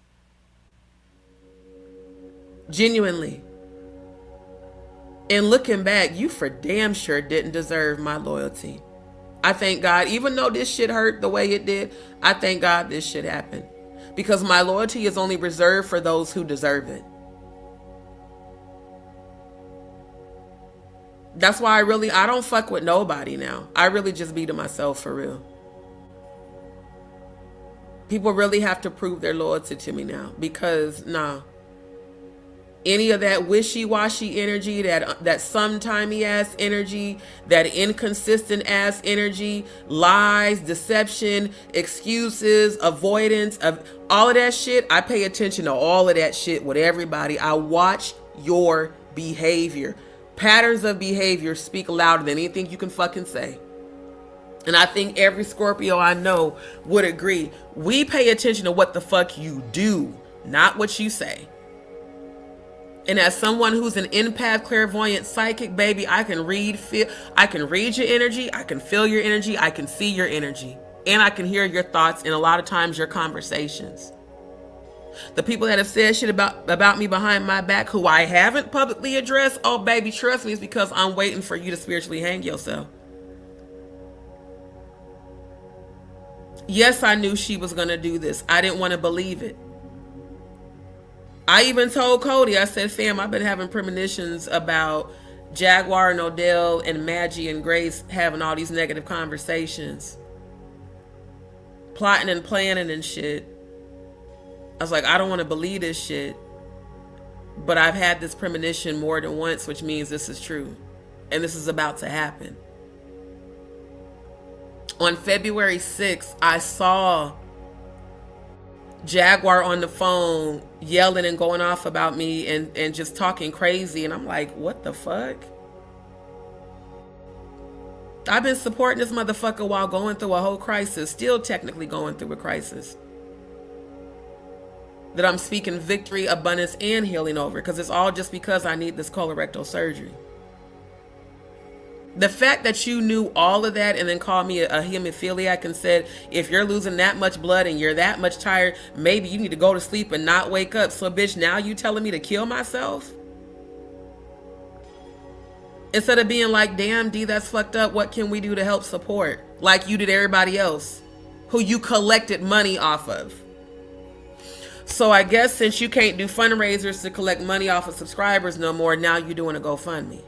S1: Genuinely. And looking back, you for damn sure didn't deserve my loyalty. I thank God, even though this shit hurt the way it did, I thank God this shit happened. Because my loyalty is only reserved for those who deserve it. That's why I don't fuck with nobody now. I really just be to myself for real. People really have to prove their loyalty to me now, because nah. Any of that wishy-washy energy, that sometimey ass energy, that inconsistent ass energy, lies, deception, excuses, avoidance of all of that shit, I pay attention to all of that shit with everybody. I watch your behavior. Patterns of behavior speak louder than anything you can fucking say. And I think every Scorpio I know would agree. We pay attention to what the fuck you do, not what you say. And as someone who's an empath, clairvoyant, psychic, baby, I can read your energy, I can feel your energy, I can see your energy, and I can hear your thoughts and a lot of times your conversations. The people that have said shit about me behind my back, who I haven't publicly addressed, oh baby, trust me, it's because I'm waiting for you to spiritually hang yourself. Yes, I knew she was gonna do this. I didn't want to believe it. I even told Cody, I said, fam, I've been having premonitions about Jaguar and Odell and Madgie and Grace having all these negative conversations. Plotting and planning and shit. I was like, I don't want to believe this shit. But I've had this premonition more than once, which means this is true. And this is about to happen. On February 6th, I saw Jaguar on the phone yelling and going off about me and just talking crazy, and I'm like, what the fuck? I've been supporting this motherfucker while going through a whole crisis, still technically going through a crisis that I'm speaking victory, abundance, and healing over, because it's all just because I need this colorectal surgery. The fact that you knew all of that and then called me a hemophiliac and said, if you're losing that much blood and you're that much tired, maybe you need to go to sleep and not wake up. So bitch, now you telling me to kill myself? Instead of being like, damn D, that's fucked up. What can we do to help support? Like you did everybody else who you collected money off of. So I guess since you can't do fundraisers to collect money off of subscribers no more, now you're doing a GoFundMe.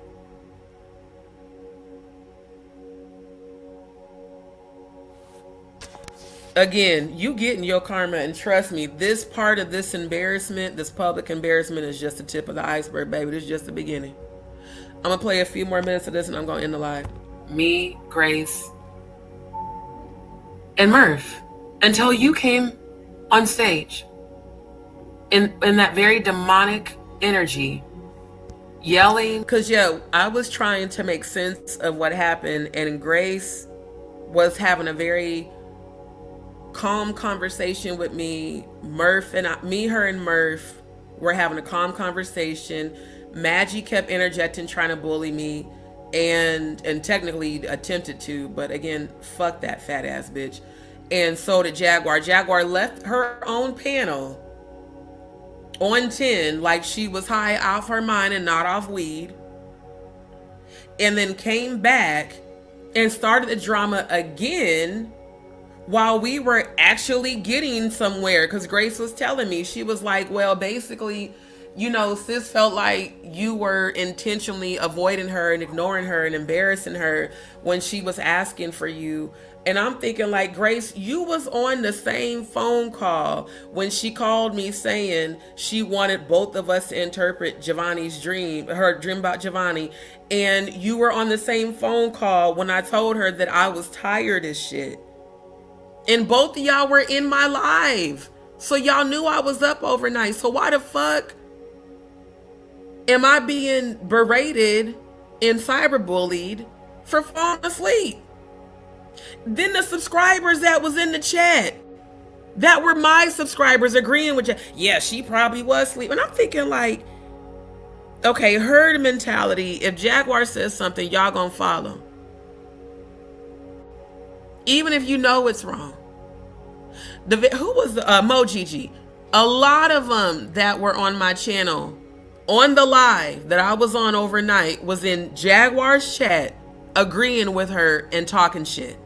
S1: Again, you getting your karma, and trust me, this part of this embarrassment, this public embarrassment, is just the tip of the iceberg, baby. This is just the beginning. I'm gonna play a few more minutes of this and I'm gonna end the live.
S3: Me, Grace, and Murph, until you came on stage in that very demonic energy, yelling.
S1: Because yeah, I was trying to make sense of what happened, and Grace was having a very calm conversation with me. Murph and her and Murph were having a calm conversation. Madgie kept interjecting, trying to bully me, and technically attempted to, but again, fuck that fat ass bitch. And so did Jaguar. Jaguar left her own panel on 10 like she was high off her mind and not off weed, and then came back and started the drama again while we were actually getting somewhere. Because Grace was telling me, she was like, well, basically you know, sis felt like you were intentionally avoiding her and ignoring her and embarrassing her when she was asking for you. And I'm thinking, like, Grace, you was on the same phone call when she called me saying she wanted both of us to interpret Giovanni's dream, her dream about Giovanni. And you were on the same phone call when I told her that I was tired as shit. And both of y'all were in my live. So y'all knew I was up overnight. So why the fuck am I being berated and cyberbullied for falling asleep? Then the subscribers that was in the chat, that were my subscribers agreeing with you. Yeah, she probably was sleeping. And I'm thinking like, okay, herd mentality. If Jaguar says something, y'all gonna follow. Even if you know it's wrong. Who was the Mojiji? A lot of them that were on my channel on the live that I was on overnight was in Jaguar's chat agreeing with her and talking shit.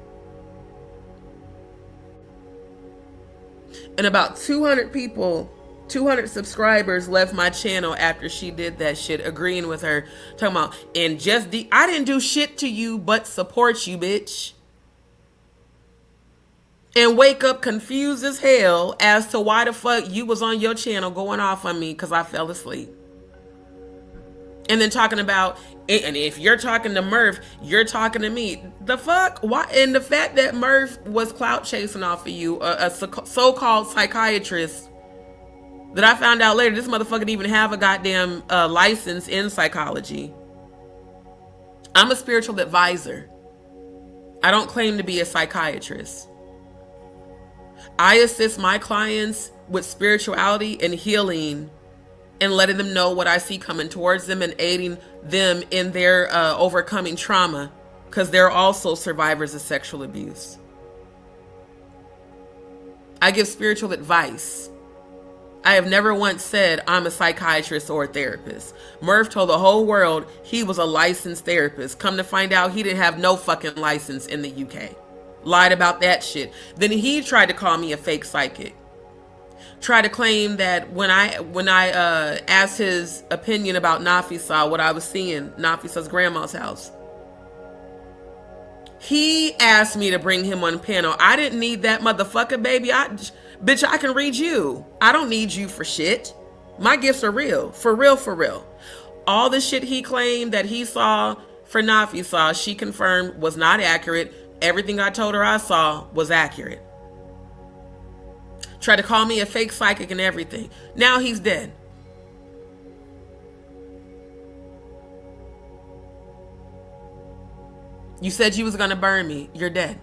S1: And about 200 people, 200 subscribers left my channel after she did that shit, agreeing with her, talking about, and I didn't do shit to you but support you, bitch. And wake up confused as hell as to why the fuck you was on your channel going off on me because I fell asleep. And then talking about, and if you're talking to Murph, you're talking to me. The fuck? Why? And the fact that Murph was clout chasing off of you, a so-called psychiatrist, that I found out later, this motherfucker didn't even have a goddamn license in psychology. I'm a spiritual advisor. I don't claim to be a psychiatrist. I assist my clients with spirituality and healing and letting them know what I see coming towards them and aiding them in their overcoming trauma, because they're also survivors of sexual abuse. I give spiritual advice. I have never once said I'm a psychiatrist or a therapist. Murph told the whole world he was a licensed therapist. Come to find out, he didn't have no fucking license in the UK. Lied about that shit. Then he tried to call me a fake psychic. Tried to claim that when I asked his opinion about Nafisa, what I was seeing, Nafisa's grandma's house, he asked me to bring him on panel. I didn't need that motherfucker, baby. Bitch, I can read you. I don't need you for shit. My gifts are real. For real, for real. All the shit he claimed that he saw for Nafisa, she confirmed was not accurate. Everything I told her I saw was accurate. Tried to call me a fake psychic and everything. Now he's dead. You said you was going to burn me. You're dead.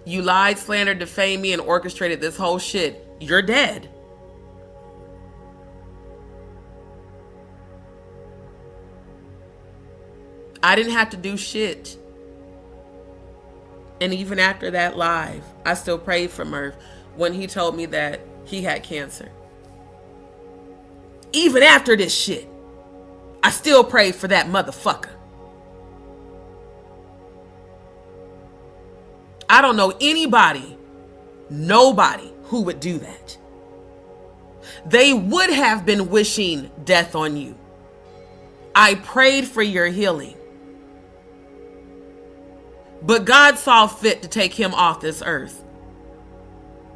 S1: You lied, slandered, defamed me, and orchestrated this whole shit. You're dead. I didn't have to do shit. And even after that live, I still prayed for Murph when he told me that he had cancer. Even after this shit, I still prayed for that motherfucker. I don't know anybody, nobody who would do that. They would have been wishing death on you. I prayed for your healing. But God saw fit to take him off this earth.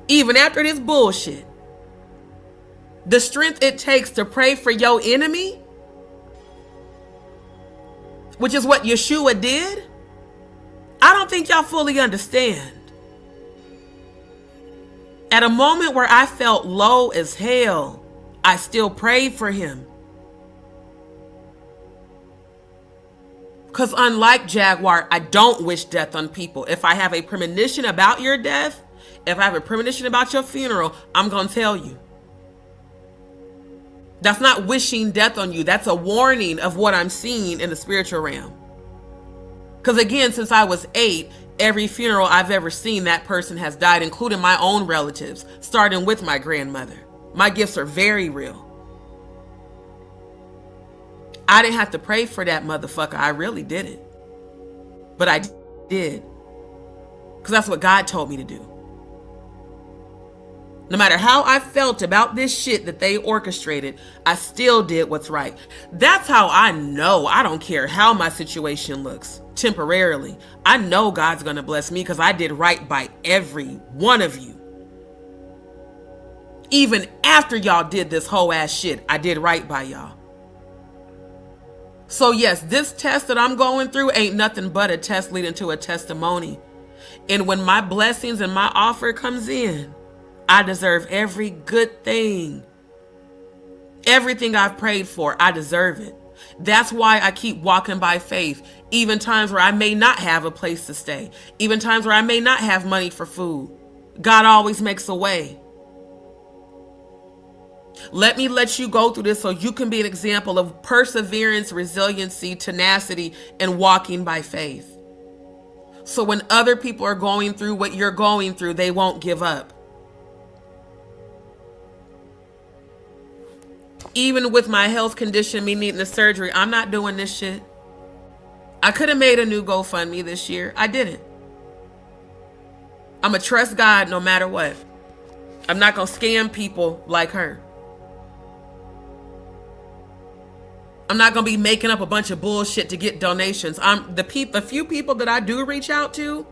S1: Even after this bullshit. The strength it takes to pray for your enemy, which is what Yeshua did, I don't think y'all fully understand. At a moment where I felt low as hell, I still prayed for him. Because unlike Jaguar, I don't wish death on people. If I have a premonition about your death, if I have a premonition about your funeral, I'm going to tell you. That's not wishing death on you. That's a warning of what I'm seeing in the spiritual realm. Because again, since I was 8, every funeral I've ever seen, that person has died, including my own relatives, starting with my grandmother. My gifts are very real. I didn't have to pray for that motherfucker. I really didn't. But I did. Because that's what God told me to do. No matter how I felt about this shit that they orchestrated, I still did what's right. That's how I know. I don't care how my situation looks temporarily. I know God's going to bless me because I did right by every one of you. Even after y'all did this whole ass shit, I did right by y'all. So yes, this test that I'm going through ain't nothing but a test leading to a testimony. And when my blessings and my offer comes in, I deserve every good thing. Everything I've prayed for, I deserve it. That's why I keep walking by faith, even times where I may not have a place to stay, even times where I may not have money for food. God always makes a way. Let me let you go through this so you can be an example of perseverance, resiliency, tenacity, and walking by faith. So when other people are going through what you're going through, they won't give up. Even with my health condition, me needing the surgery, I'm not doing this shit. I could have made a new GoFundMe this year. I didn't. I'm going to trust God no matter what. I'm not going to scam people like her. I'm not going to be making up a bunch of bullshit to get donations. The few people that I do reach out to,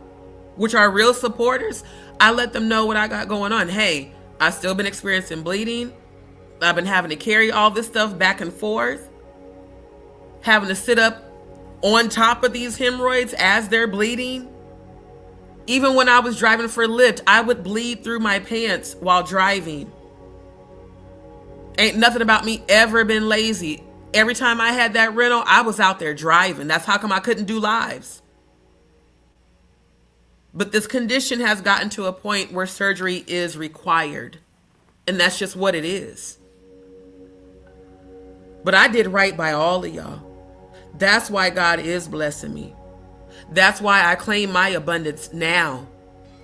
S1: which are real supporters, I let them know what I got going on. Hey, I've still been experiencing bleeding. I've been having to carry all this stuff back and forth, having to sit up on top of these hemorrhoids as they're bleeding. Even when I was driving for Lyft, I would bleed through my pants while driving. Ain't nothing about me ever been lazy. Every time I had that rental, I was out there driving. That's how come I couldn't do lives. But this condition has gotten to a point where surgery is required. And that's just what it is. But I did right by all of y'all. That's why God is blessing me. That's why I claim my abundance now.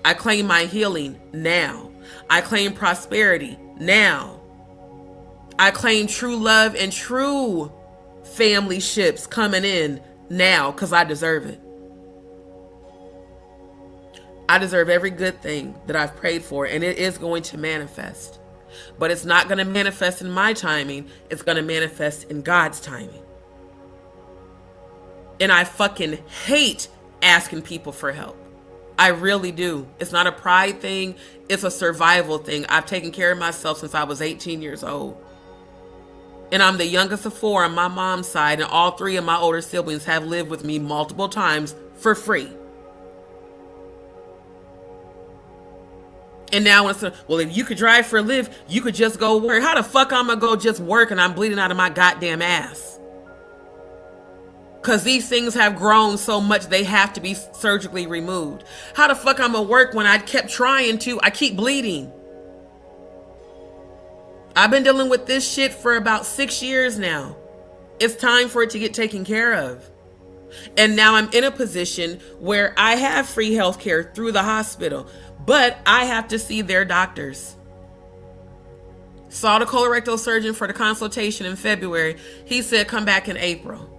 S1: I claim my healing now. I claim prosperity now. I claim true love and true family ships coming in now because I deserve it. I deserve every good thing that I've prayed for, and it is going to manifest. But it's not going to manifest in my timing. It's going to manifest in God's timing. And I fucking hate asking people for help. I really do. It's not a pride thing. It's a survival thing. I've taken care of myself since I was 18 years old. And I'm the youngest of 4 on my mom's side, and all 3 of my older siblings have lived with me multiple times for free. And now it's well, if you could drive for a live, you could just go work. How the fuck I'm gonna go just work and I'm bleeding out of my goddamn ass? Because these things have grown so much they have to be surgically removed. How the fuck I'm gonna work when I kept trying to? I keep bleeding. I've been dealing with this shit for about 6 years now. It's time for it to get taken care of. And now I'm in a position where I have free health care through the hospital, but I have to see their doctors. Saw the colorectal surgeon for the consultation in February. He said, come back in April.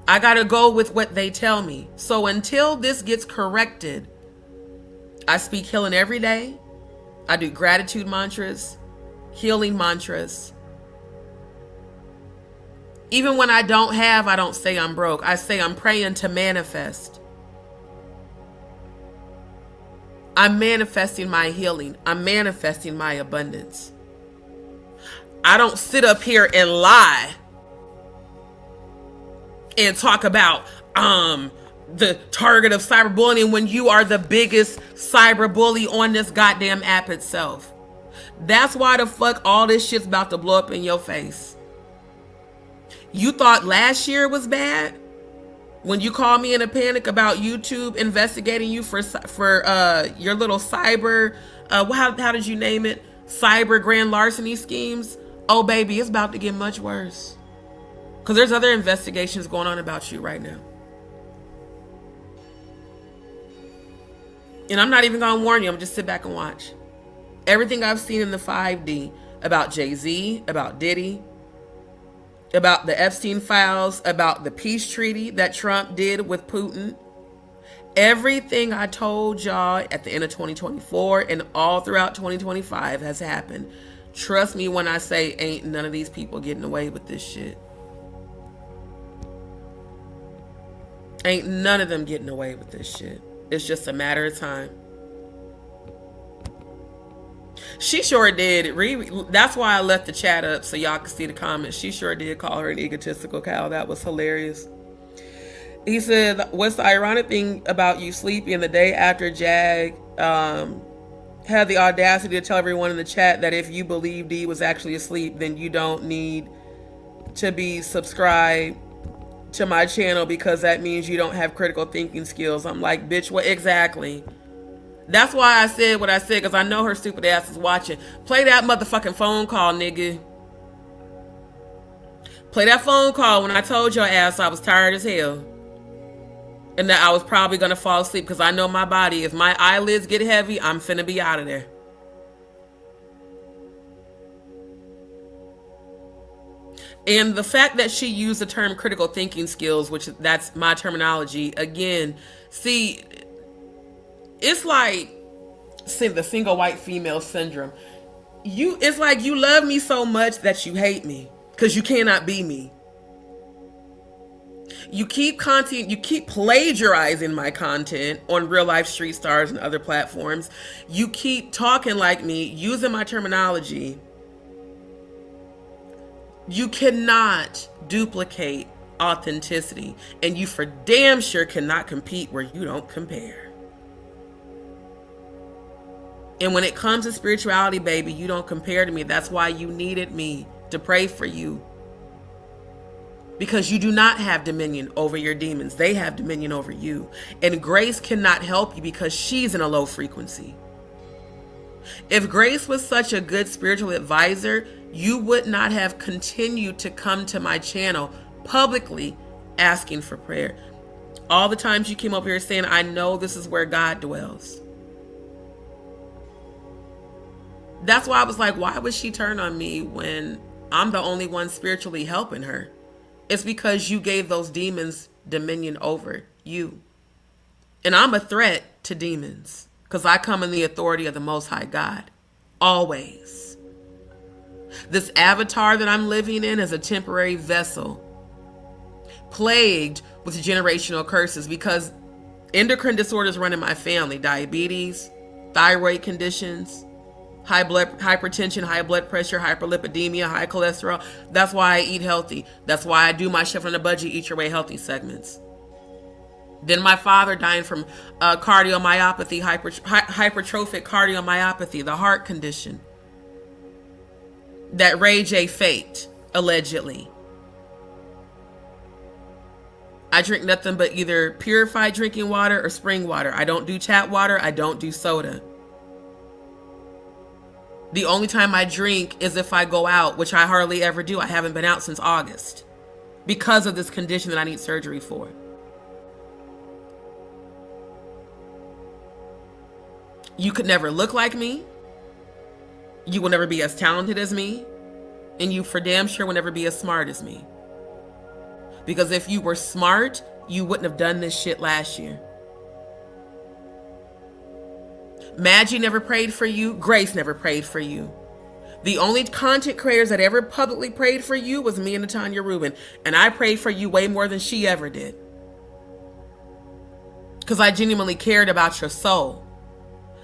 S1: I gotta go with what they tell me. So until this gets corrected, I speak healing every day. I do gratitude mantras, healing mantras. Even when I don't have, I don't say I'm broke. I say I'm praying to manifest. I'm manifesting my healing. I'm manifesting my abundance. I don't sit up here and lie and talk about the target of cyberbullying when you are the biggest cyberbully on this goddamn app itself. That's why the fuck all this shit's about to blow up in your face. You thought last year was bad when you called me in a panic about YouTube investigating you for your little cyber how did you name it, cyber grand larceny schemes. Oh baby, it's about to get much worse because there's other investigations going on about you right now. And I'm not even gonna warn you, I'm gonna just sit back and watch. Everything I've seen in the 5D about Jay-Z, about Diddy, about the Epstein files, about the peace treaty that Trump did with Putin, Everything I told y'all at the end of 2024 and all throughout 2025 has happened. Trust me when I say ain't none of these people getting away with this shit. Ain't none of them getting away with this shit. It's just a matter of time. She sure did. That's why I left the chat up so y'all can see the comments. She sure did call her an egotistical cow. That was hilarious. He said, what's the ironic thing about you sleeping the day after Jag had the audacity to tell everyone in the chat that if you believe D was actually asleep, then you don't need to be subscribed to my channel because that means you don't have critical thinking skills. I'm like, bitch, what exactly? That's why I said what I said, because I know her stupid ass is watching. Play that motherfucking phone call, nigga. Play that phone call when I told your ass I was tired as hell. And that I was probably going to fall asleep because I know my body. If my eyelids get heavy, I'm finna be out of there. And the fact that she used the term critical thinking skills, which that's my terminology, again, see, it's like the single white female syndrome. It's like you love me so much that you hate me because you cannot be me. You keep plagiarizing my content on Real Life Street Stars and other platforms. You keep talking like me, using my terminology. You cannot duplicate authenticity, and you for damn sure cannot compete where you don't compare. And when it comes to spirituality, baby, you don't compare to me. That's why you needed me to pray for you. Because you do not have dominion over your demons. They have dominion over you. And Grace cannot help you because she's in a low frequency. If Grace was such a good spiritual advisor, you would not have continued to come to my channel publicly asking for prayer. All the times you came up here saying, I know this is where God dwells. That's why I was like, why would she turn on me when I'm the only one spiritually helping her? It's because you gave those demons dominion over you. And I'm a threat to demons because I come in the authority of the Most High God. Always. This avatar that I'm living in is a temporary vessel plagued with generational curses because endocrine disorders run in my family. Diabetes, thyroid conditions, hypertension, high blood pressure, hyperlipidemia, high cholesterol. That's why I eat healthy. That's why I do my Chef on a Budget, Eat Your Way Healthy segments. Then my father dying from cardiomyopathy, hypertrophic cardiomyopathy, the heart condition that Ray J faked, allegedly. I drink nothing but either purified drinking water or spring water. I don't do tap water. I don't do soda. The only time I drink is if I go out, which I hardly ever do. I haven't been out since August because of this condition that I need surgery for. You could never look like me. You will never be as talented as me. And you for damn sure will never be as smart as me. Because if you were smart, you wouldn't have done this shit last year. Madgie never prayed for you. Grace never prayed for you. The only content creators that ever publicly prayed for you was me and Natanya Rubin. And I prayed for you way more than she ever did. Because I genuinely cared about your soul.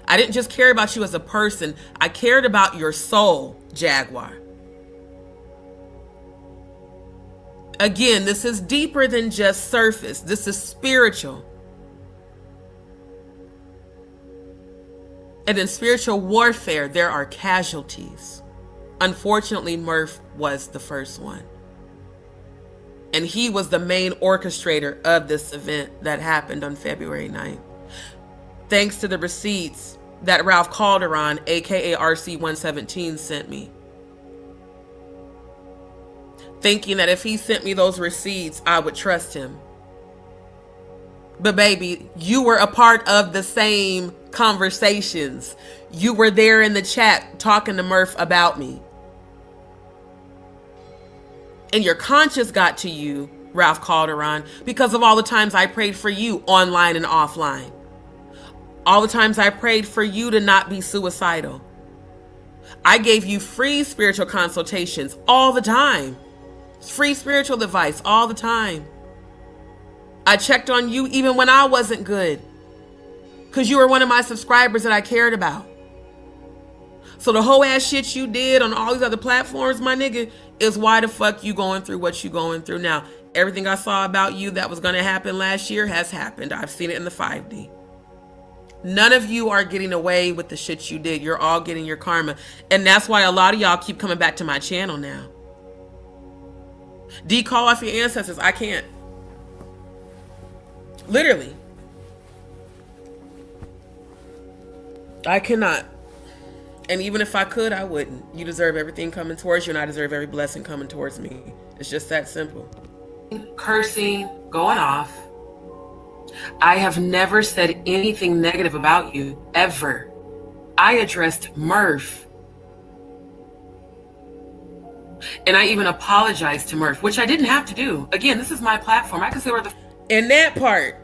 S1: I didn't just care about you as a person. I cared about your soul, Jaguar. Again, this is deeper than just surface. This is spiritual. And in spiritual warfare, there are casualties. Unfortunately, Murph was the first one. And he was the main orchestrator of this event that happened on February 9th. Thanks to the receipts that Ralph Calderon, aka RC117, sent me. Thinking that if he sent me those receipts, I would trust him. But baby, you were a part of the same conversations. You were there in the chat talking to Murph about me. And your conscience got to you Ralph Calderon, because of all the times I prayed for you online and offline. All the times I prayed for you to not be suicidal. I gave you free spiritual consultations all the time. Free spiritual advice all the time. I checked on you even when I wasn't good, because you were one of my subscribers that I cared about. So the whole ass shit you did on all these other platforms, my nigga, is why the fuck you going through what you going through now. Everything I saw about you that was going to happen last year has happened. I've seen it in the 5D. None of you are getting away with the shit you did. You're all getting your karma. And that's why a lot of y'all keep coming back to my channel now. D, call off your ancestors. I can't. Literally. I cannot. And even if I could, I wouldn't. You deserve everything coming towards you, and I deserve every blessing coming towards me. It's just that simple.
S3: Cursing, going off. I have never said anything negative about you, ever. I addressed Murph. And I even apologized to Murph, which I didn't have to do. Again, this is my platform. I can say where the...
S1: In that part,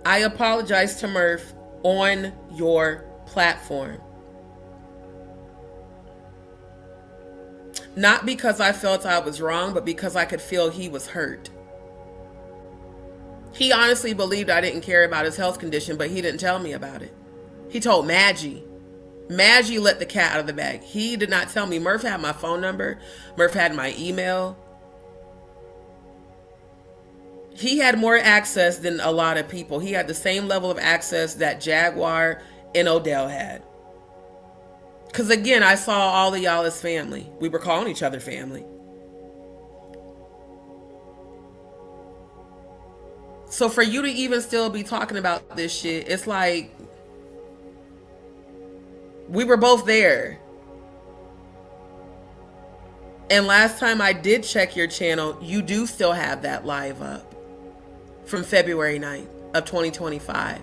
S1: I apologize to Murph on your platform. Not because I felt I was wrong, but because I could feel he was hurt. He honestly believed I didn't care about his health condition, but he didn't tell me about it. He told Madgie. Madgie let the cat out of the bag. He did not tell me. Murph had my phone number. Murph had my email. He had more access than a lot of people. He had the same level of access that Jaguar and Odell had. Because again, I saw all of y'all as family. We were calling each other family. So for you to even still be talking about this shit, it's like we were both there. And last time I did check your channel, you do still have that live up from February 9th of 2025.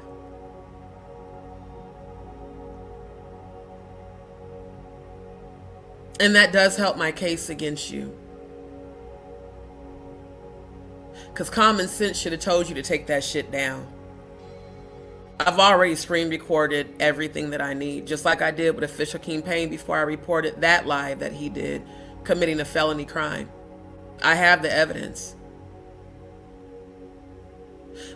S1: And that does help my case against you. Because common sense should have told you to take that shit down. I've already screen recorded everything that I need, just like I did with Official King Payne before I reported that live that he did, committing a felony crime. I have the evidence.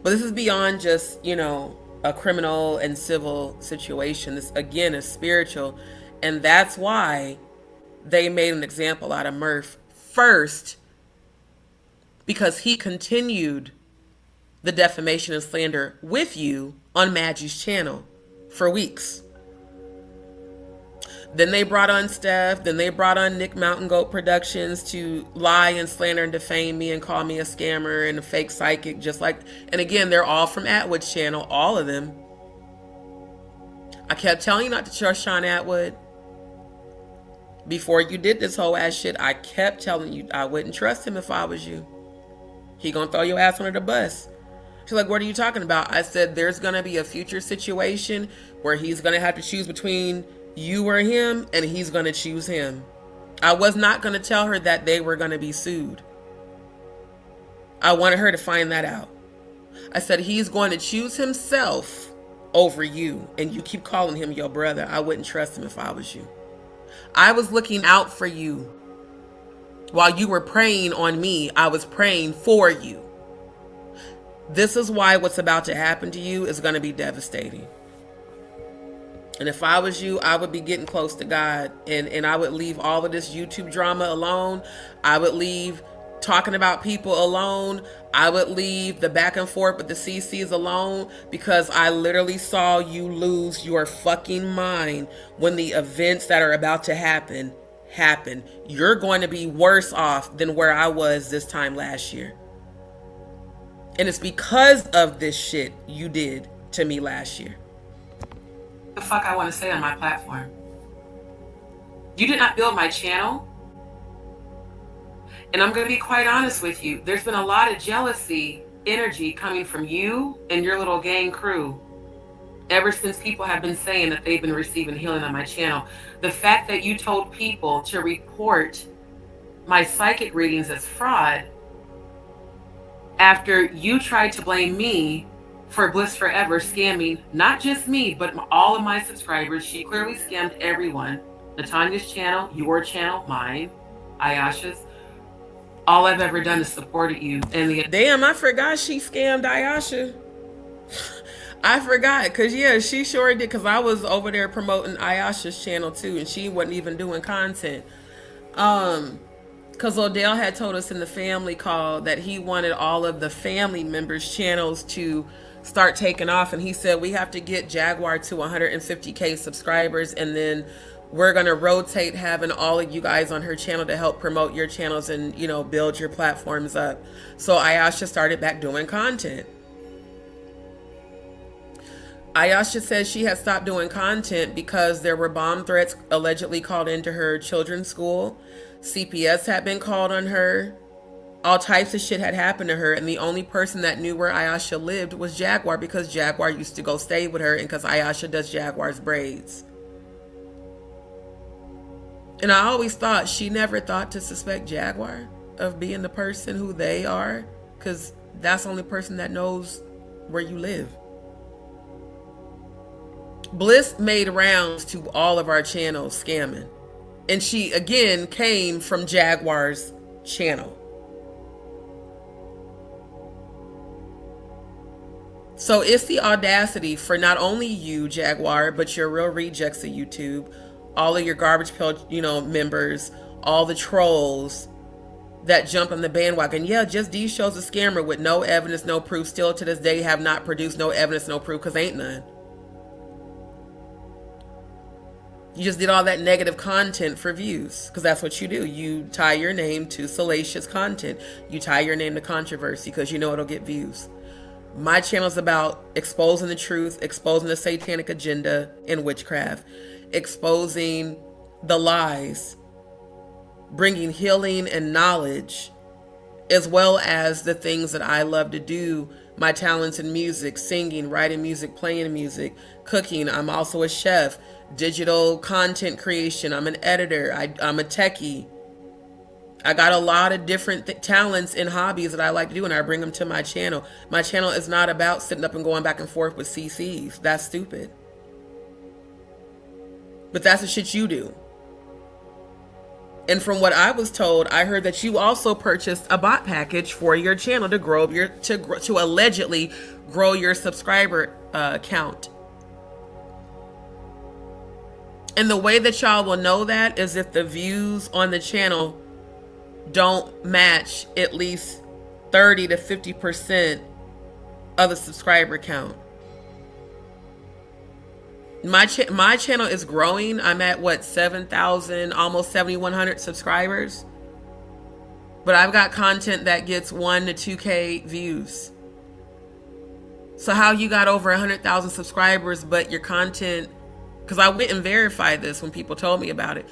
S1: But this is beyond just, you know, a criminal and civil situation. This, again, is spiritual. And that's why they made an example out of Murph first, because he continued the defamation and slander with you on Maggie's channel for weeks. Then they brought on Steph. Then they brought on Nick Mountain Goat Productions to lie and slander and defame me and call me a scammer and a fake psychic, just like, and again, they're all from Atwood's channel, all of them. I kept telling you not to trust Sean Atwood. Before you did this whole ass shit, I kept telling you I wouldn't trust him if I was you. He gonna throw your ass under the bus. She's like, what are you talking about? I said, there's gonna be a future situation where he's gonna have to choose between you or him, and he's gonna choose him. I was not gonna tell her that they were gonna be sued. I wanted her to find that out. I said, he's going to choose himself over you, and you keep calling him your brother. I wouldn't trust him if I was you. I was looking out for you. While you were praying on me, I was praying for you. This is why what's about to happen to you is going to be devastating. And if I was you, I would be getting close to God, and I would leave all of this YouTube drama alone. I would leave talking about people alone. I would leave the back and forth with the CCs alone, because I literally saw you lose your fucking mind when the events that are about to happen. You're going to be worse off than where I was this time last year. And it's because of this shit you did to me last year.
S3: The fuck I want to say on my platform. You did not build my channel. And I'm going to be quite honest with you. There's been a lot of jealousy energy coming from you and your little gang crew ever since people have been saying that they've been receiving healing on my channel. The fact that you told people to report my psychic readings as fraud after you tried to blame me for Bliss Forever scamming not just me, but all of my subscribers. She clearly scammed everyone. Natanya's channel, your channel, mine, Ayasha's. All I've ever done is supported you. And
S1: damn, I forgot she scammed Ayasha. I forgot, because yeah, she sure did, because I was over there promoting Ayasha's channel too, and she wasn't even doing content. Because Odell had told us in the family call that he wanted all of the family members' channels to start taking off, and he said we have to get Jaguar to 150K subscribers, and then we're going to rotate having all of you guys on her channel to help promote your channels and, you know, build your platforms up. So Ayasha started back doing content. Ayasha says she had stopped doing content because there were bomb threats allegedly called into her children's school. CPS had been called on her. All types of shit had happened to her. And the only person that knew where Ayasha lived was Jaguar, because Jaguar used to go stay with her, and because Ayasha does Jaguar's braids. And I always thought she never thought to suspect Jaguar of being the person who they are, because that's the only person that knows where you live. Bliss made rounds to all of our channels scamming. And she, again, came from Jaguar's channel. So it's the audacity for not only you, Jaguar, but your real rejects of YouTube, all of your garbage pail, you know, members, all the trolls that jump on the bandwagon. Yeah, JustDeePeepz shows a scammer with no evidence, no proof. Still to this day have not produced no evidence, no proof, because ain't none. You just did all that negative content for views, because that's what you do. You tie your name to salacious content. You tie your name to controversy because you know it'll get views. My channel is about exposing the truth, exposing the satanic agenda in witchcraft, exposing the lies, bringing healing and knowledge, as well as the things that I love to do. My talents in music, singing, writing music, playing music, cooking. I'm also a chef, digital content creation. I'm an editor. I'm a techie. I got a lot of different talents and hobbies that I like to do, and I bring them to my channel. My channel is not about sitting up and going back and forth with CCs. That's stupid. But that's the shit you do. And from what I was told, I heard that you also purchased a bot package for your channel to grow your to allegedly grow your subscriber count. And the way that y'all will know that is if the views on the channel don't match at least 30 to 50% of the subscriber count. My channel is growing. I'm at what, 7,000, almost 7,100 subscribers. But I've got content that gets 1 to 2K views. So how you got over 100,000 subscribers, but your content, because I went and verified this when people told me about it.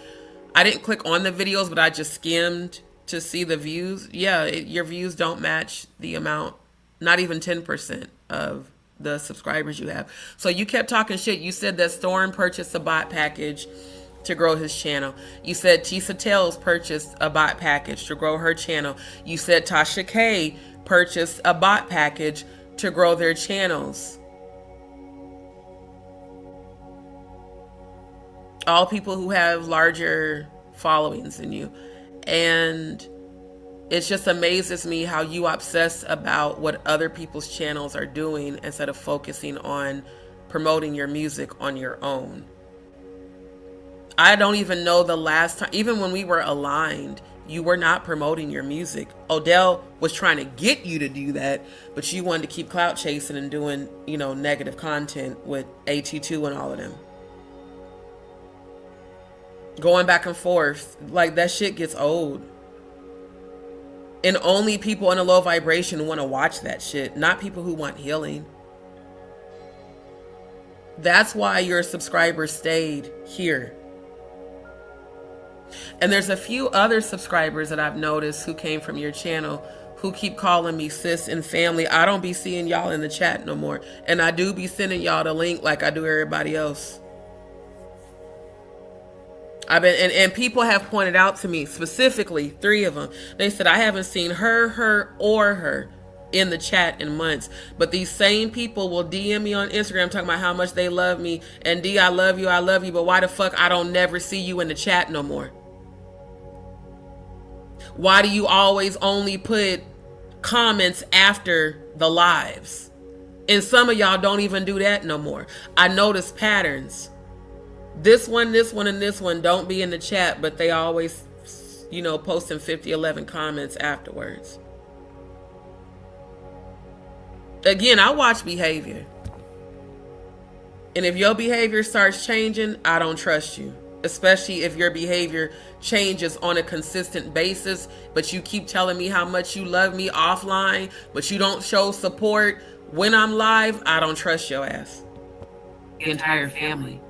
S1: I didn't click on the videos, but I just skimmed to see the views. Yeah, your views don't match the amount, not even 10% of the subscribers you have. So you kept talking shit. You said that Storm purchased a bot package to grow his channel. You said Tisa Tales purchased a bot package to grow her channel. You said Tasha K purchased a bot package to grow their channels. All people who have larger followings than you. And it just amazes me how you obsess about what other people's channels are doing instead of focusing on promoting your music on your own. I don't even know the last time, even when we were aligned, you were not promoting your music. Odell was trying to get you to do that, but you wanted to keep clout chasing and doing, you know, negative content with AT2 and all of them. Going back and forth, like that shit gets old. And only people in a low vibration want to watch that shit, not people who want healing. That's why your subscribers stayed here. And there's a few other subscribers that I've noticed who came from your channel who keep calling me sis and family. I don't be seeing y'all in the chat no more. And I do be sending y'all the link like I do everybody else. I've been, and people have pointed out to me, specifically 3 of them. They said, I haven't seen her, or her in the chat in months. But these same people will DM me on Instagram talking about how much they love me. And D, I love you, but why the fuck I don't never see you in the chat no more? Why do you always only put comments after the lives? And some of y'all don't even do that no more. I notice patterns. This one, and this one don't be in the chat, but they always, posting 11 comments afterwards. Again, I watch behavior. And if your behavior starts changing, I don't trust you. Especially if your behavior changes on a consistent basis, but you keep telling me how much you love me offline, but you don't show support when I'm live, I don't trust your ass.
S3: The entire family.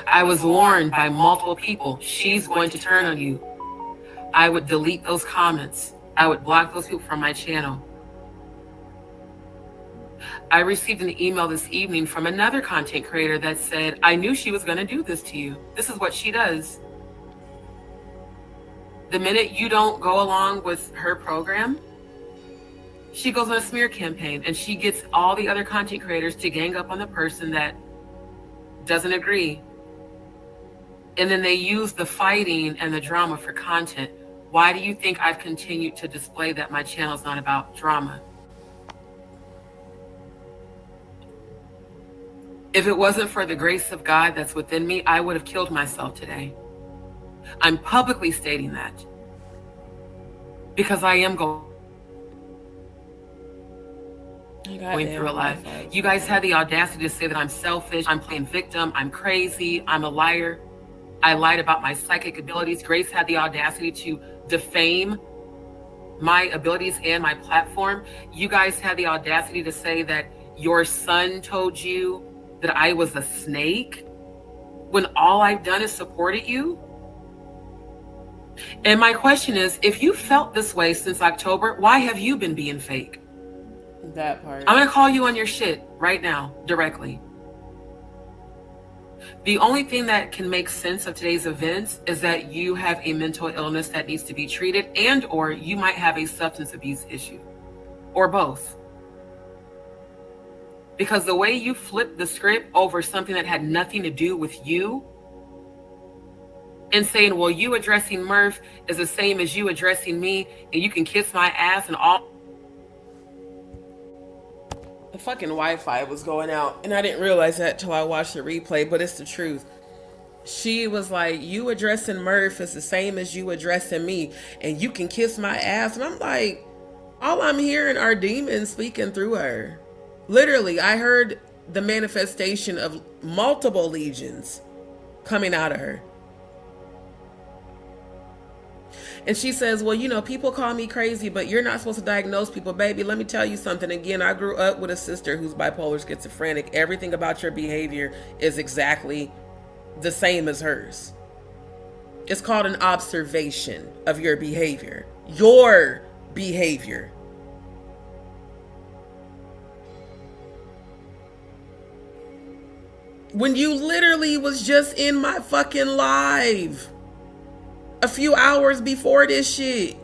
S3: I was warned by multiple people, she's going to turn on you. I would delete those comments. I would block those people from my channel. I received an email this evening from another content creator that said, I knew she was going to do this to you. This is what she does. The minute you don't go along with her program, she goes on a smear campaign and she gets all the other content creators to gang up on the person that doesn't agree. And then they use the fighting and the drama for content. Why do you think I've continued to display that my channel is not about drama? If it wasn't for the grace of God that's within me, I would have killed myself today. I'm publicly stating that because I am going through a lot. You guys had the audacity to say that I'm selfish, I'm playing victim, I'm crazy, I'm a liar. I lied about my psychic abilities. Grace had the audacity to defame my abilities and my platform. You guys had the audacity to say that your son told you that I was a snake when all I've done is supported you. And my question is, if you felt this way since October, why have you been being fake?
S1: That part.
S3: I'm gonna call you on your shit right now, directly. The only thing that can make sense of today's events is that you have a mental illness that needs to be treated, and or you might have a substance abuse issue, or both. Because the way you flipped the script over something that had nothing to do with you and saying, well, you addressing Murph is the same as you addressing me and you can kiss my ass and all.
S1: The fucking Wi-Fi was going out and I didn't realize that till I watched the replay, but it's the truth. She was like, you addressing Murph is the same as you addressing me and you can kiss my ass. And I'm like, all I'm hearing are demons speaking through her. Literally, I heard the manifestation of multiple legions coming out of her. And she says, well, people call me crazy, but you're not supposed to diagnose people. Baby, let me tell you something. Again, I grew up with a sister who's bipolar schizophrenic. Everything about your behavior is exactly the same as hers. It's called an observation of your behavior. Your behavior. When you literally was just in my fucking live a few hours before this shit.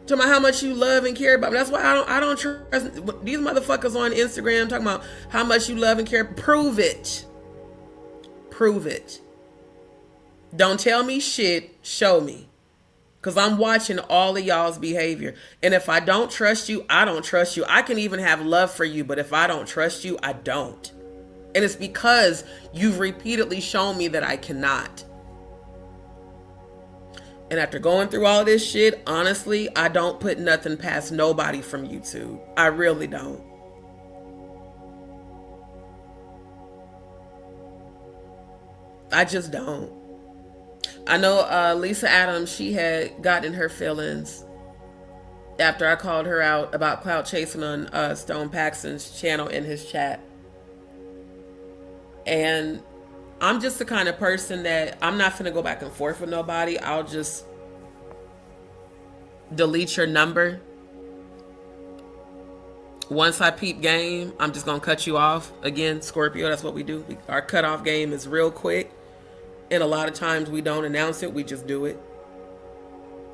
S1: Talking about how much you love and care about me. That's why I don't trust these motherfuckers on Instagram talking about how much you love and care. Prove it. Prove it. Don't tell me shit. Show me. Because I'm watching all of y'all's behavior. And if I don't trust you, I don't trust you. I can even have love for you, but if I don't trust you, I don't. And it's because you've repeatedly shown me that I cannot. And after going through all this shit, honestly, I don't put nothing past nobody from YouTube. I really don't. I just don't. I know Lisa Adams, she had gotten her feelings after I called her out about clout chasing on Stone Paxton's channel in his chat. And I'm just the kind of person that I'm not finna go back and forth with nobody. I'll just delete your number. Once I peep game, I'm just gonna cut you off. Again, Scorpio, that's what we do. Our cutoff game is real quick. And a lot of times we don't announce it, we just do it.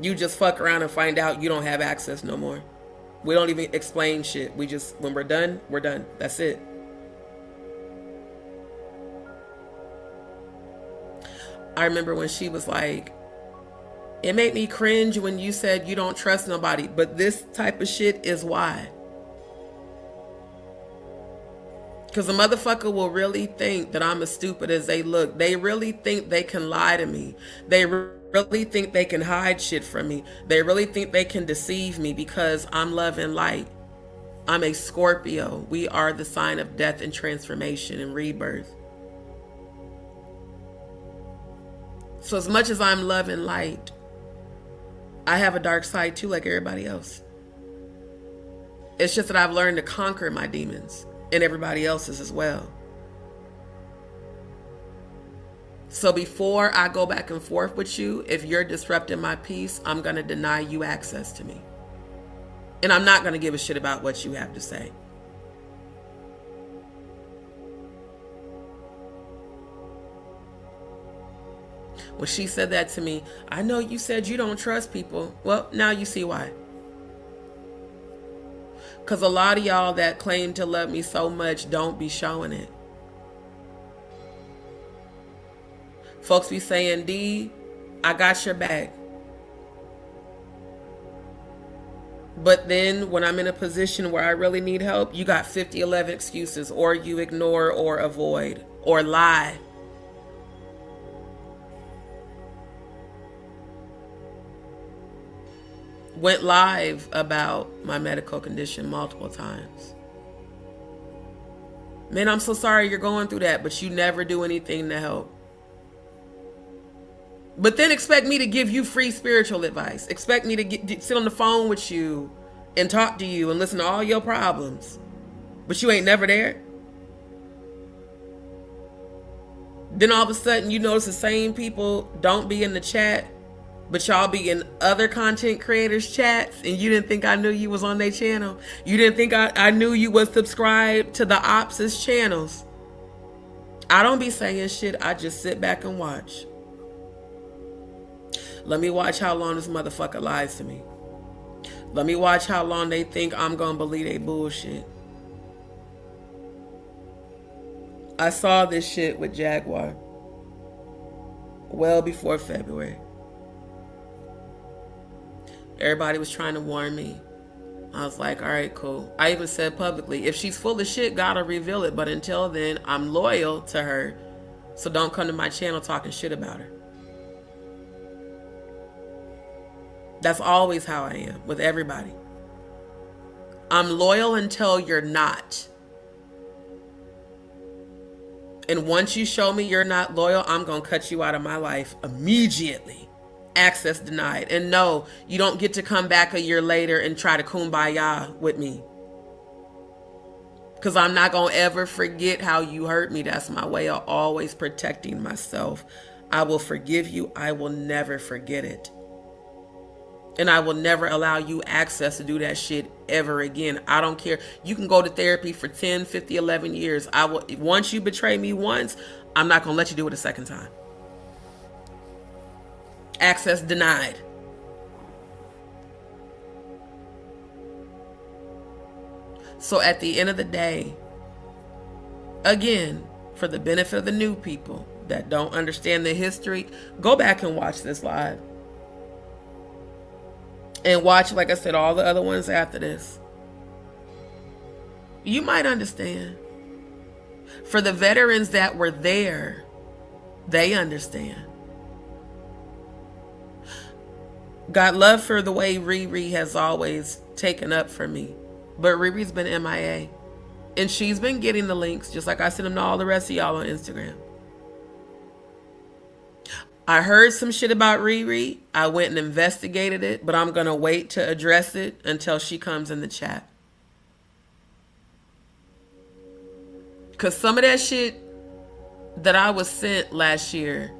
S1: You just fuck around and find out you don't have access no more. We don't even explain shit. We just, when we're done, we're done. That's it. I remember when she was like, it made me cringe when you said you don't trust nobody. But this type of shit is why. Because a motherfucker will really think that I'm as stupid as they look. They really think they can lie to me. They really think they can hide shit from me. They really think they can deceive me because I'm love and light. I'm a Scorpio. We are the sign of death and transformation and rebirth. So as much as I'm love and light, I have a dark side too, like everybody else. It's just that I've learned to conquer my demons and everybody else's as well. So before I go back and forth with you, if you're disrupting my peace, I'm going to deny you access to me. And I'm not going to give a shit about what you have to say. When she said that to me, I know you said you don't trust people. Well, now you see why. Because a lot of y'all that claim to love me so much don't be showing it. Folks be saying, D, I got your back. But then when I'm in a position where I really need help, you got 11 excuses, or you ignore or avoid or lie. Went live about my medical condition multiple times. Man, I'm so sorry you're going through that, but you never do anything to help. But then expect me to give you free spiritual advice. Expect me to sit on the phone with you and talk to you and listen to all your problems. But you ain't never there. Then all of a sudden you notice the same people don't be in the chat, but y'all be in other content creators' chats, and you didn't think I knew you was on their channel. You didn't think I knew you was subscribed to the Ops' channels. I don't be saying shit. I just sit back and watch. Let me watch how long this motherfucker lies to me. Let me watch how long they think I'm gonna believe they bullshit. I saw this shit with Jaguar well before February. Everybody was trying to warn me. I was like, all right, cool. I even said publicly, if she's full of shit, God will reveal it. But until then, I'm loyal to her. So don't come to my channel talking shit about her. That's always how I am with everybody. I'm loyal until you're not. And once you show me you're not loyal, I'm going to cut you out of my life immediately. Access denied. And no, you don't get to come back a year later and try to kumbaya with me. Because I'm not going to ever forget how you hurt me. That's my way of always protecting myself. I will forgive you. I will never forget it. And I will never allow you access to do that shit ever again. I don't care. You can go to therapy for 10, 50, 11 years. I will. Once you betray me once, I'm not going to let you do it a second time. Access denied. So at the end of the day, again, for the benefit of the new people that don't understand the history, go back and watch this live. And watch, like I said, all the other ones after this. You might understand. For the veterans that were there, they understand. Got love for the way Riri has always taken up for me. But Riri's been MIA. And she's been getting the links, just like I sent them to all the rest of y'all on Instagram. I heard some shit about Riri. I went and investigated it, but I'm going to wait to address it until she comes in the chat. Because some of that shit that I was sent last year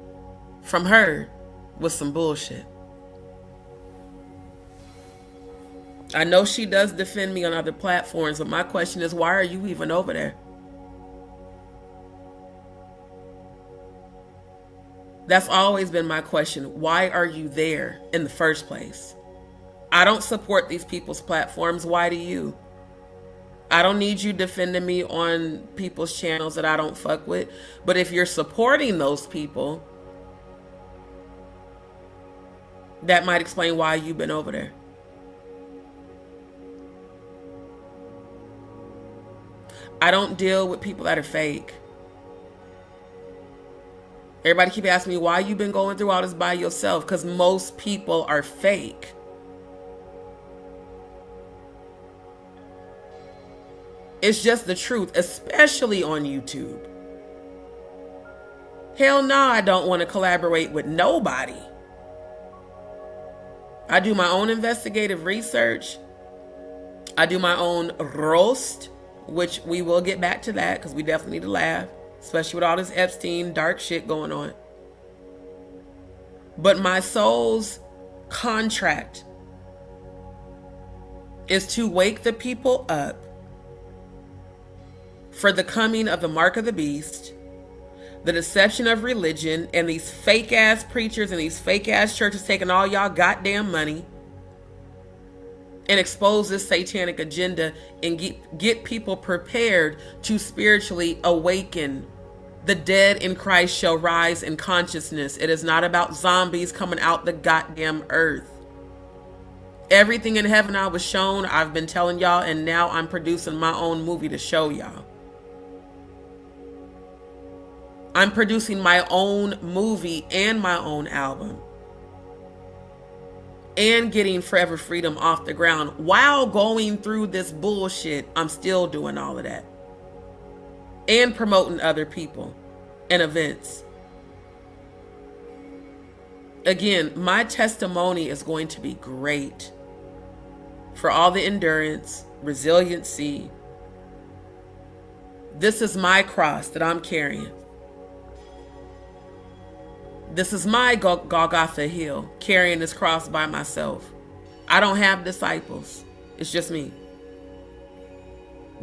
S1: from her was some bullshit. I know she does defend me on other platforms, but my question is, why are you even over there? That's always been my question. Why are you there in the first place? I don't support these people's platforms. Why do you? I don't need you defending me on people's channels that I don't fuck with. But if you're supporting those people, that might explain why you've been over there. I don't deal with people that are fake. Everybody keep asking me why you've been going through all this by yourself, because most people are fake. It's just the truth, especially on YouTube. Hell no, I don't want to collaborate with nobody. I do my own investigative research. I do my own roast, which we will get back to that because we definitely need to laugh, especially with all this Epstein dark shit going on. But my soul's contract is to wake the people up for the coming of the mark of the beast, the deception of religion, and these fake ass preachers and these fake ass churches taking all y'all goddamn money and expose this satanic agenda and get people prepared to spiritually awaken. The dead in Christ shall rise in consciousness. It is not about zombies coming out the goddamn earth. Everything in heaven I was shown, I've been telling y'all, and now I'm producing my own movie to show y'all. I'm producing my own movie and my own album. And getting Forever Freedom off the ground. While going through this bullshit, I'm still doing all of that. And promoting other people and events. Again, my testimony is going to be great. For all the endurance, resiliency. This is my cross that I'm carrying. This is my Golgotha hill, carrying this cross by myself. I don't have disciples. It's just me.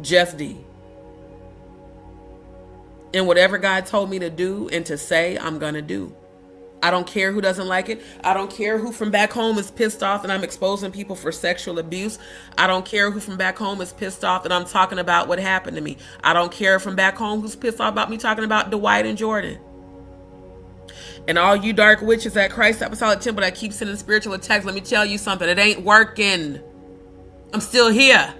S1: Just D. And whatever God told me to do and to say, I'm going to do. I don't care who doesn't like it. I don't care who from back home is pissed off that I'm exposing people for sexual abuse. I don't care who from back home is pissed off that I'm talking about what happened to me. I don't care from back home who's pissed off about me talking about Dwight and Jordan. And all you dark witches at Christ Apostolic Temple that keep sending spiritual attacks, let me tell you something. It ain't working. I'm still here.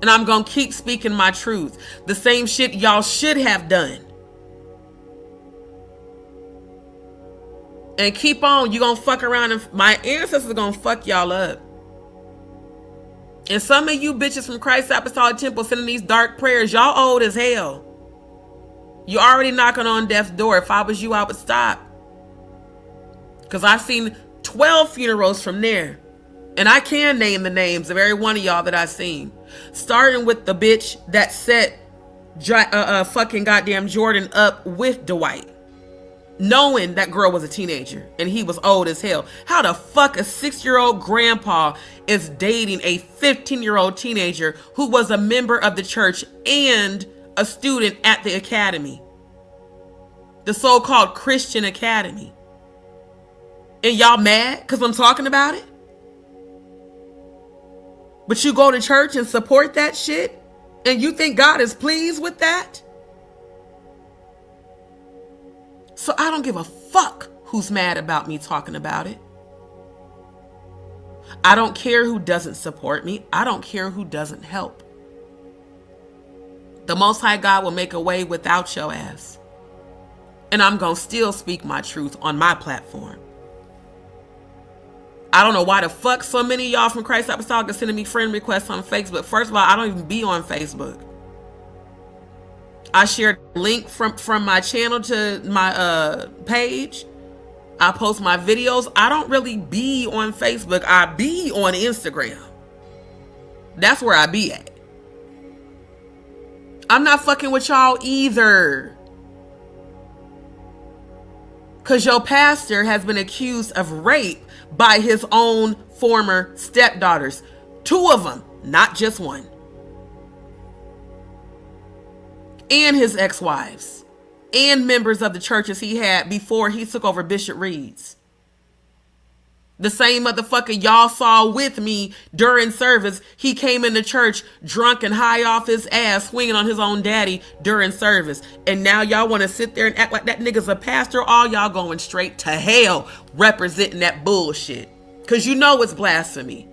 S1: And I'm going to keep speaking my truth. The same shit y'all should have done. And keep on. You're going to fuck around and my ancestors are going to fuck y'all up. And some of you bitches from Christ Apostolic Temple sending these dark prayers, y'all old as hell. You already knocking on death's door. If I was you, I would stop. Because I've seen 12 funerals from there. And I can name the names of every one of y'all that I've seen. Starting with the bitch that set fucking goddamn Jordan up with Dwight. Knowing that girl was a teenager and he was old as hell. How the fuck a 6-year-old grandpa is dating a 15-year-old teenager who was a member of the church and a student at the academy, the so-called Christian academy, and y'all mad because I'm talking about it? But you go to church and support that shit, and you think God is pleased with that? So I don't give a fuck who's mad about me talking about it. I don't care who doesn't support me. I don't care who doesn't help. The Most High God will make a way without your ass. And I'm going to still speak my truth on my platform. I don't know why the fuck so many of y'all from Christ Apostolic are sending me friend requests on Facebook. First of all, I don't even be on Facebook. I shared a link from my channel to my page. I post my videos. I don't really be on Facebook. I be on Instagram. That's where I be at. I'm not fucking with y'all either. Because your pastor has been accused of rape by his own former stepdaughters. 2 of them, not just one. And his ex-wives. And members of the churches he had before he took over Bishop Reed's. The same motherfucker y'all saw with me during service. He came into church drunk and high off his ass, swinging on his own daddy during service. And now y'all want to sit there and act like that nigga's a pastor? All y'all going straight to hell representing that bullshit. Because you know it's blasphemy.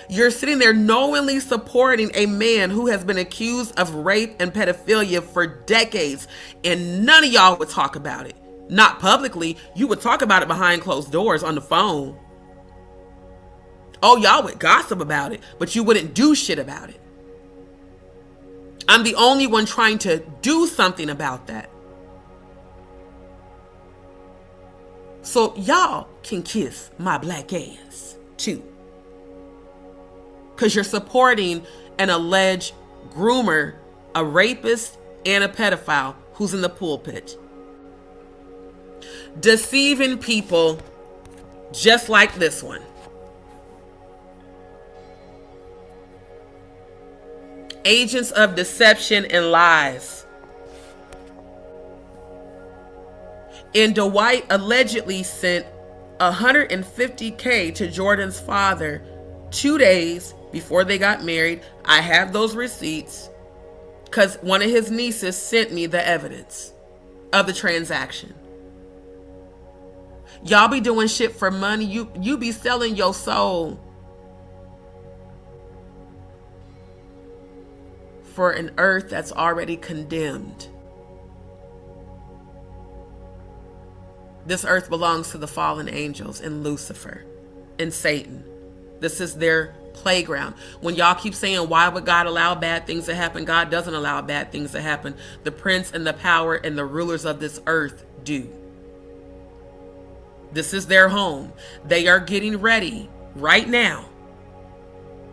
S1: You're sitting there knowingly supporting a man who has been accused of rape and pedophilia for decades. And none of y'all would talk about it. Not publicly. You would talk about it behind closed doors on the phone. Oh, y'all would gossip about it, but you wouldn't do shit about it. I'm the only one trying to do something about that. So y'all can kiss my black ass too. Because you're supporting an alleged groomer, a rapist, and a pedophile who's in the pulpit. Deceiving people just like this one. Agents of deception and lies. And Dwight allegedly sent $150K to Jordan's father 2 days before they got married. I have those receipts because one of his nieces sent me the evidence of the transaction. Y'all be doing shit for money. You be selling your soul for an earth that's already condemned. This earth belongs to the fallen angels and Lucifer and Satan. This is their playground. When y'all keep saying, why would God allow bad things to happen? God doesn't allow bad things to happen. The prince and the power and the rulers of this earth do. This is their home. They are getting ready right now.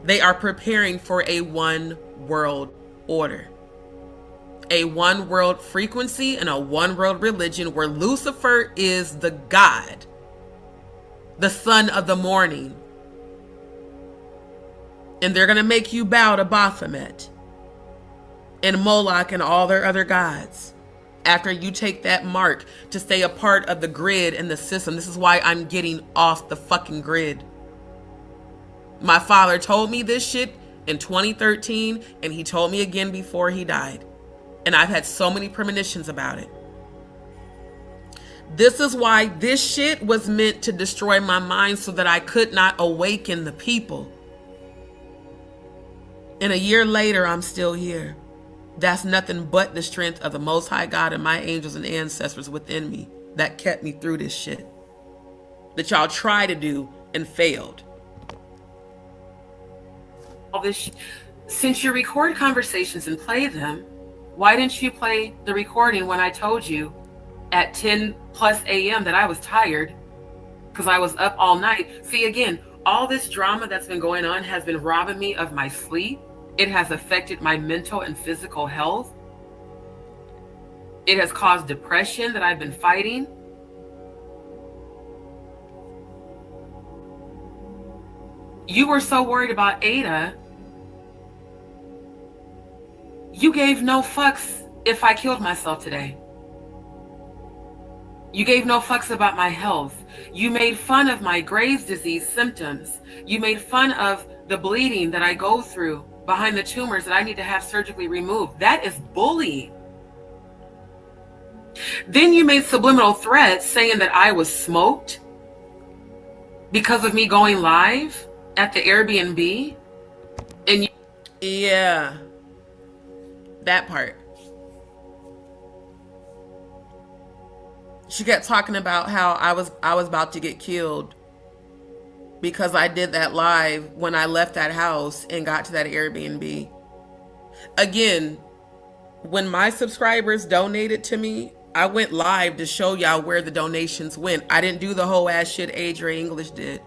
S1: They are preparing for a one world order. A one world frequency and a one world religion where Lucifer is the God, the son of the morning. And they're going to make you bow to Baphomet and Moloch and all their other gods after you take that mark to stay a part of the grid and the system. This is why I'm getting off the fucking grid. My father told me this shit in 2013, and he told me again before he died. And I've had so many premonitions about it. This is why this shit was meant to destroy my mind so that I could not awaken the people. And a year later, I'm still here. That's nothing but the strength of the Most High God and my angels and ancestors within me that kept me through this shit that y'all tried to do and failed.
S3: All this, since you record conversations and play them, why didn't you play the recording when I told you at 10 plus a.m. that I was tired because I was up all night? See, again, all this drama that's been going on has been robbing me of my sleep. It has affected my mental and physical health. It has caused depression that I've been fighting. You were so worried about Ada. You gave no fucks if I killed myself today. You gave no fucks about my health. You made fun of my Graves' disease symptoms. You made fun of the bleeding that I go through behind the tumors that I need to have surgically removed. That is bullying. Then you made subliminal threats saying that I was smoked because of me going live at the Airbnb. And you—
S1: yeah, that part. She kept talking about how I was about to get killed because I did that live when I left that house and got to that Airbnb. Again, when my subscribers donated to me, I went live to show y'all where the donations went. I didn't do the whole ass shit Adrian English did.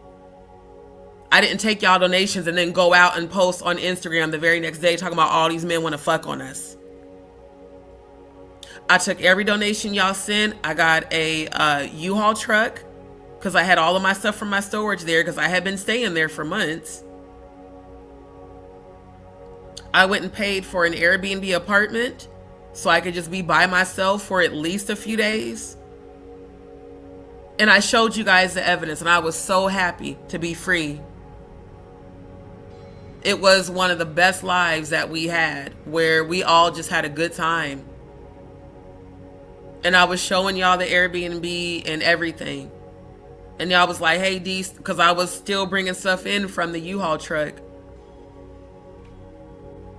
S1: I didn't take y'all donations and then go out and post on Instagram the very next day talking about all these men want to fuck on us. I took every donation y'all sent. I got a U-Haul truck because I had all of my stuff from my storage there because I had been staying there for months. I went and paid for an Airbnb apartment so I could just be by myself for at least a few days. And I showed you guys the evidence, and I was so happy to be free. It was one of the best lives that we had, where we all just had a good time. And I was showing y'all the Airbnb and everything. And y'all was like, hey, D, because I was still bringing stuff in from the U-Haul truck.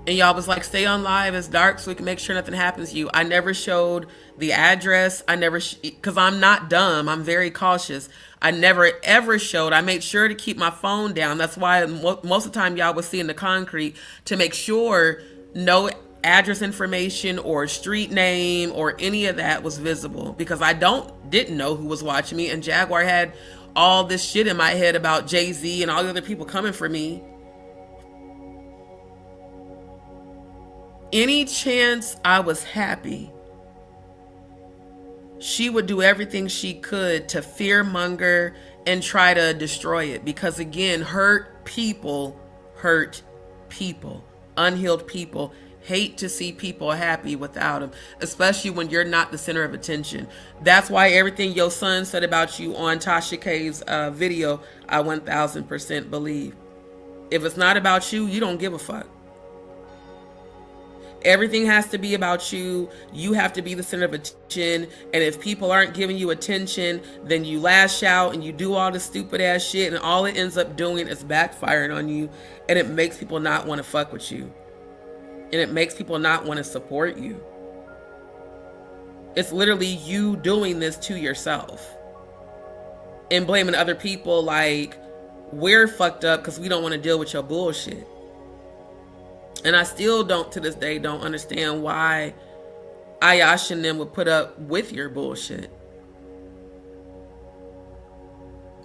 S1: And y'all was like, stay on live, it's dark so we can make sure nothing happens to you. I never showed the address. I never, because I'm not dumb. I'm very cautious. I never ever showed. I made sure to keep my phone down. That's why most of the time y'all was seeing the concrete, to make sure no address information or street name or any of that was visible, because I didn't know who was watching me. And Jaguar had all this shit in my head about Jay-Z and all the other people coming for me. Any chance I was happy, she would do everything she could to fearmonger and try to destroy it. Because again, hurt people. Unhealed people hate to see people happy without them, especially when you're not the center of attention. That's why everything your son said about you on Tasha K's video, I 1000% believe. If it's not about you, you don't give a fuck. Everything has to be about you. You have to be the center of attention. And if people aren't giving you attention, then you lash out and you do all this stupid ass shit. And all it ends up doing is backfiring on you. And it makes people not want to fuck with you. And it makes people not want to support you. It's literally you doing this to yourself. And blaming other people like, we're fucked up because we don't want to deal with your bullshit. And I still to this day, don't understand why Ayash and them would put up with your bullshit.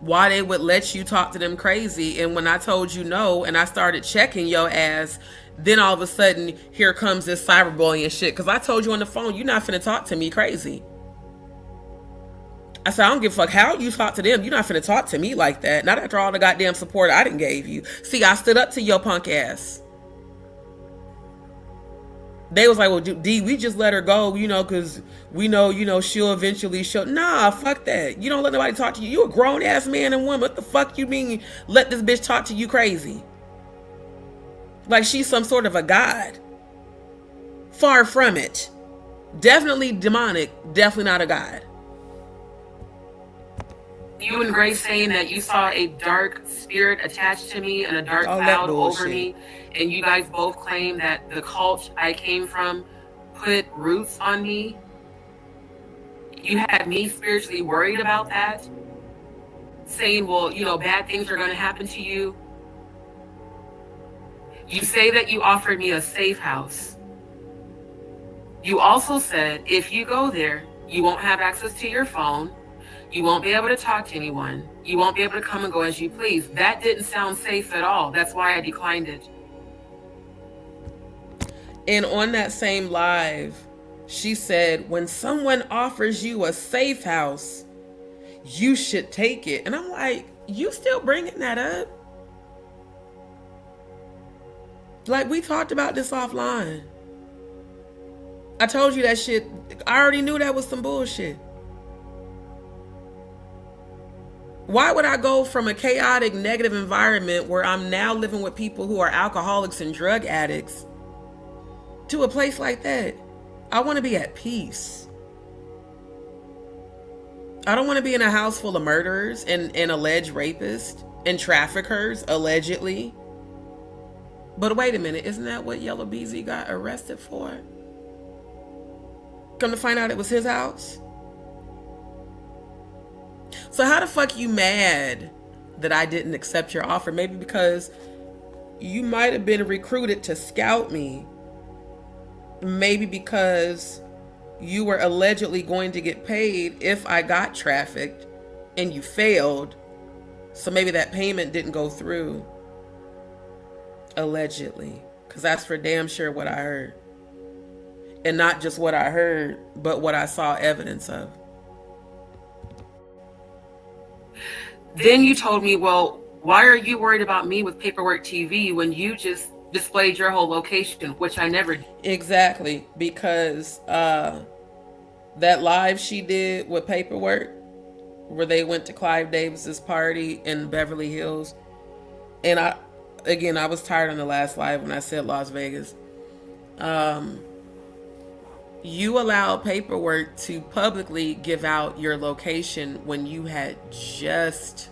S1: Why they would let you talk to them crazy. And when I told you no, and I started checking your ass, then all of a sudden, here comes this cyberbullying shit. Because I told you on the phone, you're not finna talk to me crazy. I said, I don't give a fuck how you talk to them. You're not finna talk to me like that. Not after all the goddamn support I done gave you. See, I stood up to your punk ass. They was like, well, D, we just let her go, because we know, she'll eventually show. Nah, fuck that. You don't let nobody talk to you. You a grown ass man and woman. What the fuck you mean let this bitch talk to you crazy? Like she's some sort of a god. Far from it. Definitely demonic. Definitely not a god.
S3: You and Grace saying that you saw a dark spirit attached to me and a dark cloud over me, and you guys both claim that the cult I came from put roots on me. You had me spiritually worried about that, saying, well, bad things are going to happen to you. You say that you offered me a safe house. You also said if you go there, you won't have access to your phone. You won't be able to talk to anyone. You won't be able to come and go as you please. That didn't sound safe at all. That's why I declined it.
S1: And on that same live, she said, when someone offers you a safe house, you should take it. And I'm like, you still bringing that up? Like, we talked about this offline. I told you that shit. I already knew that was some bullshit. Why would I go from a chaotic, negative environment where I'm now living with people who are alcoholics and drug addicts to a place like that? I want to be at peace. I don't want to be in a house full of murderers and alleged rapists and traffickers, allegedly. But wait a minute, isn't that what Yellow BZ got arrested for? Come to find out it was his house? So how the fuck you mad that I didn't accept your offer? Maybe because you might have been recruited to scout me. Maybe because you were allegedly going to get paid if I got trafficked and you failed. So maybe that payment didn't go through. Allegedly. Because that's for damn sure what I heard. and not just what I heard, but what I saw evidence of.
S3: Then you told me, well, why are you worried about me with Paperwork TV when you just displayed your whole location, which I never did?
S1: Exactly, because that live she did with Paperwork, where they went to Clive Davis's party in Beverly Hills, and I was tired on the last live when I said Las Vegas. You allowed Paperwork to publicly give out your location when you had just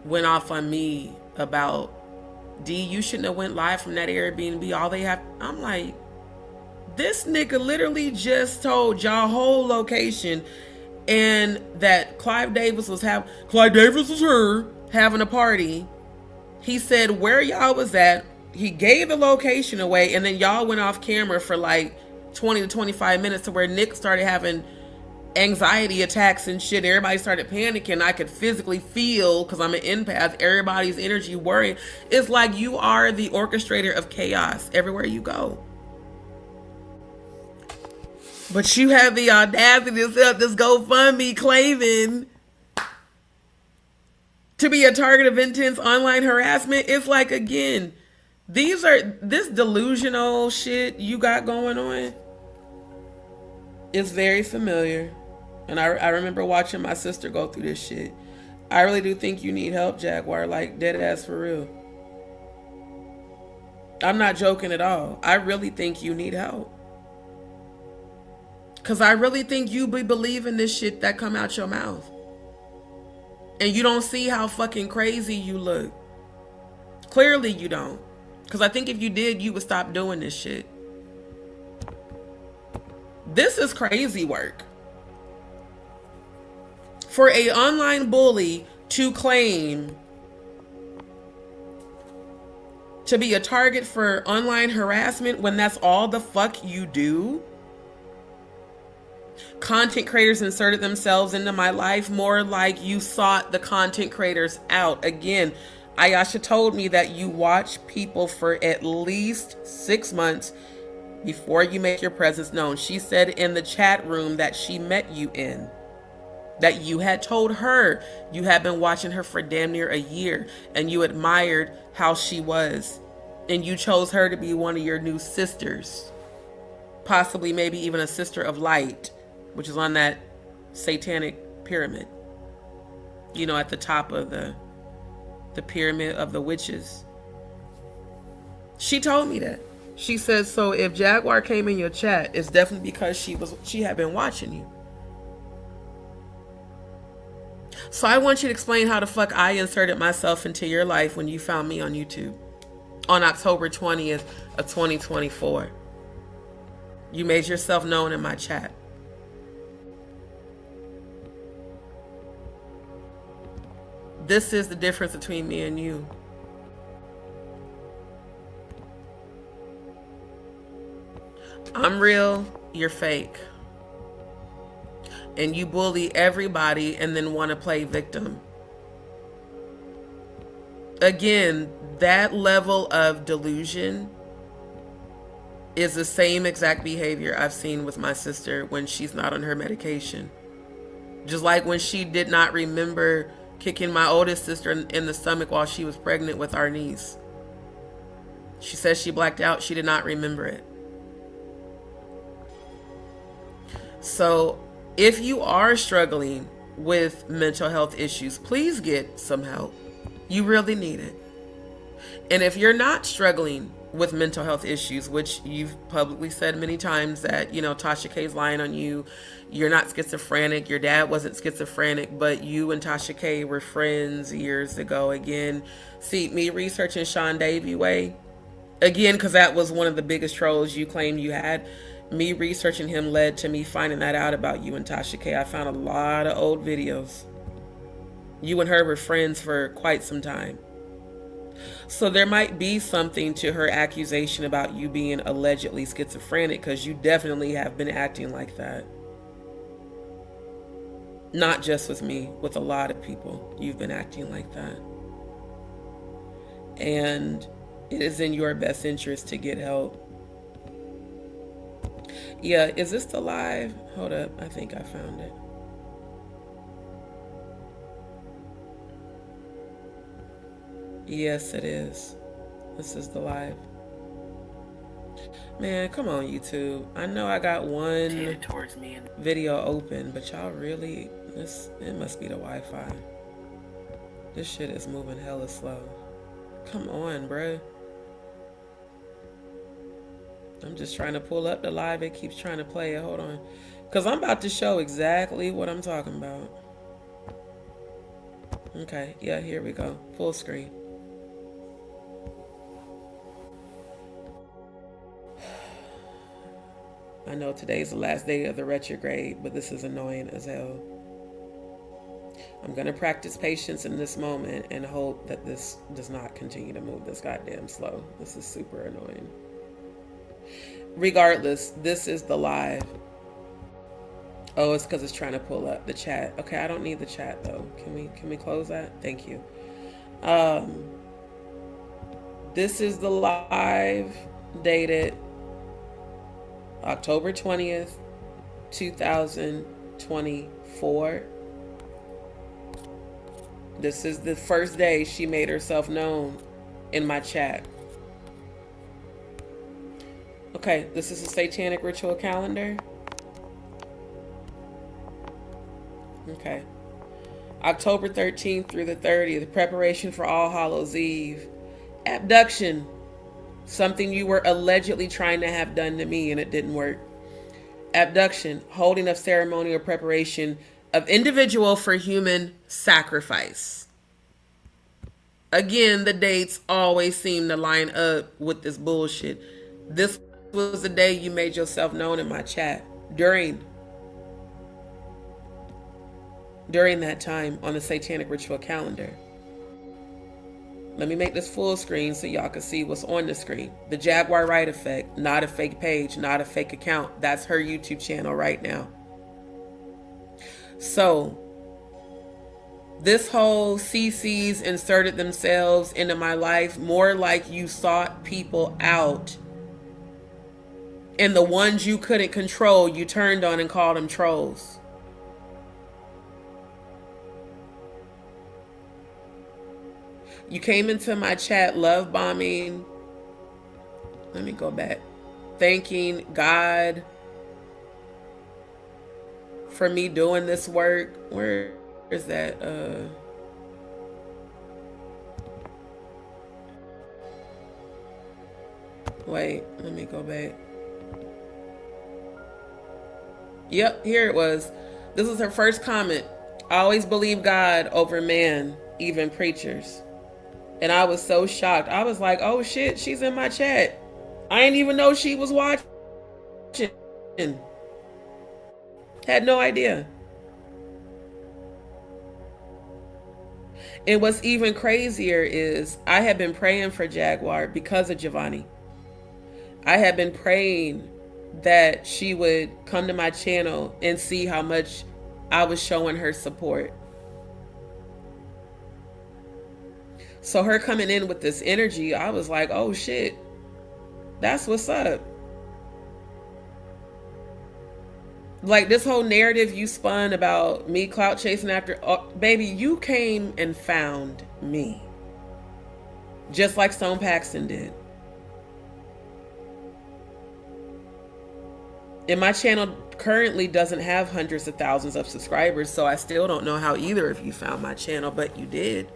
S1: went off on me about, D, you shouldn't have went live from that Airbnb. All they have, I'm like, this nigga literally just told y'all whole location, and that Clive Davis was her having a party. He said where y'all was at. He gave the location away, and then y'all went off camera for like 20 to 25 minutes to where Nick started having anxiety attacks and shit. Everybody started panicking. I could physically feel, because I'm an empath, everybody's energy worrying. It's like you are the orchestrator of chaos everywhere you go. But you have the audacity to set up this GoFundMe claiming to be a target of intense online harassment. It's like, again, this delusional shit you got going on is very familiar. And I remember watching my sister go through this shit. I really do think you need help, Jaguar, like dead ass for real. I'm not joking at all. I really think you need help. Because I really think you be believing this shit that come out your mouth. And you don't see how fucking crazy you look. Clearly you don't. Because I think if you did, you would stop doing this shit. This is crazy work. For a online bully to claim to be a target for online harassment when that's all the fuck you do. Content creators inserted themselves into my life, more like you sought the content creators out. Again, Ayasha told me that you watch people for at least 6 months before you make your presence known. She said in the chat room that she met you in, that you had told her you had been watching her for damn near a year and you admired how she was, and you chose her to be one of your new sisters, possibly maybe even a sister of light, which is on that satanic pyramid, you know, at the top of the pyramid of the witches. She told me that. She says, so if Jaguar came in your chat, it's definitely because she had been watching you. So I want you to explain how the fuck I inserted myself into your life when you found me on YouTube on October 20th of 2024. You made yourself known in my chat. This is the difference between me and you. I'm real, you're fake. And you bully everybody and then want to play victim. Again, that level of delusion is the same exact behavior I've seen with my sister when she's not on her medication. Just like when she did not remember kicking my oldest sister in the stomach while she was pregnant with our niece. She says she blacked out. She did not remember it. So if you are struggling with mental health issues, please get some help. You really need it. And if you're not struggling with mental health issues, which you've publicly said many times that, you know, Tasha K's lying on you, you're not schizophrenic, your dad wasn't schizophrenic, but you and Tasha K were friends years ago. Again, see, me researching Sean Davey Way, again, because that was one of the biggest trolls you claimed you had. Me researching him led to me finding that out about you and Tasha K. I found a lot of old videos. You and her were friends for quite some time. So there might be something to her accusation about you being allegedly schizophrenic, because you definitely have been acting like that. Not just with me, with a lot of people, you've been acting like that. And it is in your best interest to get help. Yeah, is this the live? Hold up, I think I found it. Yes, it is. This is the live. Man, come on, YouTube. I know I got one
S3: towards me.
S1: video open, but y'all really, it must be the Wi-Fi. This shit is moving hella slow. Come on, bruh. I'm just trying to pull up the live. It keeps trying to play it. Hold on. Because I'm about to show exactly what I'm talking about. Okay, yeah, here we go. Full screen. I know today's the last day of the retrograde, but this is annoying as hell. I'm going to practice patience in this moment and hope that this does not continue to move this goddamn slow. This is super annoying. Regardless, this is the live. Oh, it's because it's trying to pull up the chat. Okay, I don't need the chat though. Can we close that? Thank you. This is the live dated October 20th, 2024. This is the first day she made herself known in my chat. Okay, this is a satanic ritual calendar. Okay. October 13th through the 30th, preparation for All Hallows Eve. Abduction. Something you were allegedly trying to have done to me and it didn't work. Abduction, holding of ceremony or preparation of individual for human sacrifice. Again, the dates always seem to line up with this bullshit. This was the day you made yourself known in my chat. During that time on the satanic ritual calendar. Let me make this full screen so y'all can see what's on the screen. The Jaguar Wright effect, not a fake page, not a fake account. That's her YouTube channel right now. So, this whole CCs inserted themselves into my life more like you sought people out. And the ones you couldn't control, you turned on and called them trolls. You came into my chat love bombing. Let me go back. Thanking God for me doing this work. Where is that? Wait, let me go back. Yep, here it was. This was her first comment. I always believe God over man, even preachers. And I was so shocked. I was like, oh shit, she's in my chat. I didn't even know she was watching. Had no idea. And what's even crazier is I had been praying for Jaguar because of Giovanni. I had been praying that she would come to my channel and see how much I was showing her support. So her coming in with this energy, I was like, oh shit, that's what's up. Like this whole narrative you spun about me clout chasing after, baby, you came and found me. Just like Stone Paxton did. And my channel currently doesn't have hundreds of thousands of subscribers, so I still don't know how either of you found my channel, but you did.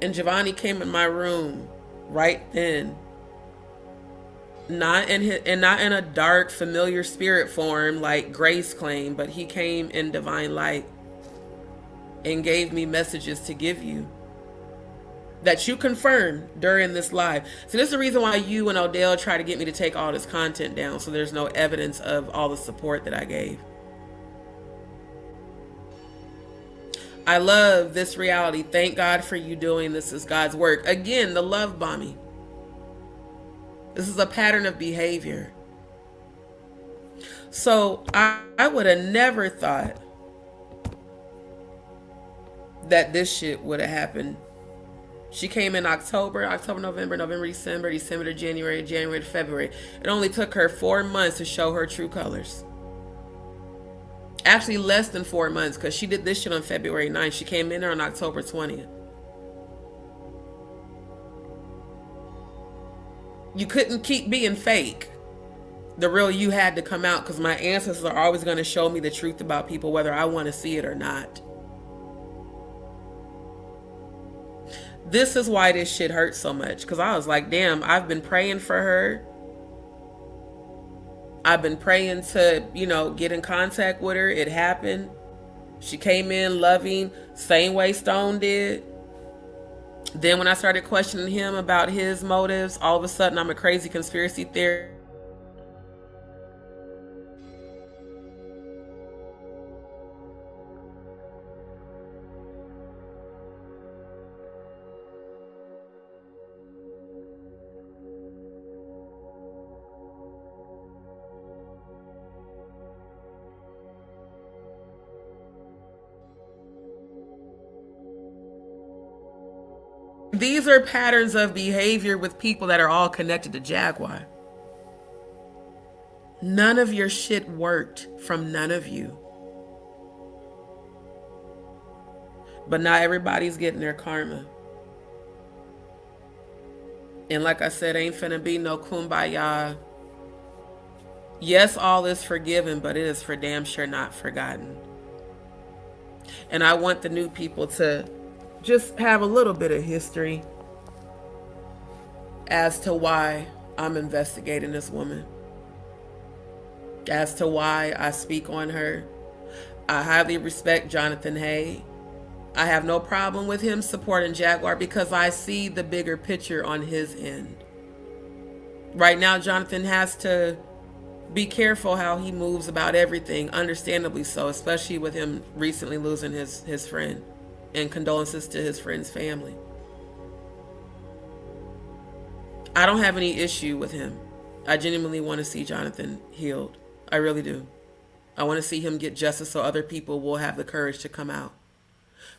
S1: And Giovanni came in my room right then. Not in a dark, familiar spirit form like Grace claimed, but he came in divine light and gave me messages to give you that you confirmed during this live. So this is the reason why you and Odell try to get me to take all this content down, so there's no evidence of all the support that I gave. I love this reality. Thank God for you doing this as God's work. Again, the love bombing. This is a pattern of behavior. So I would have never thought that this shit would have happened She came in October, November, December to January, January to February. It only took her 4 months to show her true colors. Actually, less than 4 months, because she did this shit on February 9th. She came in there on October 20th. You couldn't keep being fake. The real you had to come out, because my ancestors are always going to show me the truth about people, whether I want to see it or not. This is why this shit hurts so much, because I was like, damn, I've been praying for her. I've been praying to, get in contact with her. It happened. She came in loving, same way Stone did. Then when I started questioning him about his motives, all of a sudden I'm a crazy conspiracy theorist. These are patterns of behavior with people that are all connected to Jaguar. None of your shit worked from none of you. But not everybody's getting their karma. And like I said, ain't finna be no kumbaya. Yes, all is forgiven, but it is for damn sure not forgotten. And I want the new people to just have a little bit of history as to why I'm investigating this woman, as to why I speak on her. I highly respect Jonathan Hay. I have no problem with him supporting Jaguar because I see the bigger picture on his end. Right now, Jonathan has to be careful how he moves about everything, understandably so, especially with him recently losing his friend. And condolences to his friend's family. I don't have any issue with him. I genuinely want to see Jonathan healed. I really do. I want to see him get justice so other people will have the courage to come out.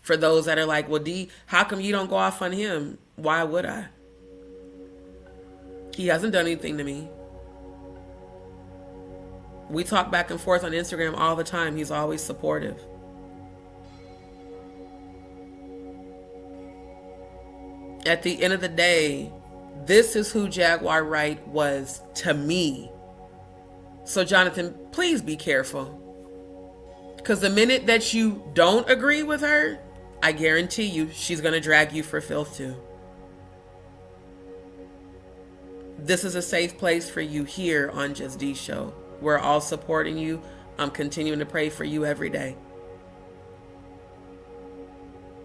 S1: For those that are like, well, D, how come you don't go off on him? Why would I? He hasn't done anything to me. We talk back and forth on Instagram all the time. He's always supportive. At the end of the day, this is who Jaguar Wright was to me. So Jonathan, please be careful. Because the minute that you don't agree with her, I guarantee you she's going to drag you for filth too. This is a safe place for you here on Just D Show. We're all supporting you. I'm continuing to pray for you every day.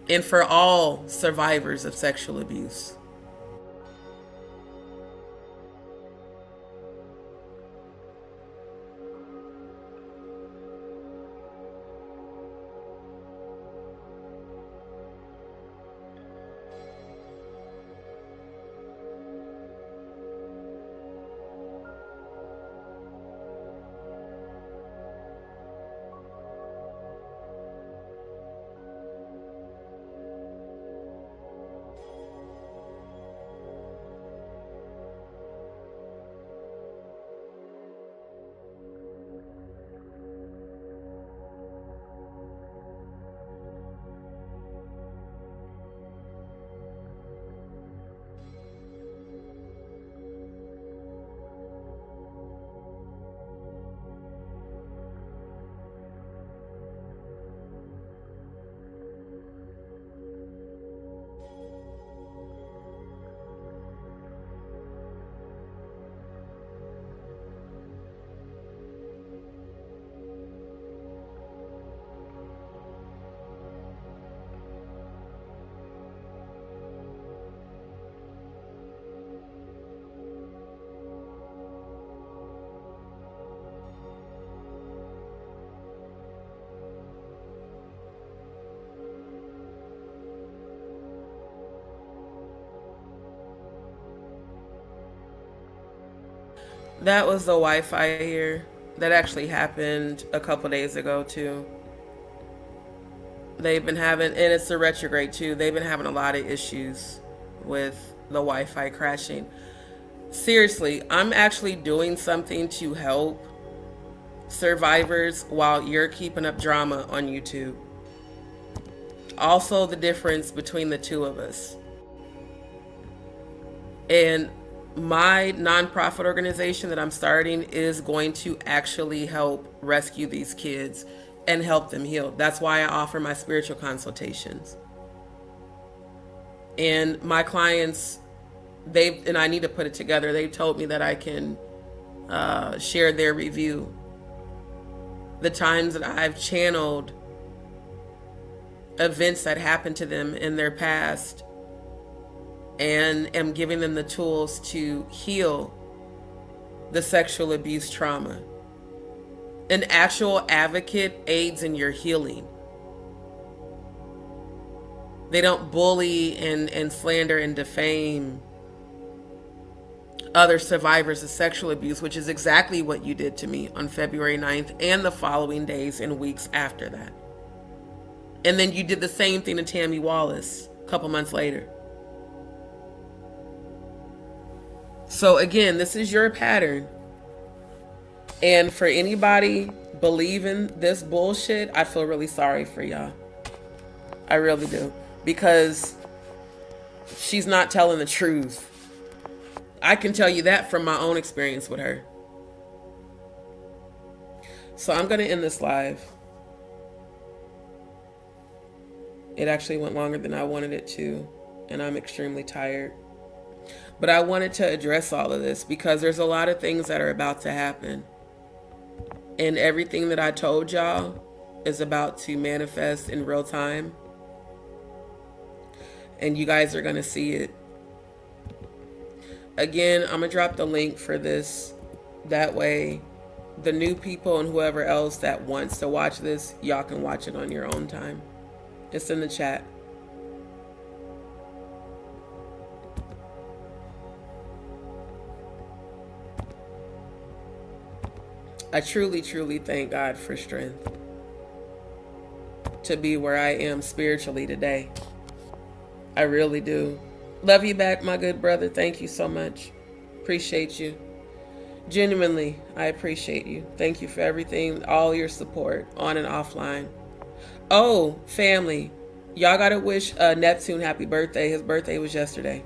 S1: And for all survivors of sexual abuse. That was the Wi-Fi here. That actually happened a couple days ago too. They've been having, and it's a retrograde too, they've been having a lot of issues with the Wi-Fi crashing. Seriously, I'm actually doing something to help survivors while you're keeping up drama on YouTube. Also, the difference between the two of us. And my nonprofit organization that I'm starting is going to actually help rescue these kids and help them heal. That's why I offer my spiritual consultations. And my clients, and I need to put it together, they've told me that I can share their review. The times that I've channeled events that happened to them in their past and am giving them the tools to heal the sexual abuse trauma. An actual advocate aids in your healing. They don't bully and slander and defame other survivors of sexual abuse, which is exactly what you did to me on February 9th and the following days and weeks after that. And then you did the same thing to Tammy Wallace a couple months later. So again, this is your pattern. And for anybody believing this bullshit, I feel really sorry for y'all. I really do. Because she's not telling the truth. I can tell you that from my own experience with her. So I'm going to end this live. It actually went longer than I wanted it to, and I'm extremely tired. But I wanted to address all of this because there's a lot of things that are about to happen. And everything that I told y'all is about to manifest in real time. And you guys are going to see it. Again, I'm going to drop the link for this. That way, the new people and whoever else that wants to watch this, y'all can watch it on your own time. It's in the chat. I truly, truly thank God for strength to be where I am spiritually today. I really do. Love you back, my good brother. Thank you so much. Appreciate you. Genuinely, I appreciate you. Thank you for everything, all your support on and offline. Oh, family, y'all gotta wish Neptune happy birthday. His birthday was yesterday.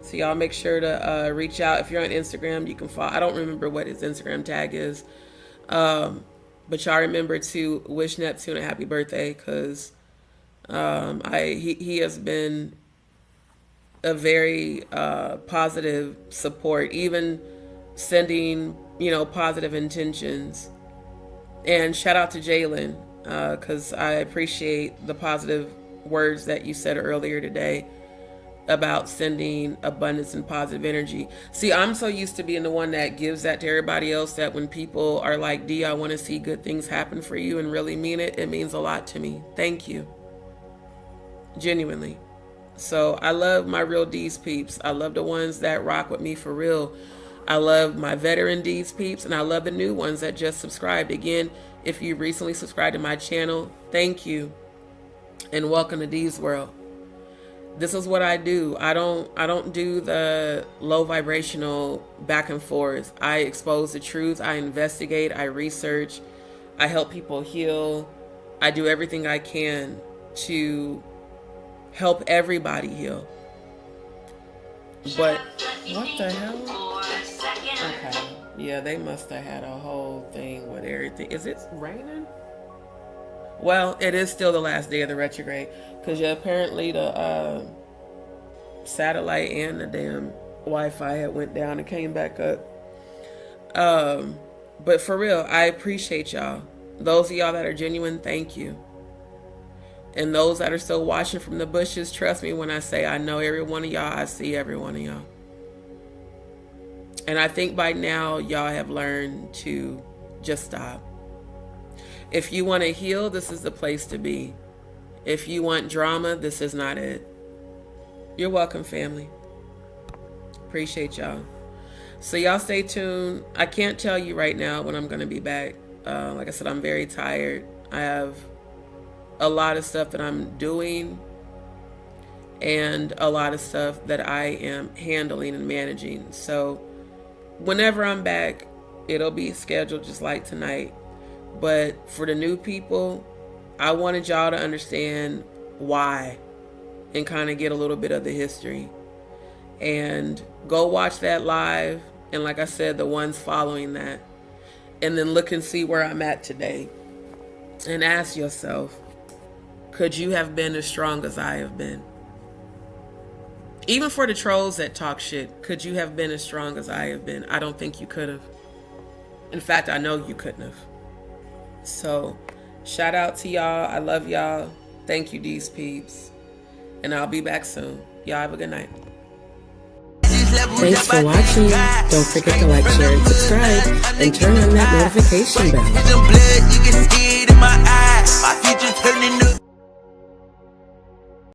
S1: So y'all make sure to reach out. If you're on Instagram, you can follow. I don't remember what his Instagram tag is. But y'all remember to wish Neptune a happy birthday because he has been a very positive support, even sending, positive intentions. And shout out to Jalen because I appreciate the positive words that you said earlier today about sending abundance and positive energy. See, I'm so used to being the one that gives that to everybody else that when people are like, D, I want to see good things happen for you and really mean it, it means a lot to me. Thank you. Genuinely. So I love my real DzPeepz. I love the ones that rock with me for real. I love my veteran DzPeepz, and I love the new ones that just subscribed. Again, if you recently subscribed to my channel, thank you. And welcome to D's World. This is what I do. I don't do the low vibrational back and forth. I expose the truth. I investigate. I research. I help people heal. I do everything I can to help everybody heal. But what the hell? Okay. Yeah, they must have had a whole thing with everything. Is it raining? Well, it is still the last day of the retrograde. Because apparently the satellite and the damn Wi-Fi had went down and came back up. But for real, I appreciate y'all. Those of y'all that are genuine, thank you. And those that are still watching from the bushes, trust me when I say I know every one of y'all. I see every one of y'all. And I think by now y'all have learned to just stop. If you want to heal, this is the place to be. If you want drama, this is not it. You're welcome, family. Appreciate y'all. So y'all stay tuned. I can't tell you right now when I'm going to be back. Like I said, I'm very tired. I have a lot of stuff that I'm doing. and a lot of stuff that I am handling and managing. So whenever I'm back, it'll be scheduled just like tonight. But for the new people, I wanted y'all to understand why and kind of get a little bit of the history. And go watch that live. And like I said, the ones following that. And then look and see where I'm at today. And ask yourself, could you have been as strong as I have been? Even for the trolls that talk shit, could you have been as strong as I have been? I don't think you could have. In fact, I know you couldn't have. So, shout out to y'all. I love y'all. Thank you, DzPeepz. And I'll be back soon. Y'all have a good night.
S2: Thanks for watching. Don't forget to like, share, and subscribe, and turn on that notification bell.